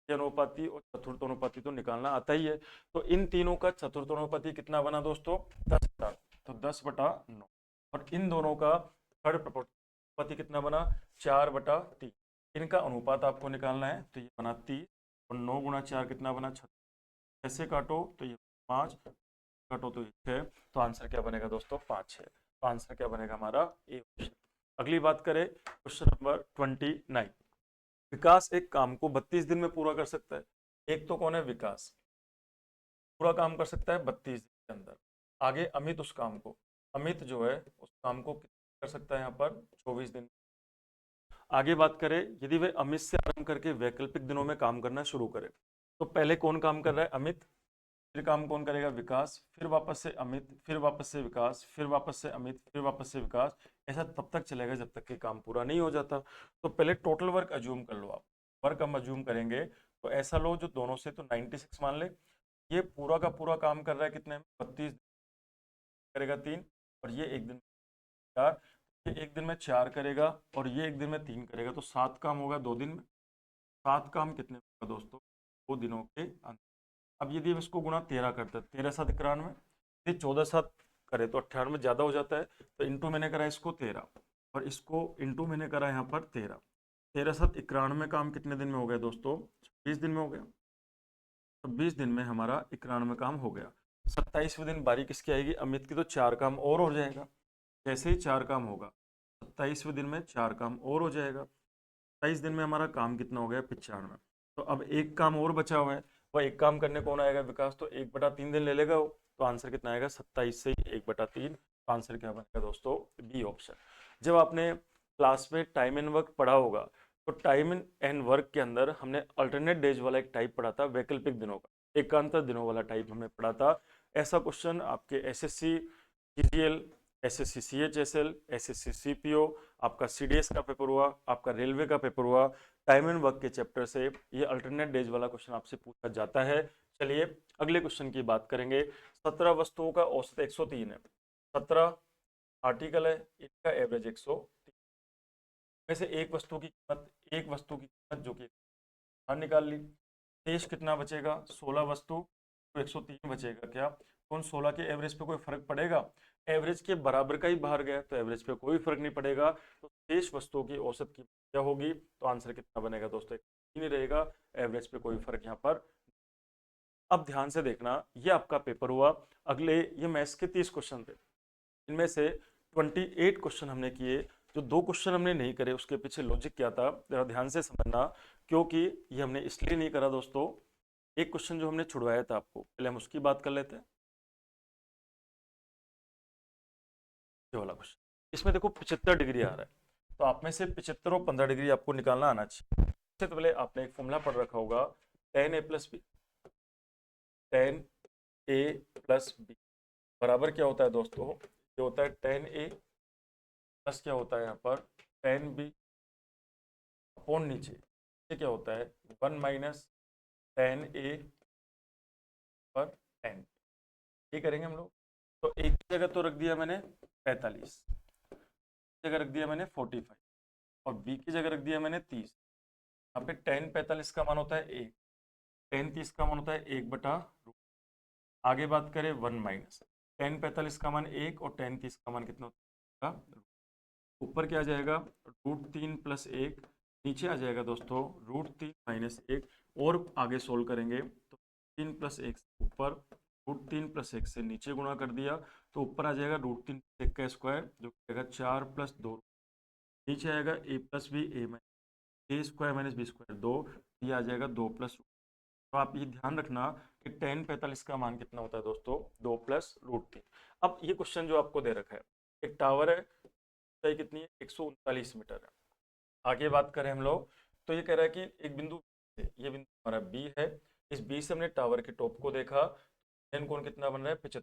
A: अनुपाती और चतुर्थानुपाती तो निकालना आता ही है। तो इन तीनों का चतुर्थानुपाती कितना बना दोस्तों 10/9, तो 10/9, और इन दोनों का थर्ड प्रोपोर्शनेट कितना बना 4/3। इनका अनुपात आपको निकालना है, तो ये बना 30, और 9 गुणा 4 कितना बना 36, ऐसे काटो तो ये 5, काटो तो ये 6, तो आंसर क्या बनेगा दोस्तों 5 है। तो आंसर क्या बनेगा हमारा ए ऑप्शन। अगली बात करें क्वेश्चन नंबर 29। विकास एक काम को 32 दिन में पूरा कर सकता है। एक तो कौन है विकास, पूरा काम कर सकता है 32 दिन के अंदर। आगे अमित, उस काम को, अमित जो है उस काम को कर सकता है यहाँ पर 24 दिन। आगे बात करें यदि वह अमित से आरंभ करके वैकल्पिक दिनों में काम करना शुरू करे, तो पहले कौन काम कर रहा है अमित, फिर काम कौन करेगा विकास, फिर वापस से अमित, फिर वापस से विकास, फिर वापस से अमित, फिर वापस से विकास, ऐसा तब तक चलेगा जब तक कि काम पूरा नहीं हो जाता। तो पहले टोटल वर्क अज्यूम कर लो आप, वर्क हम अज्यूम करेंगे तो ऐसा लो जो दोनों से, तो 96 मान ले, ये पूरा का पूरा काम कर रहा है कितने में 32 करेगा 3, और ये एक दिन 4, ये एक दिन में 4 करेगा, और ये एक दिन में 3 करेगा, तो 7 काम होगा 2 दिन में। 7 काम कितने होगा दोस्तों 2 दिनों के अंदर। अब यदि हम इसको गुणा 13 करते हैं, 13 7 91, यदि 14 7 करे तो 98 ज़्यादा हो जाता है, तो इंटू मैंने करा इसको 13, और इसको इंटू मैंने करा यहाँ पर 13, 13 7 91 काम कितने दिन में हो गया दोस्तों 20 दिन में हो गया। तो 20 दिन में हमारा 91 काम हो गया। 27वें दिन बारी किसकी आएगी अमित की, तो 4 काम और हो जाएगा। जैसे ही 4 काम होगा 27वें दिन में 4 काम और हो जाएगा, 27 दिन में हमारा काम कितना हो गया 95। तो अब एक काम और बचा हुआ है, वह एक काम करने कौन आएगा विकास, तो 1/3 दिन ले लेगा वो, तो आंसर कितना आएगा 27 से 1/3। आंसर क्या बनेगा दोस्तों बी ऑप्शन। जब आपने क्लास में टाइम एंड वर्क पढ़ा होगा, तो टाइम एंड वर्क के अंदर हमने अल्टरनेट डेज वाला एक टाइप पढ़ा था, वैकल्पिक दिनों का, एकांतर दिनों वाला टाइप हमने पढ़ा था। ऐसा क्वेश्चन आपके SSC CGL, SSC CHSL, SSC CPO, आपका सीडीएस का पेपर हुआ, आपका रेलवे का पेपर हुआ, टाइम एंड वर्क के चैप्टर से ये अल्टरनेट डेज वाला क्वेश्चन आपसे पूछा जाता है। चलिए अगले क्वेश्चन की बात करेंगे। 17 वस्तुओं का औसत 103 है, 17 आर्टिकल है, इनका एवरेज 103 में से एक वस्तु की कीमत, एक वस्तु की कीमत जो कि बाहर निकाल ली, शेष कितना बचेगा 16 वस्तु, तो 103 बचेगा क्या, तो उन 16 के एवरेज पे कोई फर्क पड़ेगा, एवरेज के बराबर का ही बाहर गया, तो एवरेज पे कोई फर्क नहीं पड़ेगा। तो शेष वस्तुओं की औसत कीमत क्या होगी, तो आंसर कितना बनेगा दोस्तों ही नहीं रहेगा, एवरेज पे कोई फर्क यहाँ पर। अब ध्यान से देखना, ये आपका पेपर हुआ। अगले ये मैथ्स के 30 क्वेश्चन थे, इनमें से 28 क्वेश्चन हमने किए। जो 2 क्वेश्चन हमने नहीं करे उसके पीछे लॉजिक क्या था जरा ध्यान से समझना, क्योंकि ये हमने इसलिए नहीं करा दोस्तों। एक क्वेश्चन जो हमने छुड़वाया था आपको, पहले हम उसकी बात कर लेते हैं। ये वाला क्वेश्चन, इसमें देखो 75 डिग्री आ रहा है, तो आप में से 75 और 15 डिग्री आपको निकालना आना चाहिए। सबसे पहले आपने एक फॉर्मूला पढ़ रखा होगा, tan a plus b, tan a plus b बराबर क्या होता है दोस्तों, ये होता है tan a प्लस क्या होता है यहाँ पर tan b अपॉन नीचे, ये क्या होता है 1 माइनस tan a पर tan। ये करेंगे हम लोग। तो एक की जगह तो रख दिया मैंने 45, जगह रख दिया मैंने 45 और बी की जगह रख दिया मैंने 30। यहाँ पे 10 45 का मान होता है 1, 10 30 का मान होता है 1/। आगे बात करें 1 माइनस 10 45 का मान 1 और 10 30 का मान कितना होता है। ऊपर क्या आ जाएगा √3 + 1, नीचे आ जाएगा दोस्तों √3 - 1। और आगे सोल्व करेंगे तो 3 + 1 से ऊपर √3 + 1 से नीचे गुणा कर दिया तो ऊपर आ जाएगा √3 + 1 का स्क्वायर जो कि आएगा 4 + 2। नीचे आएगा a+b - a² - b² 2, ये आ जाएगा 2+। तो आप ये ध्यान रखना कि 10 45 का मान कितना होता है दोस्तों 2 + √3। अब ये क्वेश्चन जो आपको दे रखा है, एक टावर है, ऊंचाई कितनी है 139 मीटर है। आगे बात करें हम लोग तो ये कह रहा है कि एक बिंदु है, ये बिंदु हमारा बी है, इस बी से हमने टावर के टॉप को देखा, एन कोण कितना बन रहा है 75।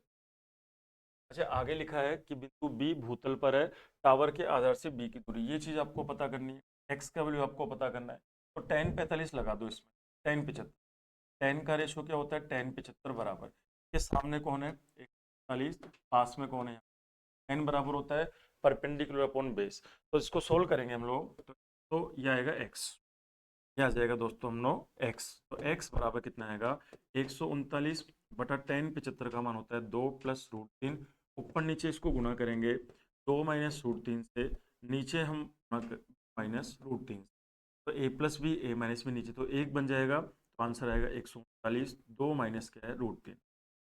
A: अच्छा आगे लिखा है कि बिंदु बी भूतल पर है, टावर के आधार से बी की दूरी, ये चीज आपको पता करनी है, एक्स का वैल्यू आपको पता करना है। तो tan 45 लगा दो इसमें, tan 75, tan का रेशो क्या होता है tan 75 बराबर, के सामने कौन है 140, पास में कौन है, n बराबर होता है परपेंडिकुलर अपॉन बेस। तो इसको सोल्व करेंगे हम लोग तो ये आएगा x, ये आ जाएगा दोस्तों हम लोग x। तो x बराबर कितना आएगा 139/tan 75 का मान होता है 2 + √3। ऊपर नीचे इसको गुणा करेंगे 2 - √3 से, नीचे हम -√3। तो a+b a- b नीचे तो 1 बन जाएगा, तो आंसर आएगा 139, 2 माइनस क्या है √3।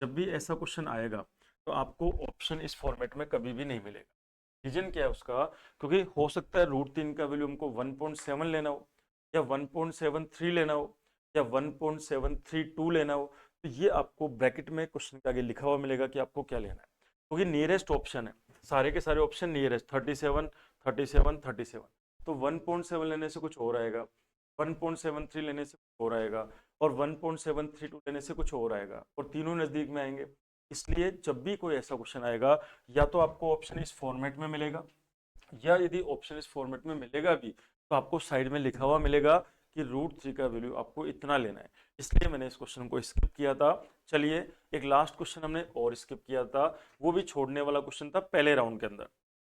A: जब भी ऐसा क्वेश्चन आएगा तो आपको ऑप्शन इस फॉर्मेट में कभी भी नहीं मिलेगा। रीजन क्या है उसका, क्योंकि हो सकता है √3 का वैल्यू हमको 1.7 लेना हो या 1.73 लेना हो या 1.732 लेना हो, तो ये आपको ब्रैकेट में क्वेश्चन के आगे लिखा हुआ मिलेगा कि आपको क्या लेना है, क्योंकि नियरेस्ट ऑप्शन है, सारे के सारे ऑप्शन नियरेस्ट 37 37 37। तो 1.7 लेने से कुछ और आएगा, 1.73 लेने से कुछ और आएगा और 1.732 लेने से कुछ और आएगा, और तीनों नजदीक में आएंगे। इसलिए जब भी कोई ऐसा क्वेश्चन आएगा या तो आपको ऑप्शन इस फॉर्मेट में मिलेगा, या यदि ऑप्शन इस फॉर्मेट में मिलेगा भी तो आपको साइड में लिखा हुआ मिलेगा कि √3 का वैल्यू आपको इतना लेना है। इसलिए मैंने इस क्वेश्चन को स्किप किया था। चलिए एक लास्ट क्वेश्चन हमने और स्किप किया था, वो भी छोड़ने वाला क्वेश्चन था पहले राउंड के अंदर।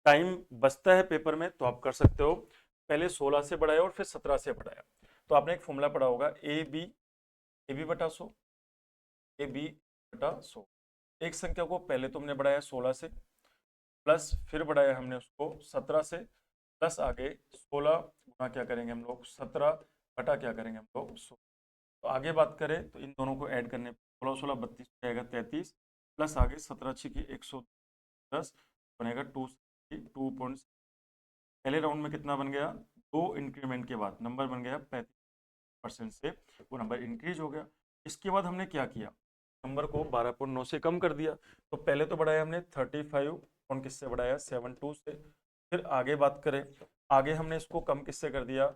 A: टाइम बचता है पेपर में तो आप कर सकते हो, पहले 16 से बढ़ाया और फिर 17 से बढ़ाया। तो आपने एक फॉर्मूला पढ़ा होगा a b/100 एक संख्या को पहले तुमने बढ़ाया 16 से, प्लस फिर बढ़ाया हमने उसको 17 से, प्लस आगे 16 गुना क्या करेंगे हम लोग 17 बटा क्या करेंगे हम लोग 16। तो आगे बात करें तो इन दोनों को ऐड करने 16 16 32 जाएगा 33, प्लस आगे 17 6 की 110 बनेगा 2 पहले राउंड में कितना बन गया, 2 इंक्रीमेंट के बाद नंबर बन गया 35% से वो नंबर इंक्रीज हो गया। इसके बाद हमने क्या किया, नंबर को 12.9 से कम कर दिया। तो पहले तो बढ़ाया हमने 35 और किससे बढ़ाया 72 से। फिर आगे बात करें, आगे हमने इसको कम किससे कर दिया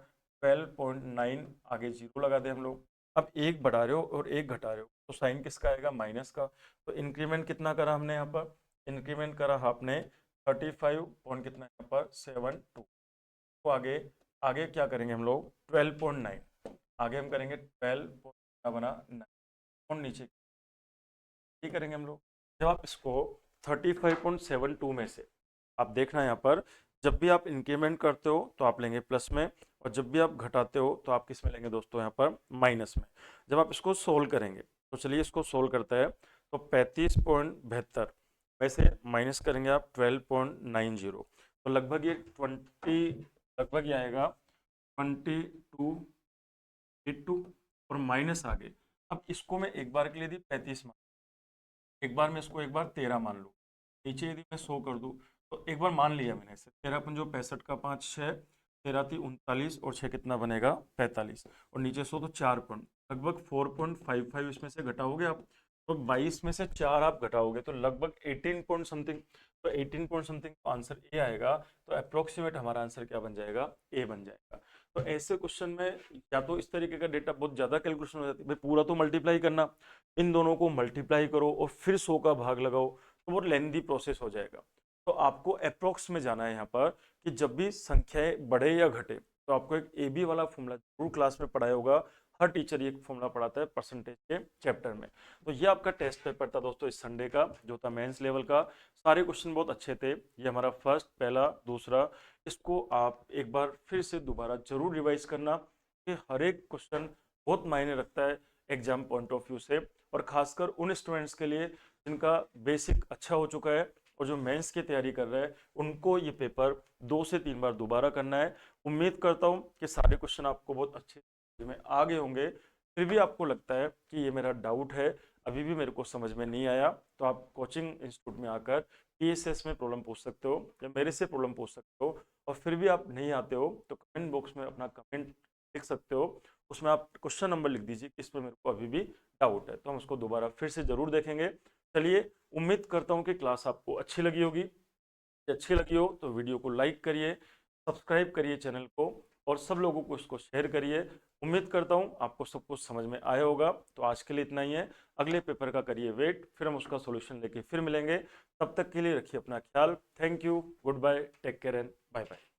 A: 12.9, आगे 0 लगा दे हम लोग। अब एक बढ़ा रहे हो और एक घटा रहे हो तो साइन किसका आएगा माइनस का। तो इंक्रीमेंट कितना करा हमने यहाँ पर, इंक्रीमेंट करा आपने 35 पॉइंट कितना यहाँ पर 72। तो आगे आगे क्या करेंगे हम लोग 12.9, आगे हम करेंगे 12 बना 9 और नीचे ये करेंगे हम लोग। जब आप इसको 35.72 में से आप देखना यहाँ पर, जब भी आप इंक्रीमेंट करते हो तो आप लेंगे प्लस में, और जब भी आप घटाते हो तो आप किस में लेंगे दोस्तों यहाँ पर माइनस में। जब आप इसको सोल्व करेंगे तो चलिए इसको सोल्व करते हैं। तो 35.72 वैसे माइनस करेंगे आप 12.90, तो लगभग ये 20 लगभग ये आएगा 2282 और माइनस आगे। अब इसको मैं एक बार के लिए दी 35 मान, एक बार मैं इसको एक बार 13 मान लूँ, नीचे यदि मैं 100 कर दूँ तो एक बार मान लिया मैंने इसे 13 × 65 का 5 6, 13 × 39 और 6 कितना बनेगा 45 और नीचे 100 तो 4 पॉइंट लगभग 4.55 इसमें से घटाओगे आप, तो 22 में से 4 आप घटाओगे तो लगभग 18 पॉइंट समथिंग, तो 18 पॉइंट समथिंग तो आंसर ए आएगा। तो अप्रोक्सीमेट हमारा आंसर क्या बन जाएगा ए बन जाएगा। तो ऐसे क्वेश्चन में या तो इस तरीके का डेटा बहुत ज़्यादा कैलकुलेशन हो जाती है, भाई पूरा तो मल्टीप्लाई करना, इन दोनों को मल्टीप्लाई करो और फिर 100 का भाग लगाओ तो बहुत लेंदी प्रोसेस हो जाएगा। तो आपको अप्रोक्स में जाना है यहाँ पर कि जब भी संख्याएं बढ़े या घटे तो तो आपको एक AB वाला फॉर्मूला जरूर क्लास में पढ़ाया होगा। हर टीचर ये फॉर्मूला पढ़ाता है परसेंटेज के चैप्टर में। तो ये आपका टेस्ट पेपर था दोस्तों इस संडे का, जो था मेंस लेवल का। सारे क्वेश्चन बहुत अच्छे थे। ये हमारा फर्स्ट, पहला, दूसरा, इसको आप एक बार फिर से दोबारा जरूर रिवाइज करना कि हर एक क्वेश्चन बहुत मायने रखता है एग्जाम पॉइंट ऑफ व्यू से, और खासकर उन स्टूडेंट्स के लिए जिनका बेसिक अच्छा हो चुका है और जो मेंस की तैयारी कर रहे हैं, उनको ये पेपर 2 से 3 बार दोबारा करना है। उम्मीद करता हूँ कि सारे क्वेश्चन आपको बहुत अच्छे में आ गए होंगे। फिर भी आपको लगता है कि ये मेरा डाउट है, अभी भी मेरे को समझ में नहीं आया, तो आप कोचिंग इंस्टीट्यूट में आकर PSS में प्रॉब्लम पूछ सकते हो या मेरे से प्रॉब्लम पूछ सकते हो। और फिर भी आप नहीं आते हो तो कमेंट बॉक्स में अपना कमेंट लिख सकते हो, उसमें आप क्वेश्चन नंबर लिख दीजिए कि इस पर मेरे को अभी भी डाउट है, तो हम उसको दोबारा फिर से जरूर देखेंगे। चलिए, उम्मीद करता हूँ कि क्लास आपको अच्छी लगी होगी। अच्छी लगी हो तो वीडियो को लाइक करिए, सब्सक्राइब करिए चैनल को, और सब लोगों को इसको शेयर करिए। उम्मीद करता हूँ आपको सब कुछ समझ में आया होगा। तो आज के लिए इतना ही है, अगले पेपर का करिए वेट, फिर हम उसका सॉल्यूशन लेके फिर मिलेंगे। तब तक के लिए रखिए अपना ख्याल। Thank you, goodbye, take care and bye bye.